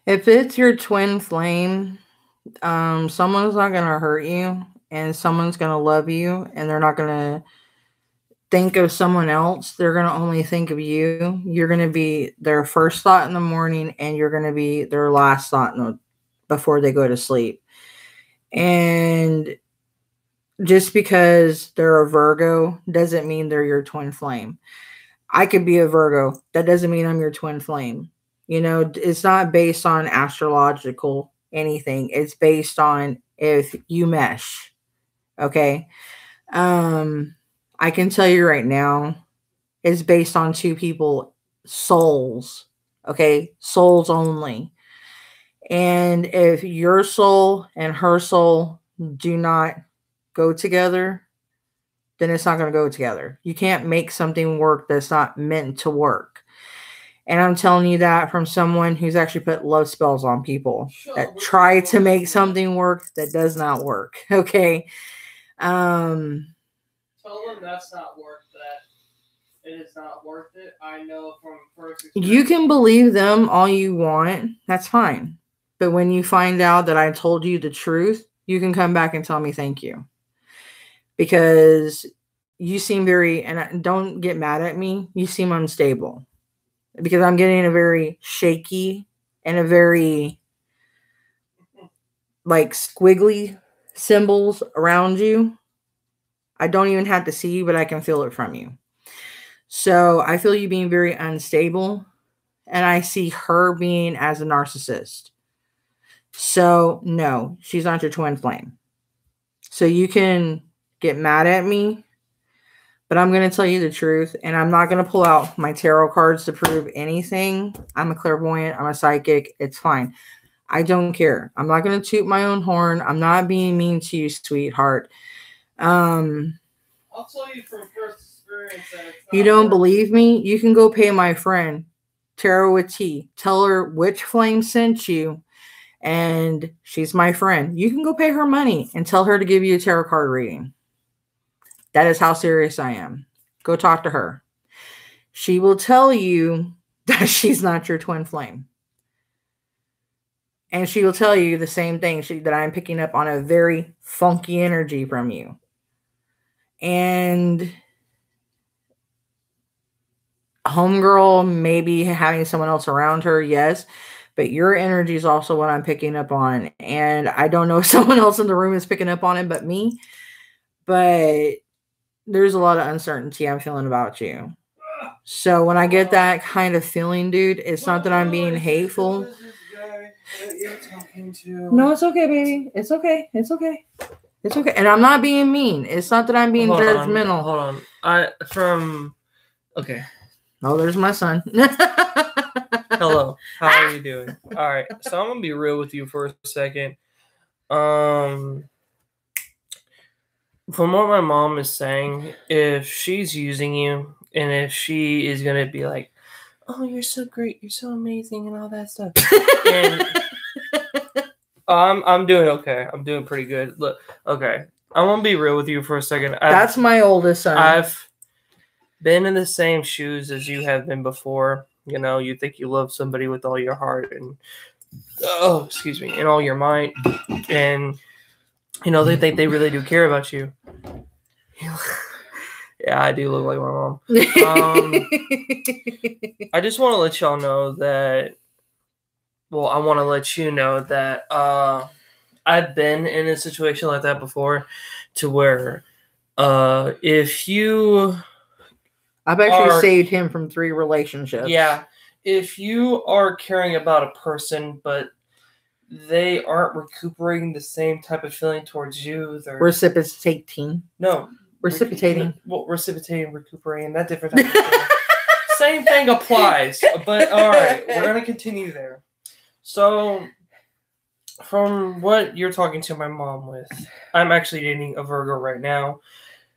If it's your twin flame, someone's not going to hurt you and someone's going to love you and they're not going to think of someone else. They're going to only think of you. You're going to be their first thought in the morning and you're going to be their last thought before they go to sleep. And just because they're a Virgo doesn't mean they're your twin flame. I could be a Virgo. That doesn't mean I'm your twin flame. You know, it's not based on astrological anything. It's based on if you mesh. Okay. I can tell you right now, it's based on two people, souls. Okay. Souls only. And if your soul and her soul do not go together, then it's not going to go together. You can't make something work that's not meant to work. And I'm telling you that from someone who's actually put love spells on people that try to make something work that does not work. Okay. Tell them that's not worth that. It is not worth it. I know from first experience. You can believe them all you want. That's fine. But when you find out that I told you the truth, you can come back and tell me thank you. Because you seem very, and don't get mad at me, you seem unstable. Because I'm getting a very shaky and a very like squiggly symbols around you. I don't even have to see you, but I can feel it from you. So I feel you being very unstable. And I see her being as a narcissist. So no, she's not your twin flame. So you can get mad at me, but I'm going to tell you the truth. And I'm not going to pull out my tarot cards to prove anything. I'm a clairvoyant. I'm a psychic. It's fine. I don't care. I'm not going to toot my own horn. I'm not being mean to you, sweetheart. I'll tell you from first experience that you don't believe me? You can go pay my friend, Tarot with T. Tell her which flame sent you. And she's my friend. You can go pay her money and tell her to give you a tarot card reading. That is how serious I am. Go talk to her. She will tell you that she's not your twin flame. And she will tell you the same thing, that I'm picking up on a very funky energy from you. And homegirl maybe having someone else around her, yes. But your energy is also what I'm picking up on. And I don't know if someone else in the room is picking up on it but me. But there's a lot of uncertainty I'm feeling about you. So when I get that kind of feeling, dude, it's not that I'm being hateful. No, it's okay, baby. It's okay. It's okay. It's okay. And I'm not being mean. It's not that I'm being judgmental. Hold on. Okay. Oh, there's my son. Hello. How are you doing? All right. So I'm going to be real with you for a second. From what my mom is saying, if she's using you and if she is going to be like, oh, you're so great, you're so amazing and all that stuff. And I'm doing okay. I'm doing pretty good. Look, okay. I'm going to be real with you for a second. That's my oldest son. I've been in the same shoes as you have been before. You know, you think you love somebody with all your heart and oh, excuse me, in all your might, and you know they think they really do care about you. Yeah, I do look like my mom. I just want to let y'all know that. Well, I want to let you know that I've been in a situation like that before, to where if you I've actually saved him from 3 relationships. Yeah, if you are caring about a person, but they aren't recuperating the same type of feeling towards you, they're reciprocating. No. Reciprocating. Well, reciprocating, recuperating, that different type of thing. Same thing applies. But all right, we're gonna continue there. So, from what you're talking to my mom with, I'm actually dating a Virgo right now.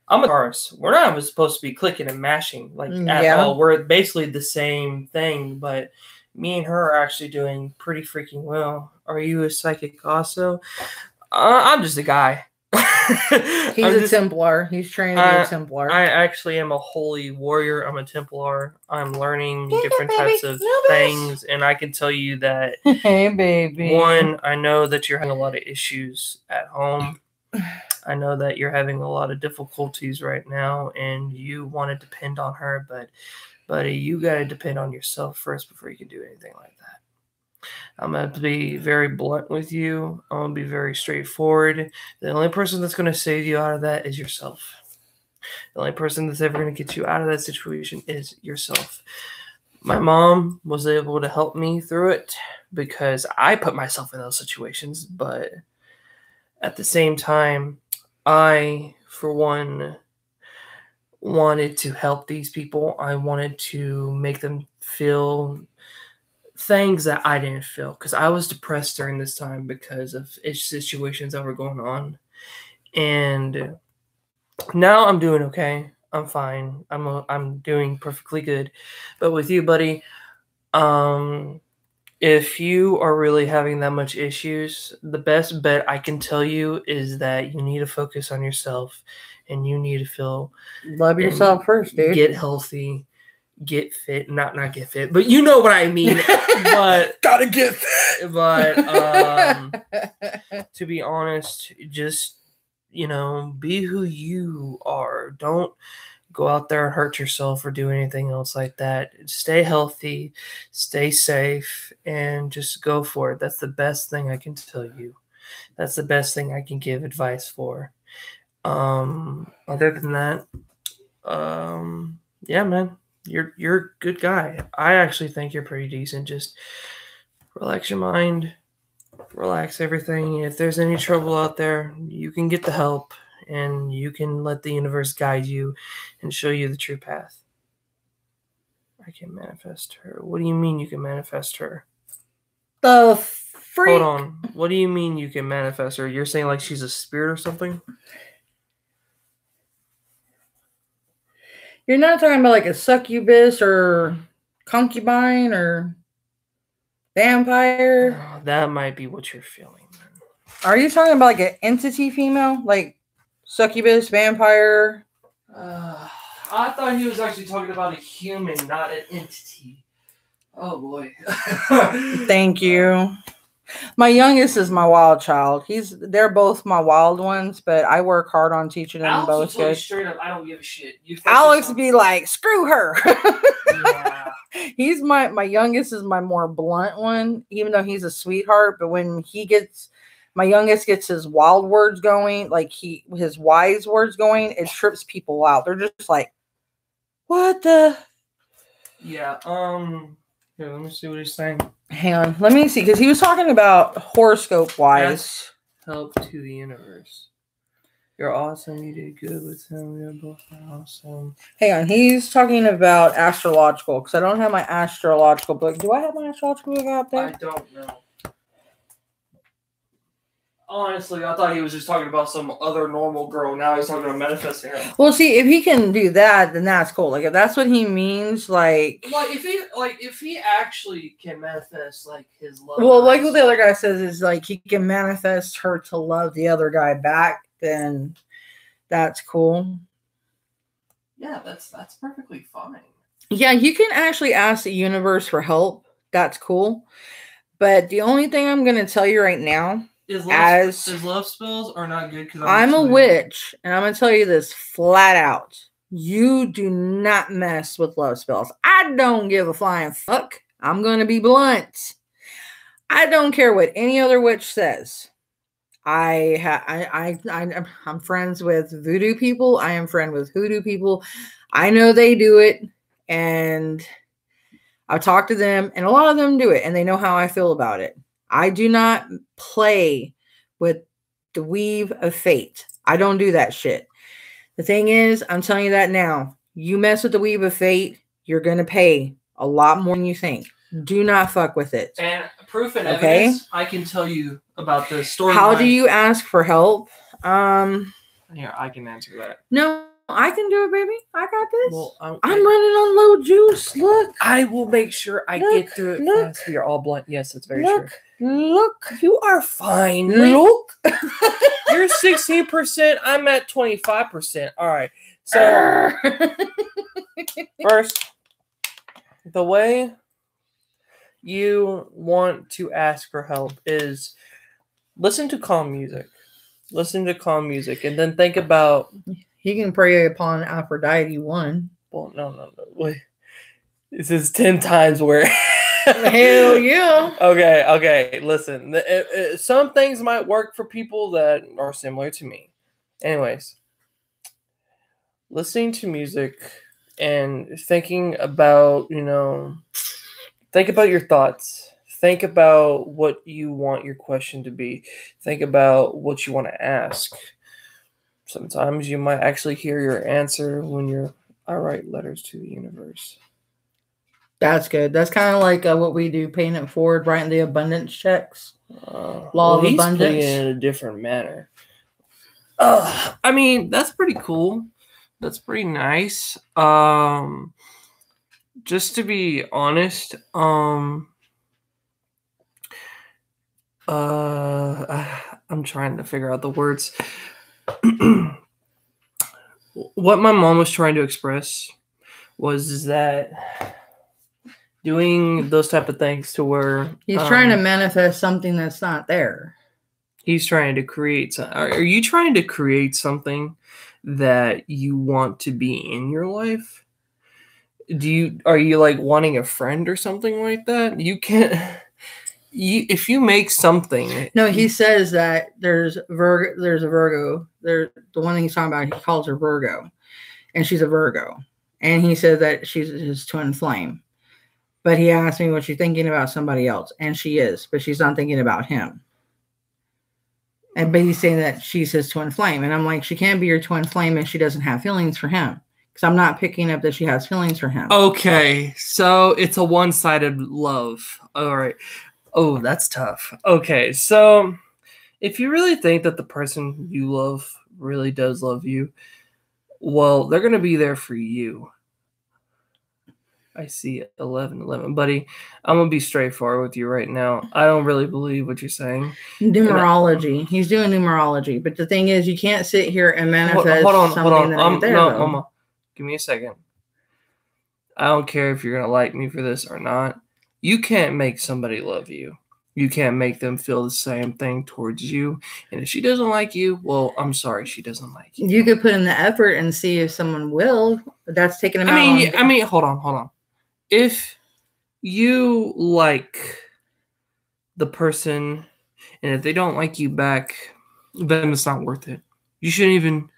I'm a Taurus. We're not even supposed to be clicking and mashing at all. We're basically the same thing, but me and her are actually doing pretty freaking well. Are you a psychic also? I'm just a guy. He's a Templar. He's trying to be a Templar. I actually am a holy warrior. I'm a Templar. I'm learning different types of things, and I can tell you that. Hey, baby. One, I know that you're having a lot of issues at home. I know that you're having a lot of difficulties right now, and you want to depend on her, but buddy, you got to depend on yourself first before you can do anything like that. I'm going to be very blunt with you. I'm going to be very straightforward. The only person that's going to save you out of that is yourself. The only person that's ever going to get you out of that situation is yourself. My mom was able to help me through it because I put myself in those situations, but at the same time, I, for one, wanted to help these people. I wanted to make them feel things that I didn't feel, because I was depressed during this time because of situations that were going on. And now I'm doing okay. I'm fine. I'm doing perfectly good. But with you, buddy, if you are really having that much issues, the best bet I can tell you is that you need to focus on yourself, and you need to love yourself first, dude. Get healthy, get fit, not get fit, but you know what I mean. But gotta get fit. But to be honest, just be who you are. Don't go out there and hurt yourself or do anything else like that. Stay healthy, stay safe, and just go for it. That's the best thing I can tell you. That's the best thing I can give advice for. Other than that, yeah, man, you're a good guy. I actually think you're pretty decent. Just relax your mind, relax everything. If there's any trouble out there, you can get the help. And you can let the universe guide you and show you the true path. I can manifest her. What do you mean you can manifest her? The freak. Hold on. What do you mean you can manifest her? You're saying like she's a spirit or something? You're not talking about like a succubus or concubine or vampire? Oh, that might be what you're feeling. Are you talking about like an entity female? Like succubus, vampire? I thought he was actually talking about a human, not an entity. Oh boy. Thank you. My youngest is my wild child. They're both my wild ones, but I work hard on teaching them Alex both good. Straight up, I don't give a shit. Alex be like, screw her. Yeah. He's my youngest is my more blunt one, even though he's a sweetheart. But when my youngest gets his wild words going, like his wise words going, it trips people out. They're just like, what the? Yeah. Here, let me see what he's saying. Hang on, let me see, because he was talking about horoscope wise. Help to the universe. You're awesome. You did good with him. You're both awesome. Hang on, he's talking about astrological, because I don't have my astrological book. Do I have my astrological book out there? I don't know. Honestly, I thought he was just talking about some other normal girl. Now he's talking about manifesting her. Well, see, if he can do that, then that's cool. Like, if that's what he means, if he actually can manifest like his love. Well, like what the other guy says is like he can manifest her to love the other guy back, then that's cool. Yeah, that's perfectly fine. Yeah, you can actually ask the universe for help. That's cool. But the only thing I'm going to tell you right now, Is love spells are not good because I'm a witch, and I'm going to tell you this flat out. You do not mess with love spells. I don't give a flying fuck. I'm going to be blunt. I don't care what any other witch says. I'm friends with voodoo people. I am friend with hoodoo people. I know they do it, and I've talked to them, and a lot of them do it, and they know how I feel about it. I do not play with the weave of fate. I don't do that shit. The thing is, I'm telling you that now. You mess with the weave of fate, you're going to pay a lot more than you think. Do not fuck with it. And proof and evidence, I can tell you about the story. How do you ask for help? Here, I can answer that. No, I can do it, baby. I got this. Well, I'm running on low juice. Look. I will make sure I get through it fast. We are all blunt. Yes, that's very true. Look. You are fine. Look. You're 16%. I'm at 25%. All right. So, first, the way you want to ask for help is listen to calm music. Listen to calm music, and then think about. He can prey upon Aphrodite one. Well, no. Wait. This is 10 times where. Hell yeah. Okay. Listen, some things might work for people that are similar to me. Anyways, listening to music and thinking about, think about your thoughts. Think about what you want your question to be. Think about what you want to ask. Sometimes you might actually hear your answer when I write letters to the universe. That's good. That's kind of like what we do, paying it forward, writing the abundance checks. Law of abundance. Putting it in a different manner. I mean, that's pretty cool. That's pretty nice. Just to be honest, I'm trying to figure out the words. What my mom was trying to express was that doing those type of things to where he's trying to manifest something that's not there. He's trying to create. Are you trying to create something that you want to be in your life? Are you like wanting a friend or something like that? You can't. If you make something. No, he says that there's a Virgo. The one thing he's talking about, he calls her Virgo, and she's a Virgo, and he said that she's his twin flame. But he asked me, was she thinking about somebody else? And she is, but she's not thinking about him. But he's saying that she's his twin flame. And I'm like, she can't be your twin flame if she doesn't have feelings for him. Because I'm not picking up that she has feelings for him. Okay, so it's a one-sided love. All right. Oh, that's tough. Okay, so if you really think that the person you love really does love you, well, they're going to be there for you. I see 11. Buddy, I'm going to be straightforward with you right now. I don't really believe what you're saying. Numerology. He's doing numerology. But the thing is, you can't sit here and manifest hold on. that ain't there. No, Mama. Give me a second. I don't care if you're going to like me for this or not. You can't make somebody love you. You can't make them feel the same thing towards you. And if she doesn't like you, well, I'm sorry, she doesn't like you. You could put in the effort and see if someone will. But that's taking them out. I mean, hold on. If you like the person and if they don't like you back, then it's not worth it. You shouldn't even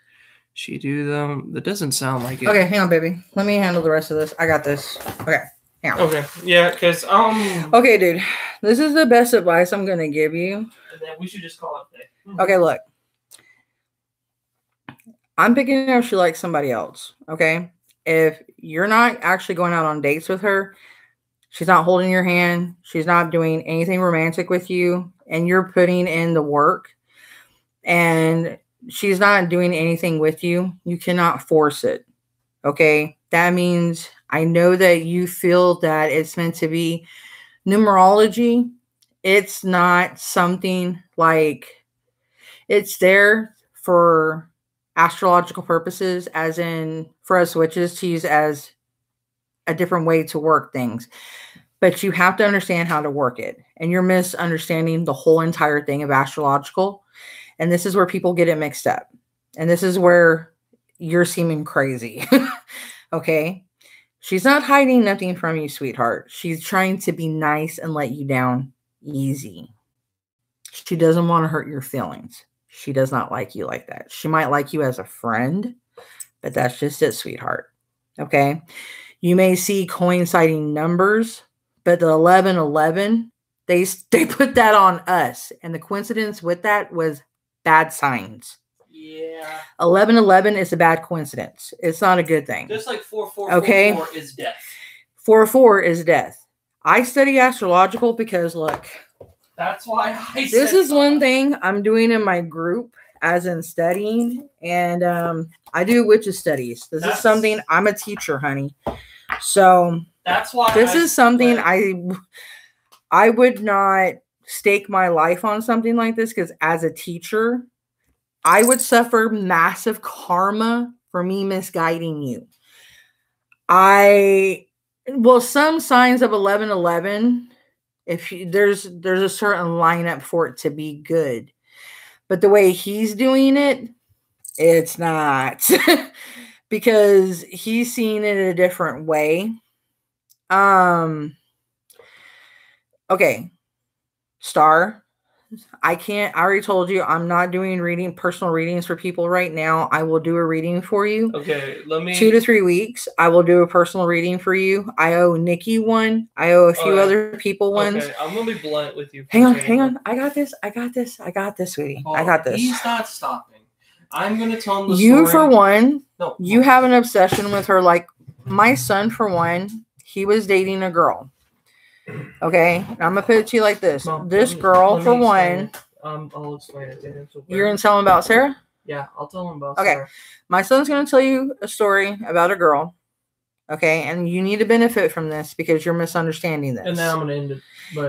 do them. That doesn't sound like it. Okay, hang on, baby. Let me handle the rest of this. I got this. Okay. Yeah. Okay. Yeah, because Okay, dude. This is the best advice I'm gonna give you. And then we should just call it day. Okay, look. I'm picking up she likes somebody else. Okay. If you're not actually going out on dates with her, she's not holding your hand, she's not doing anything romantic with you, and you're putting in the work, and she's not doing anything with you, you cannot force it. Okay. That means I know that you feel that it's meant to be numerology. It's not something like it's there for astrological purposes, as in for us witches to use as a different way to work things. but you have to understand how to work it. And you're misunderstanding the whole entire thing of astrological. And this is where people get it mixed up. And this is where you're seeming crazy. Okay. She's not hiding nothing from you, sweetheart. She's trying to be nice and let you down easy. She doesn't want to hurt your feelings. She does not like you like that. She might like you as a friend, but that's just it, sweetheart. Okay. You may see coinciding numbers, but the 1111, they put that on us. And the coincidence with that was bad signs. Yeah. 1111 is a bad coincidence. It's not a good thing. Just like 4444 is death. 44 is death. I study astrological because, look, that's why this is one thing I'm doing in my group, as in studying, and I do witches studies. This is something, I'm a teacher, honey. So that's why this is something I would not stake my life on something like this, because as a teacher, I would suffer massive karma for me misguiding you. Some signs of 1111, there's a certain lineup for it to be good. But the way he's doing it, it's not. Because he's seeing it a different way. Okay. Star. I already told you I'm not doing personal readings for people right now. I will do a reading for you. Okay, 2 to 3 weeks. I will do a personal reading for you. I owe Nikki one. I owe a few other people ones. Okay, I'm gonna be blunt with you. Hang on. I got this, sweetie. Oh, I got this. He's not stopping. I'm gonna tell him the You, story. for one, no, you have an obsession with her. Like my son, for one, he was dating a girl. Okay, I'm gonna put it to you like this. This girl, for one, I'll explain it to him. You're gonna tell him about Sarah? Yeah, I'll tell him about Sarah. Okay, my son's gonna tell you a story about a girl. Okay, and you need to benefit from this because you're misunderstanding this. And then I'm gonna end it.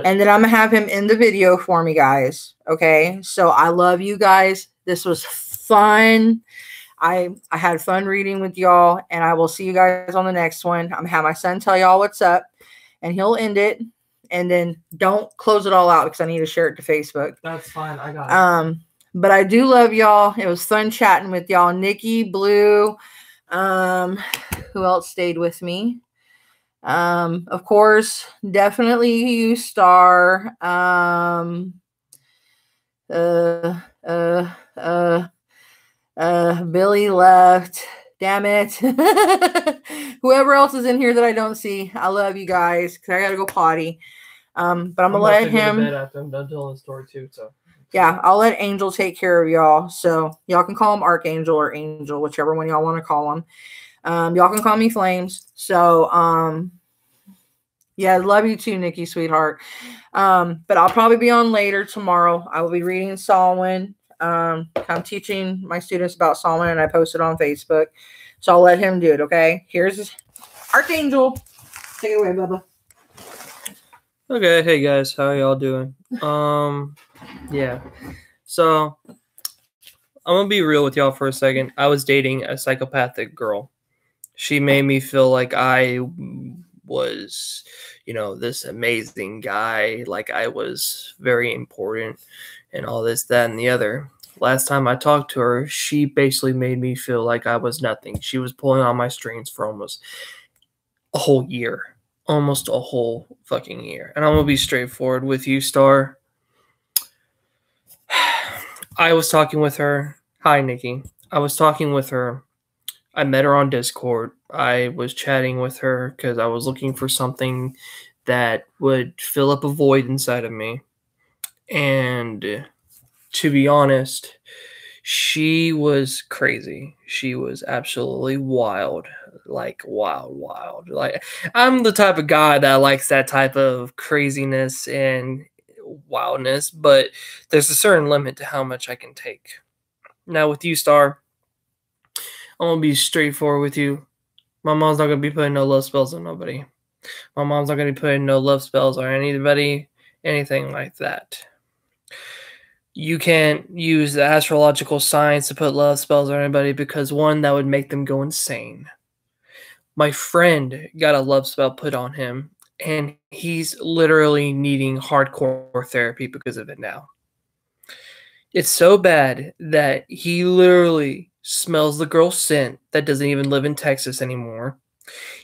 And then I'm gonna have him end the video for me, guys. Okay, so I love you guys. This was fun. I had fun reading with y'all, and I will see you guys on the next one. I'm gonna have my son tell y'all what's up, and he'll end it. And then don't close it all out because I need to share it to Facebook. That's fine. I got it. But I do love y'all. It was fun chatting with y'all. Nikki, Blue, who else stayed with me? Of course, definitely you, Star. Billy left. Damn it. Whoever else is in here that I don't see, I love you guys because I gotta go potty. But I'm gonna let him. I'm done telling the story too. So yeah, I'll let Angel take care of y'all. So y'all can call him Archangel or Angel, whichever one y'all want to call him. Y'all can call me Flames. So yeah, love you too, Nikki, sweetheart. But I'll probably be on later tomorrow. I will be reading Solomon. I'm teaching my students about Solomon, and I posted on Facebook. So I'll let him do it, okay? Here's Archangel. Take it away, Bubba. Okay, hey guys, how y'all doing? Yeah. So I'm gonna be real with y'all for a second. I was dating a psychopathic girl. She made me feel like I was, this amazing guy, like I was very important and all this, that, and the other. Last time I talked to her, she basically made me feel like I was nothing. She was pulling on my strings for almost a whole year. Almost a whole fucking year. And I'm going to be straightforward with you, Star. I was talking with her. Hi, Nikki. I was talking with her. I met her on Discord. I was chatting with her because I was looking for something that would fill up a void inside of me. And to be honest, she was crazy. She was absolutely wild. Like wild. Like I'm the type of guy that likes that type of craziness and wildness, but there's a certain limit to how much I can take. Now with you, Star, I'm gonna be straightforward with you. My mom's not gonna be putting no love spells on nobody. My mom's not gonna be putting no love spells on anybody, anything like that. You can't use the astrological science to put love spells on anybody because, one, that would make them go insane. My friend got a love spell put on him, And he's literally needing hardcore therapy because of it now. It's so bad that he literally smells the girl's scent that doesn't even live in Texas anymore.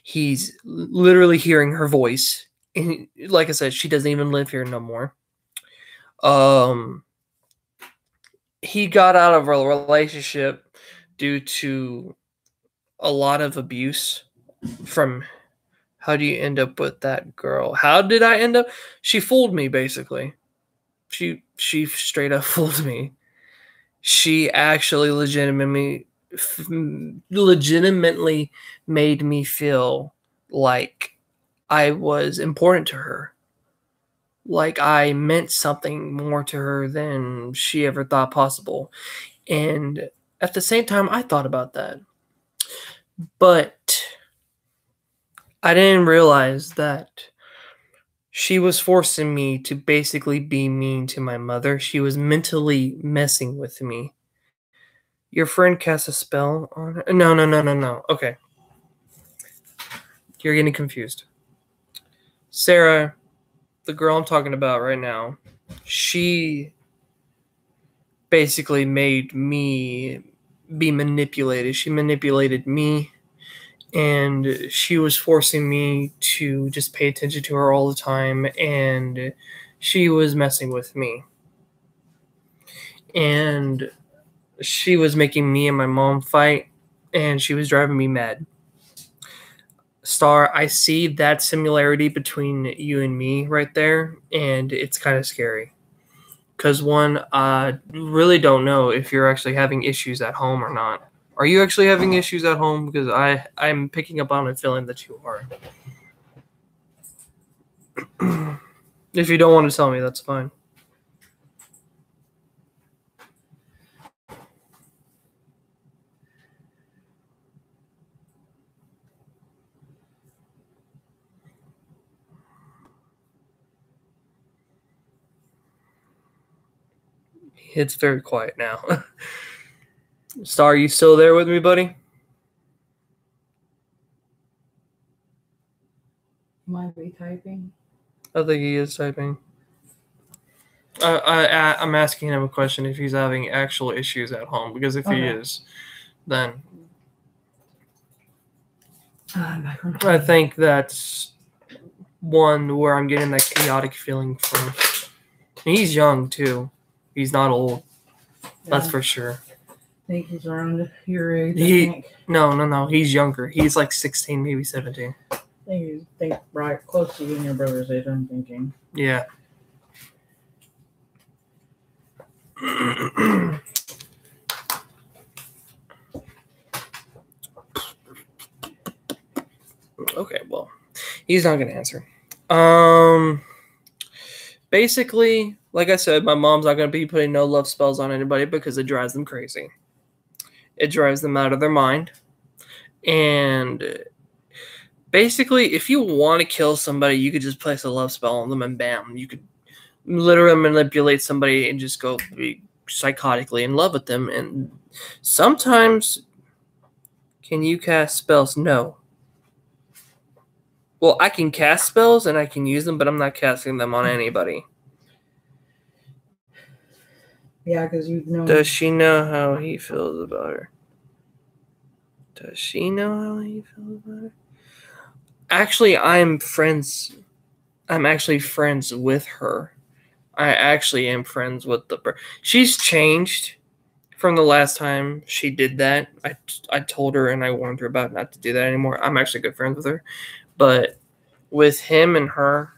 He's literally hearing her voice. And like I said, she doesn't even live here no more. He got out of a relationship due to a lot of abuse from. How do you end up with that girl? How did I end up? She fooled me, basically. She straight up fooled me. She actually legitimately made me feel like I was important to her. Like I meant something more to her than she ever thought possible. And at the same time, I thought about that. But I didn't realize that she was forcing me to basically be mean to my mother. She was mentally messing with me. Your friend cast a spell on her? No. Okay. You're getting confused. Sarah, the girl I'm talking about right now, she basically made me be manipulated. She manipulated me, and she was forcing me to just pay attention to her all the time, and she was messing with me. And she was making me and my mom fight, and she was driving me mad. Star, I see that similarity between you and me right there, and it's kind of scary. Because one, I really don't know if you're actually having issues at home or not. Are you actually having issues at home? Because I'm picking up on a feeling that you are. If you don't want to tell me, that's fine. It's very quiet now. Star, are you still there with me, buddy? Might be typing. I think he is typing. I'm asking him a question if he's having actual issues at home, because if he is, then I think that's one where I'm getting that chaotic feeling from. He's young too. He's not old. That's for sure. I think he's around your age. No. He's younger. He's like 16, maybe 17. I think right close to you and your brother's age, I'm thinking. Yeah. Okay, well, he's not gonna answer. Basically, like I said, my mom's not gonna be putting no love spells on anybody because it drives them crazy. It drives them out of their mind. And basically, if you want to kill somebody, you could just place a love spell on them and bam, you could literally manipulate somebody and just go be psychotically in love with them. And sometimes, can you cast spells? No. Well, I can cast spells and I can use them, but I'm not casting them on anybody. Yeah, because you know. Does she know how he feels about her? Does she know how he feels about her? Actually, I'm actually friends with her. I actually am friends with she's changed from the last time she did that. I told her and I warned her about not to do that anymore. I'm actually good friends with her. But with him and her,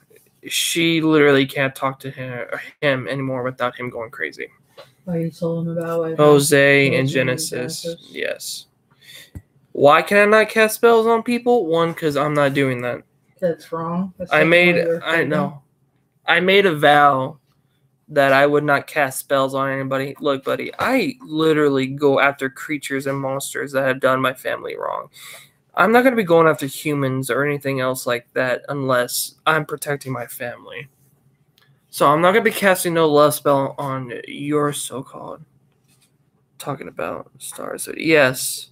she literally can't talk to him anymore without him going crazy. Oh, you told him about Jose and Genesis. Yes. Why can I not cast spells on people? One, because I'm not doing that. That's wrong. I made a vow that I would not cast spells on anybody. Look, buddy, I literally go after creatures and monsters that have done my family wrong. I'm not going to be going after humans or anything else like that unless I'm protecting my family. So I'm not going to be casting no love spell on your so-called talking about stars. Yes.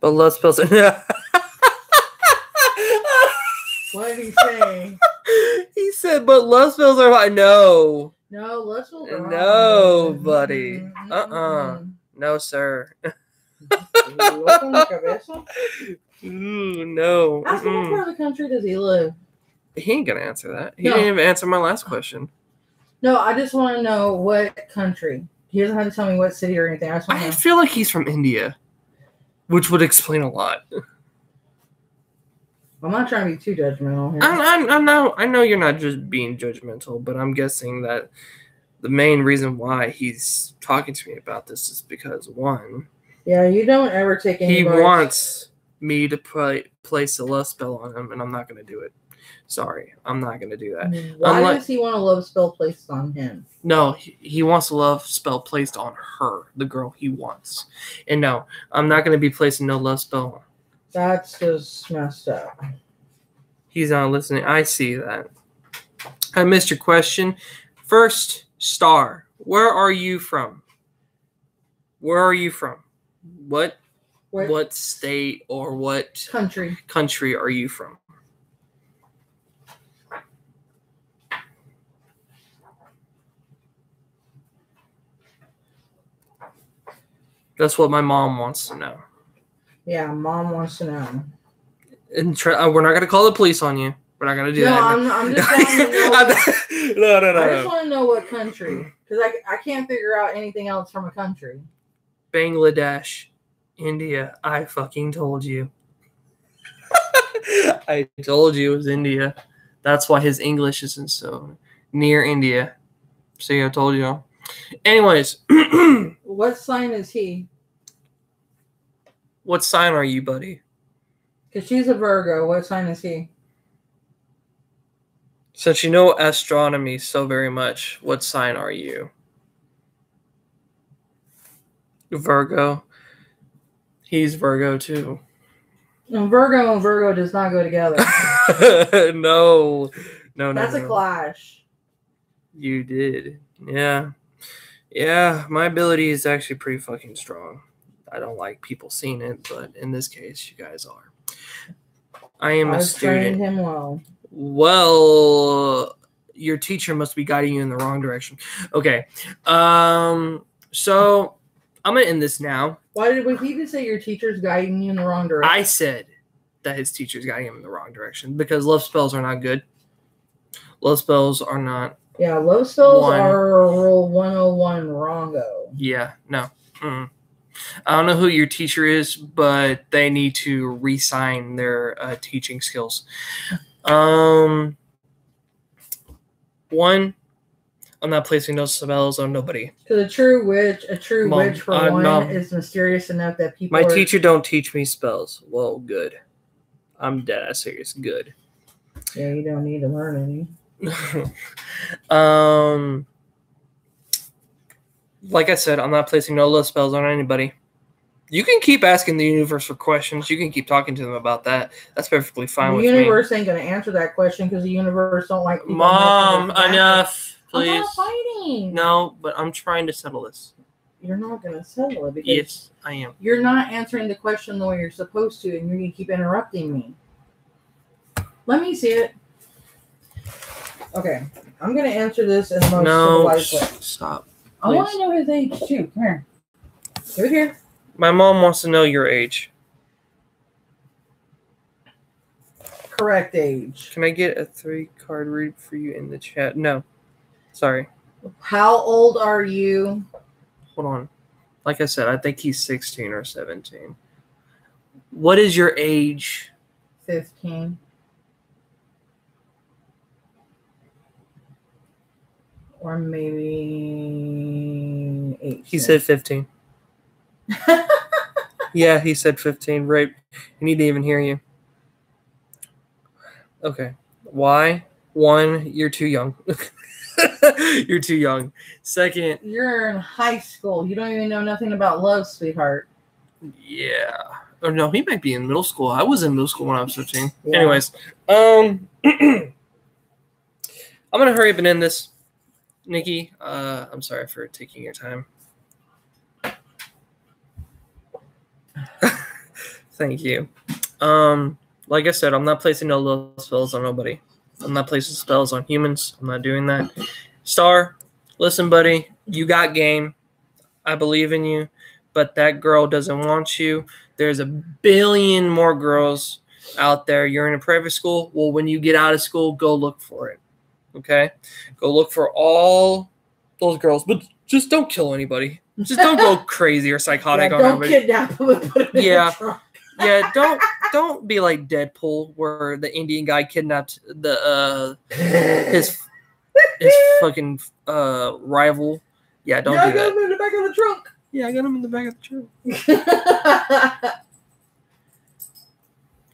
But love spells are What did he say? He said, but love spells are hot. No. No, love spells are No, hot. buddy. Mm-mm. No, sir. Loco en la cabeza? Ooh, no. Ask him what part of the country does he live? He ain't gonna answer that. He No. didn't even answer my last question. No, I just want to know what country. He doesn't have to tell me what city or anything. I just want to I know. feel like he's from India, which would explain a lot. I'm not trying to be too judgmental here. I know you're not just being judgmental, but I'm guessing that the main reason why he's talking to me about this is because, one, Yeah, you don't ever take any he advice. wants me to place a love spell on him, and I'm not going to do it. Sorry, I'm not going to do that. Why Unlike- does he want a love spell placed on him? No, he wants a love spell placed on her, the girl he wants. And no, I'm not going to be placing no love spell. That's just messed up. He's not listening. I see that. I missed your question. First, Star, where are you from? Where are you from? What state or what Country. are you from? That's what my mom wants to know. Yeah, mom wants to know. And we're not going to call the police on you. We're not going to do that. I'm just wanting to know. No. I just want to know what country. Because I can't figure out anything else from a country. Bangladesh. India. I fucking told you. I told you it was India. That's why his English isn't so near India. See, I told you. Anyways. What sign is he? What sign are you, buddy? Because she's a Virgo. What sign is he? Since you know astronomy so very much, what sign are you? Virgo. He's Virgo too. And Virgo does not go together. No. That's a clash. You did. Yeah. Yeah, my ability is actually pretty fucking strong. I don't like people seeing it, but in this case, you guys are. I am a student. Trained him well. Well, your teacher must be guiding you in the wrong direction. Okay. So I'm gonna end this now. Why did he just say your teacher's guiding you in the wrong direction? I said that his teacher's guiding him in the wrong direction because love spells are not good. Love spells are not. Yeah, love spells are rule 101 wrongo. Yeah, no. I don't know who your teacher is, but they need to re-sign their teaching skills. One, I'm not placing those spells on nobody. Because a true witch for one, is mysterious enough that people. My teacher don't teach me spells. Well, good. I'm dead ass serious. Good. Yeah, you don't need to learn any. Like I said, I'm not placing no love spells on anybody. You can keep asking the universe for questions. You can keep talking to them about that. That's perfectly fine with me. The universe ain't going to answer that question because the universe don't like people. Mom, enough, please. I'm not fighting. No, but I'm trying to settle this. You're not going to settle it because yes, I am. You're not answering the question the way you're supposed to, and you're going to keep interrupting me. Let me see it. Okay, I'm going to answer this in the most civilized way. Stop. I want to know his age too. Come here. Do it here. My mom wants to know your age. Correct age. Can I get a 3-card read for you in the chat? No. Sorry. How old are you? Hold on. Like I said, I think he's 16 or 17. What is your age? 15. Or maybe 18. He said 15. Yeah, he said 15. Right. He didn't even hear you. Okay. Why? One, you're too young. You're too young. Second, you're in high school. You don't even know nothing about love, sweetheart. Yeah. Oh no, he might be in middle school. I was in middle school when I was 15. Yeah. Anyways, I'm gonna hurry up and end this. Nikki, I'm sorry for taking your time. Thank you. Like I said, I'm not placing no love spells on nobody. I'm not placing spells on humans. I'm not doing that. Star, listen, buddy, you got game. I believe in you, but that girl doesn't want you. There's a billion more girls out there. You're in a private school. Well, when you get out of school, go look for it. Okay? Go look for all those girls, but just don't kill anybody. Just don't go crazy or psychotic on everybody. Don't kidnap them and put them in the trunk. Yeah, don't be like Deadpool, where the Indian guy kidnapped the his fucking rival. Yeah, don't do that. I got him in the back of the trunk. Yeah, I got him in the back of the trunk.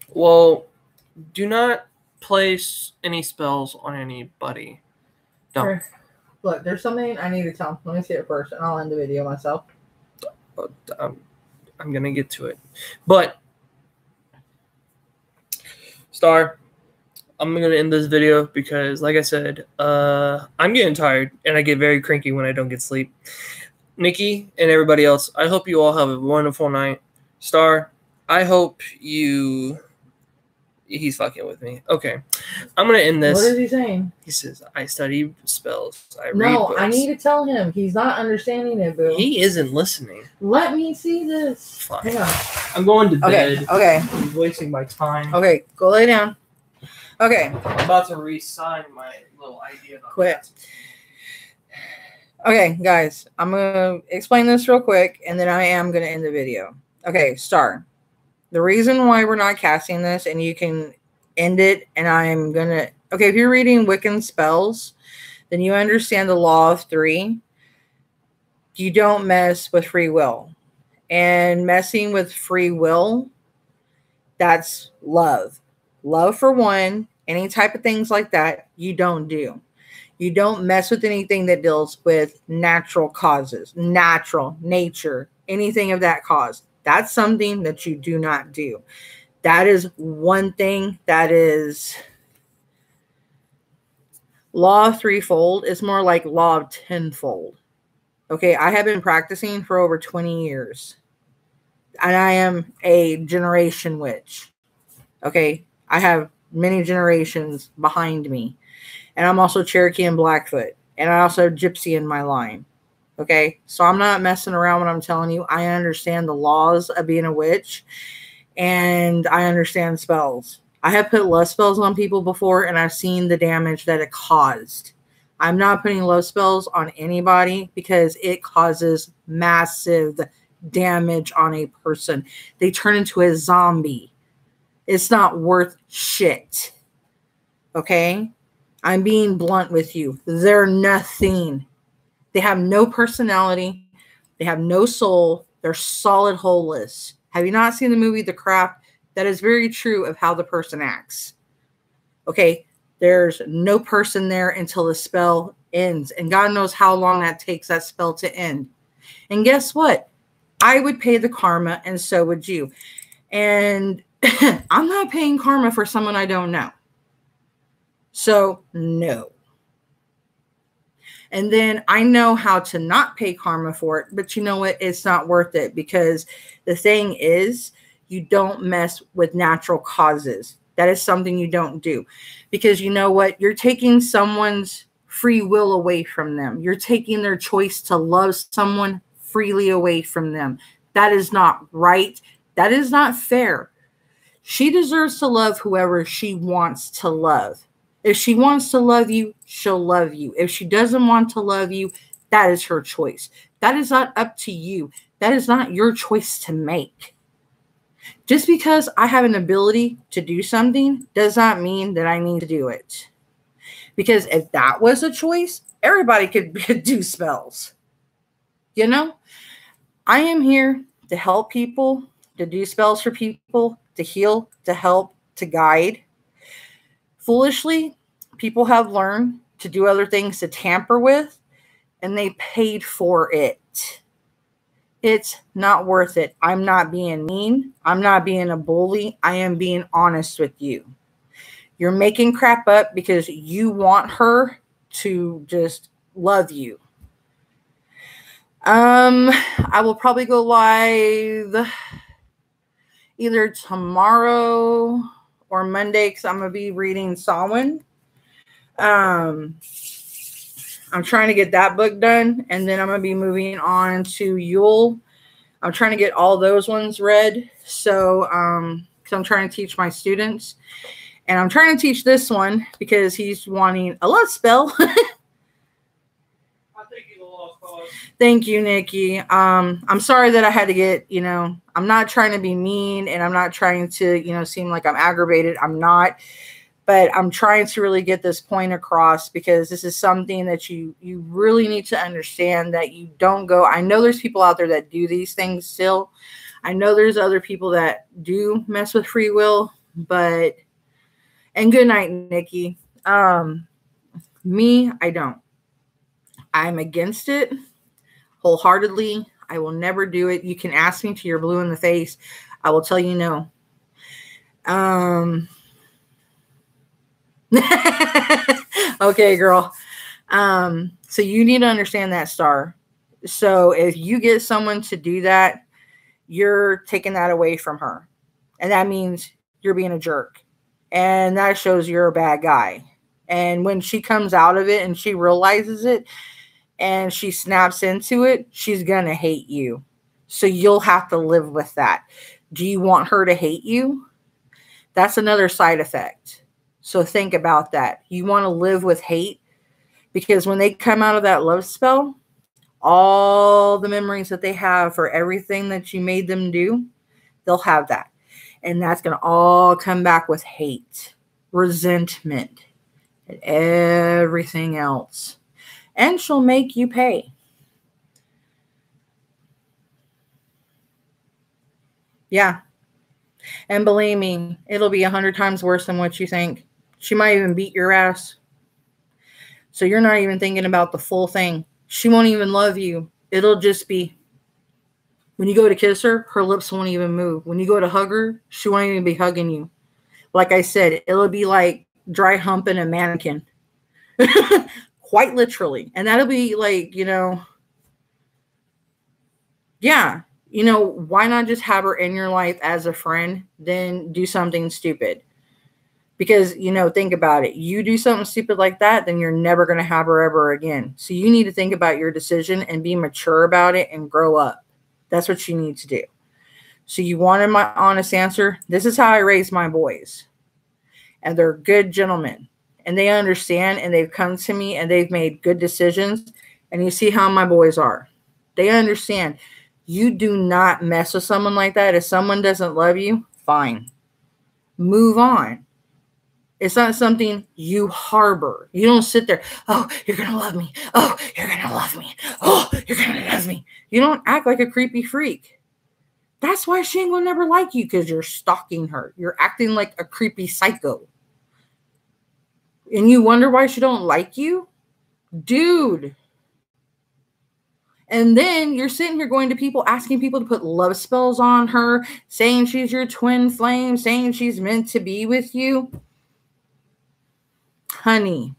Well, do not place any spells on anybody. Don't. Sure. Look, there's something I need to tell him. Let me see it first, and I'll end the video myself. I'm gonna get to it, but Star, I'm gonna end this video because, like I said, I'm getting tired and I get very cranky when I don't get sleep. Nikki and everybody else, I hope you all have a wonderful night. Star, I hope you. He's fucking with me. Okay, I'm gonna end this. What is he saying? He says, "I study spells. I read No, books." I need to tell him. He's not understanding it, boo. He isn't listening. Let me see this. Fine. Hang on. I'm going to bed. Okay. I'm wasting my time. Okay, go lay down. Okay. I'm about to re-sign my little idea. Quit. Okay, guys, I'm gonna explain this real quick, and then I am gonna end the video. Okay, Star. The reason why we're not casting this, and you can end it, and I'm gonna. Okay, if you're reading Wiccan spells, then you understand the law of three. You don't mess with free will. And messing with free will, that's love. Love for one, any type of things like that, you don't do. You don't mess with anything that deals with natural causes, natural, nature, anything of that cause. That's something that you do not do. That is one thing that is law of threefold. It's more like law of tenfold. Okay, I have been practicing for over 20 years. And I am a generation witch. Okay, I have many generations behind me. And I'm also Cherokee and Blackfoot. And I also have Gypsy in my line. Okay, so I'm not messing around when I'm telling you. I understand the laws of being a witch. And I understand spells. I have put love spells on people before. And I've seen the damage that it caused. I'm not putting love spells on anybody because it causes massive damage on a person. They turn into a zombie. It's not worth shit. Okay? I'm being blunt with you. They're nothing. They have no personality. They have no soul. They're solid holeless. Have you not seen the movie The Craft? That is very true of how the person acts. Okay? There's no person there until the spell ends. And God knows how long that takes that spell to end. And guess what? I would pay the karma, and so would you. And I'm not paying karma for someone I don't know. So, no. And then I know how to not pay karma for it, but you know what? It's not worth it because the thing is, you don't mess with natural causes. That is something you don't do. Because you know what? You're taking someone's free will away from them. You're taking their choice to love someone freely away from them. That is not right. That is not fair. She deserves to love whoever she wants to love. If she wants to love you, she'll love you. If she doesn't want to love you, that is her choice. That is not up to you. That is not your choice to make. Just because I have an ability to do something does not mean that I need to do it. Because if that was a choice, everybody could do spells. You know? I am here to help people, to do spells for people, to heal, to help, to guide. Foolishly, people have learned to do other things to tamper with, and they paid for it. It's not worth it. I'm not being mean. I'm not being a bully. I am being honest with you. You're making crap up because you want her to just love you. I will probably go live either tomorrow or Monday, because I'm going to be reading Samhain. I'm trying to get that book done, and then I'm going to be moving on to Yule. I'm trying to get all those ones read. So, because I'm trying to teach my students. And I'm trying to teach this one because he's wanting a love spell. Thank you, Nikki. I'm sorry that I had to get, I'm not trying to be mean, and I'm not trying to, seem like I'm aggravated. I'm not. But I'm trying to really get this point across, because this is something that you really need to understand, that you don't go. I know there's people out there that do these things still. I know there's other people that do mess with free will, but, and good night, Nikki. Me, I don't. I'm against it wholeheartedly. I will never do it. You can ask me till you're blue in the face. I will tell you no. Okay, girl. So you need to understand that, Star. So if you get someone to do that, you're taking that away from her. And that means you're being a jerk. And that shows you're a bad guy. And when she comes out of it and she realizes it and she snaps into it, she's going to hate you. So you'll have to live with that. Do you want her to hate you? That's another side effect. So think about that. You want to live with hate, because when they come out of that love spell, all the memories that they have for everything that you made them do, they'll have that. And that's going to all come back with hate, resentment, and everything else. And she'll make you pay. Yeah. And believe me, it'll be 100 times worse than what you think. She might even beat your ass. So you're not even thinking about the full thing. She won't even love you. It'll just be, when you go to kiss her, her lips won't even move. When you go to hug her, she won't even be hugging you. Like I said, it'll be like dry humping a mannequin. Quite literally. And that'll be like, yeah. Why not just have her in your life as a friend, then do something stupid? Because, think about it. You do something stupid like that, then you're never going to have her ever again. So you need to think about your decision and be mature about it and grow up. That's what you need to do. So you wanted my honest answer? This is how I raise my boys. And they're good gentlemen. And they understand, and they've come to me, and they've made good decisions. And you see how my boys are. They understand. You do not mess with someone like that. If someone doesn't love you, fine. Move on. It's not something you harbor. You don't sit there, oh, you're going to love me. Oh, you're going to love me. Oh, you're going to love me. You don't act like a creepy freak. That's why she ain't going to never like you, because you're stalking her. You're acting like a creepy psycho. And you wonder why she don't like you? Dude. And then you're sitting here going to people, asking people to put love spells on her, saying she's your twin flame, saying she's meant to be with you. Honey,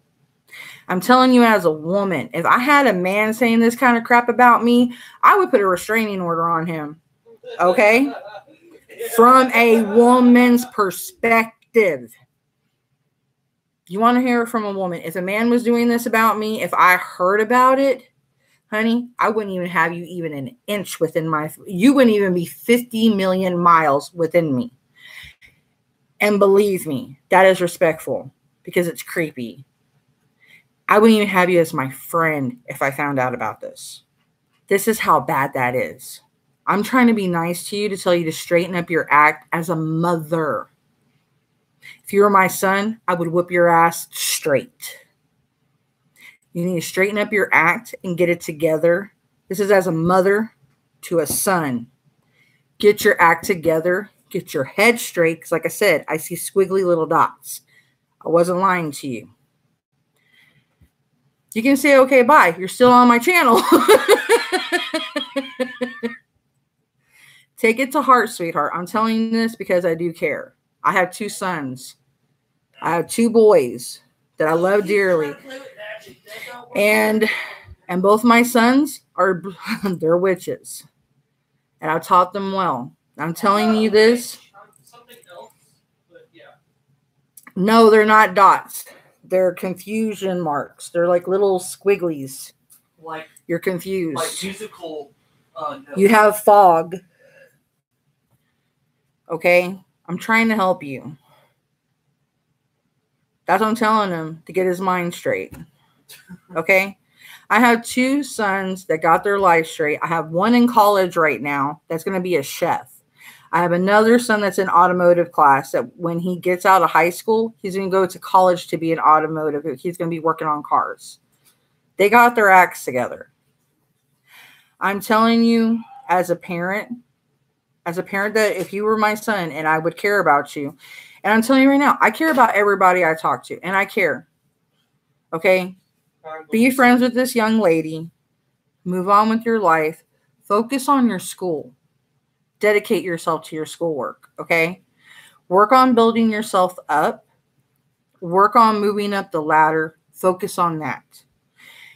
I'm telling you as a woman, if I had a man saying this kind of crap about me, I would put a restraining order on him. Okay? From a woman's perspective. You want to hear it from a woman. If a man was doing this about me, if I heard about it, honey, I wouldn't even have you even an inch within you wouldn't even be 50 million miles within me. And believe me, that is respectful, because it's creepy. I wouldn't even have you as my friend if I found out about this. This is how bad that is. I'm trying to be nice to you, to tell you to straighten up your act as a mother. If you were my son, I would whip your ass straight. You need to straighten up your act and get it together. This is as a mother to a son. Get your act together. Get your head straight. Because like I said, I see squiggly little dots. I wasn't lying to you. You can say, okay, bye. You're still on my channel. Take it to heart, sweetheart. I'm telling you this because I do care. I have 2 sons. I have 2 boys that I love dearly. And both my sons they're witches. And I taught them well. I'm telling you this No, they're not dots. They're confusion marks. They're like little squigglies. Like you're confused. Like musical. No. You have fog. Okay? I'm trying to help you. That's what I'm telling him, to get his mind straight. Okay? I have 2 sons that got their life straight. I have one in college right now that's going to be a chef. I have another son that's in automotive class that when he gets out of high school, he's going to go to college to be an automotive. He's going to be working on cars. They got their acts together. I'm telling you, as a parent that if you were my son and I would care about you, and I'm telling you right now, I care about everybody I talk to, and I care. Okay? Be friends with this young lady. Move on with your life. Focus on your school. Dedicate yourself to your schoolwork, okay? Work on building yourself up. Work on moving up the ladder. Focus on that.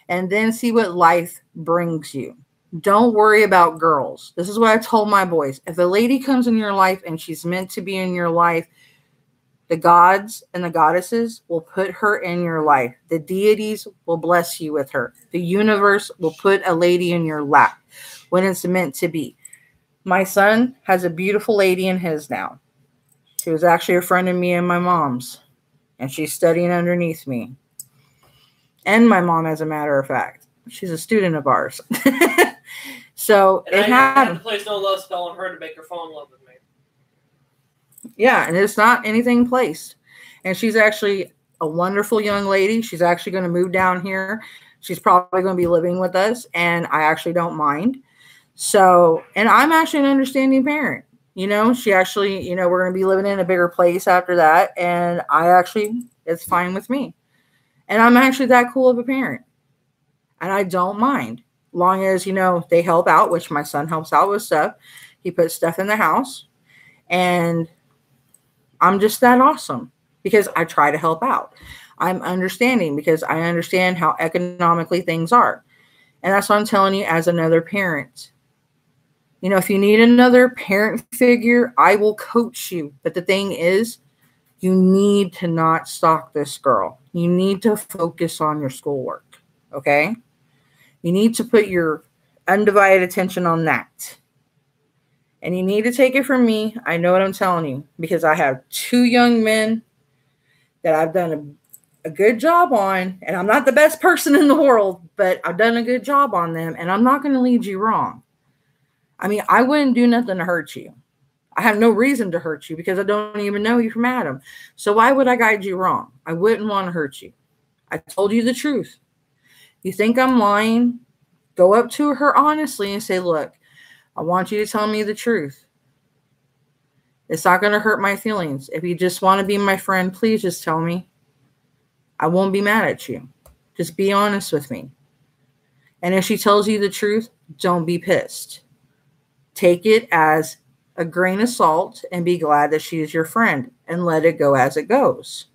And then see what life brings you. Don't worry about girls. This is what I told my boys. If a lady comes in your life and she's meant to be in your life, the gods and the goddesses will put her in your life. The deities will bless you with her. The universe will put a lady in your lap when it's meant to be. My son has a beautiful lady in his now. She was actually a friend of me and my mom's. And she's studying underneath me. And my mom, as a matter of fact. She's a student of ours. So and it had happened. to place no love spell on her to make her fall in love with me. Yeah, and it's not anything placed. And she's actually a wonderful young lady. She's actually going to move down here. She's probably going to be living with us, and I actually don't mind. So, and I'm actually an understanding parent. You know, she actually, you know, we're going to be living in a bigger place after that, and it's fine with me. And I'm actually that cool of a parent. And I don't mind. Long as, you know, they help out, which my son helps out with stuff. He puts stuff in the house. And I'm just that awesome because I try to help out. I'm understanding because I understand how economically things are. And that's what I'm telling you as another parent. You know, if you need another parent figure, I will coach you. But the thing is, you need to not stalk this girl. You need to focus on your schoolwork. Okay? You need to put your undivided attention on that. And you need to take it from me. I know what I'm telling you because I have 2 young men that I've done a good job on. And I'm not the best person in the world, but I've done a good job on them. And I'm not going to lead you wrong. I mean, I wouldn't do nothing to hurt you. I have no reason to hurt you because I don't even know you from Adam. So why would I guide you wrong? I wouldn't want to hurt you. I told you the truth. You think I'm lying? Go up to her honestly and say, look, I want you to tell me the truth. It's not going to hurt my feelings. If you just want to be my friend, please just tell me. I won't be mad at you. Just be honest with me. And if she tells you the truth, don't be pissed. Take it as a grain of salt and be glad that she is your friend and let it go as it goes.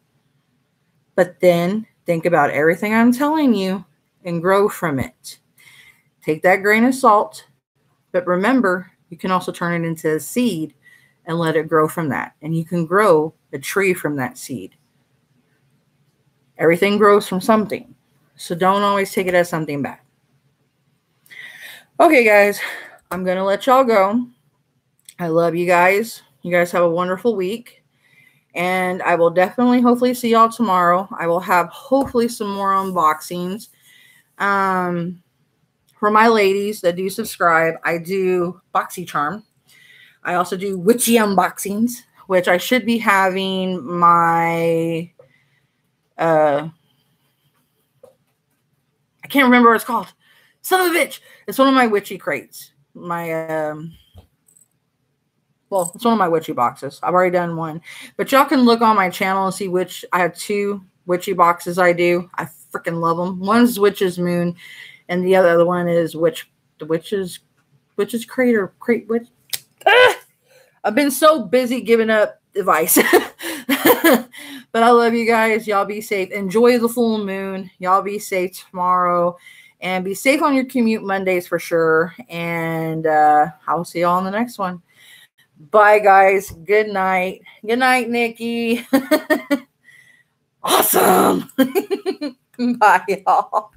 But then think about everything I'm telling you and grow from it. Take that grain of salt, but remember, you can also turn it into a seed and let it grow from that. And you can grow a tree from that seed. Everything grows from something. So don't always take it as something bad. Okay, guys, I'm going to let y'all go. I love you guys. You guys have a wonderful week. And I will definitely, hopefully, see y'all tomorrow. I will have, hopefully, some more unboxings. For my ladies that do subscribe, I do BoxyCharm. I also do witchy unboxings, which I should be having my, I can't remember what it's called. Son of a bitch. It's one of my witchy crates. It's one of my witchy boxes. I've already done one. But y'all can look on my channel and see which, I have 2 witchy boxes I do. I freaking love them. One's Witch's Moon, and the other one is Witch's Crater. I've been so busy giving up advice. But I love you guys. Y'all be safe. Enjoy the full moon. Y'all be safe tomorrow. And be safe on your commute Mondays for sure. And I'll see y'all on the next one. Bye, guys. Good night. Good night, Nikki. Awesome. Bye, y'all.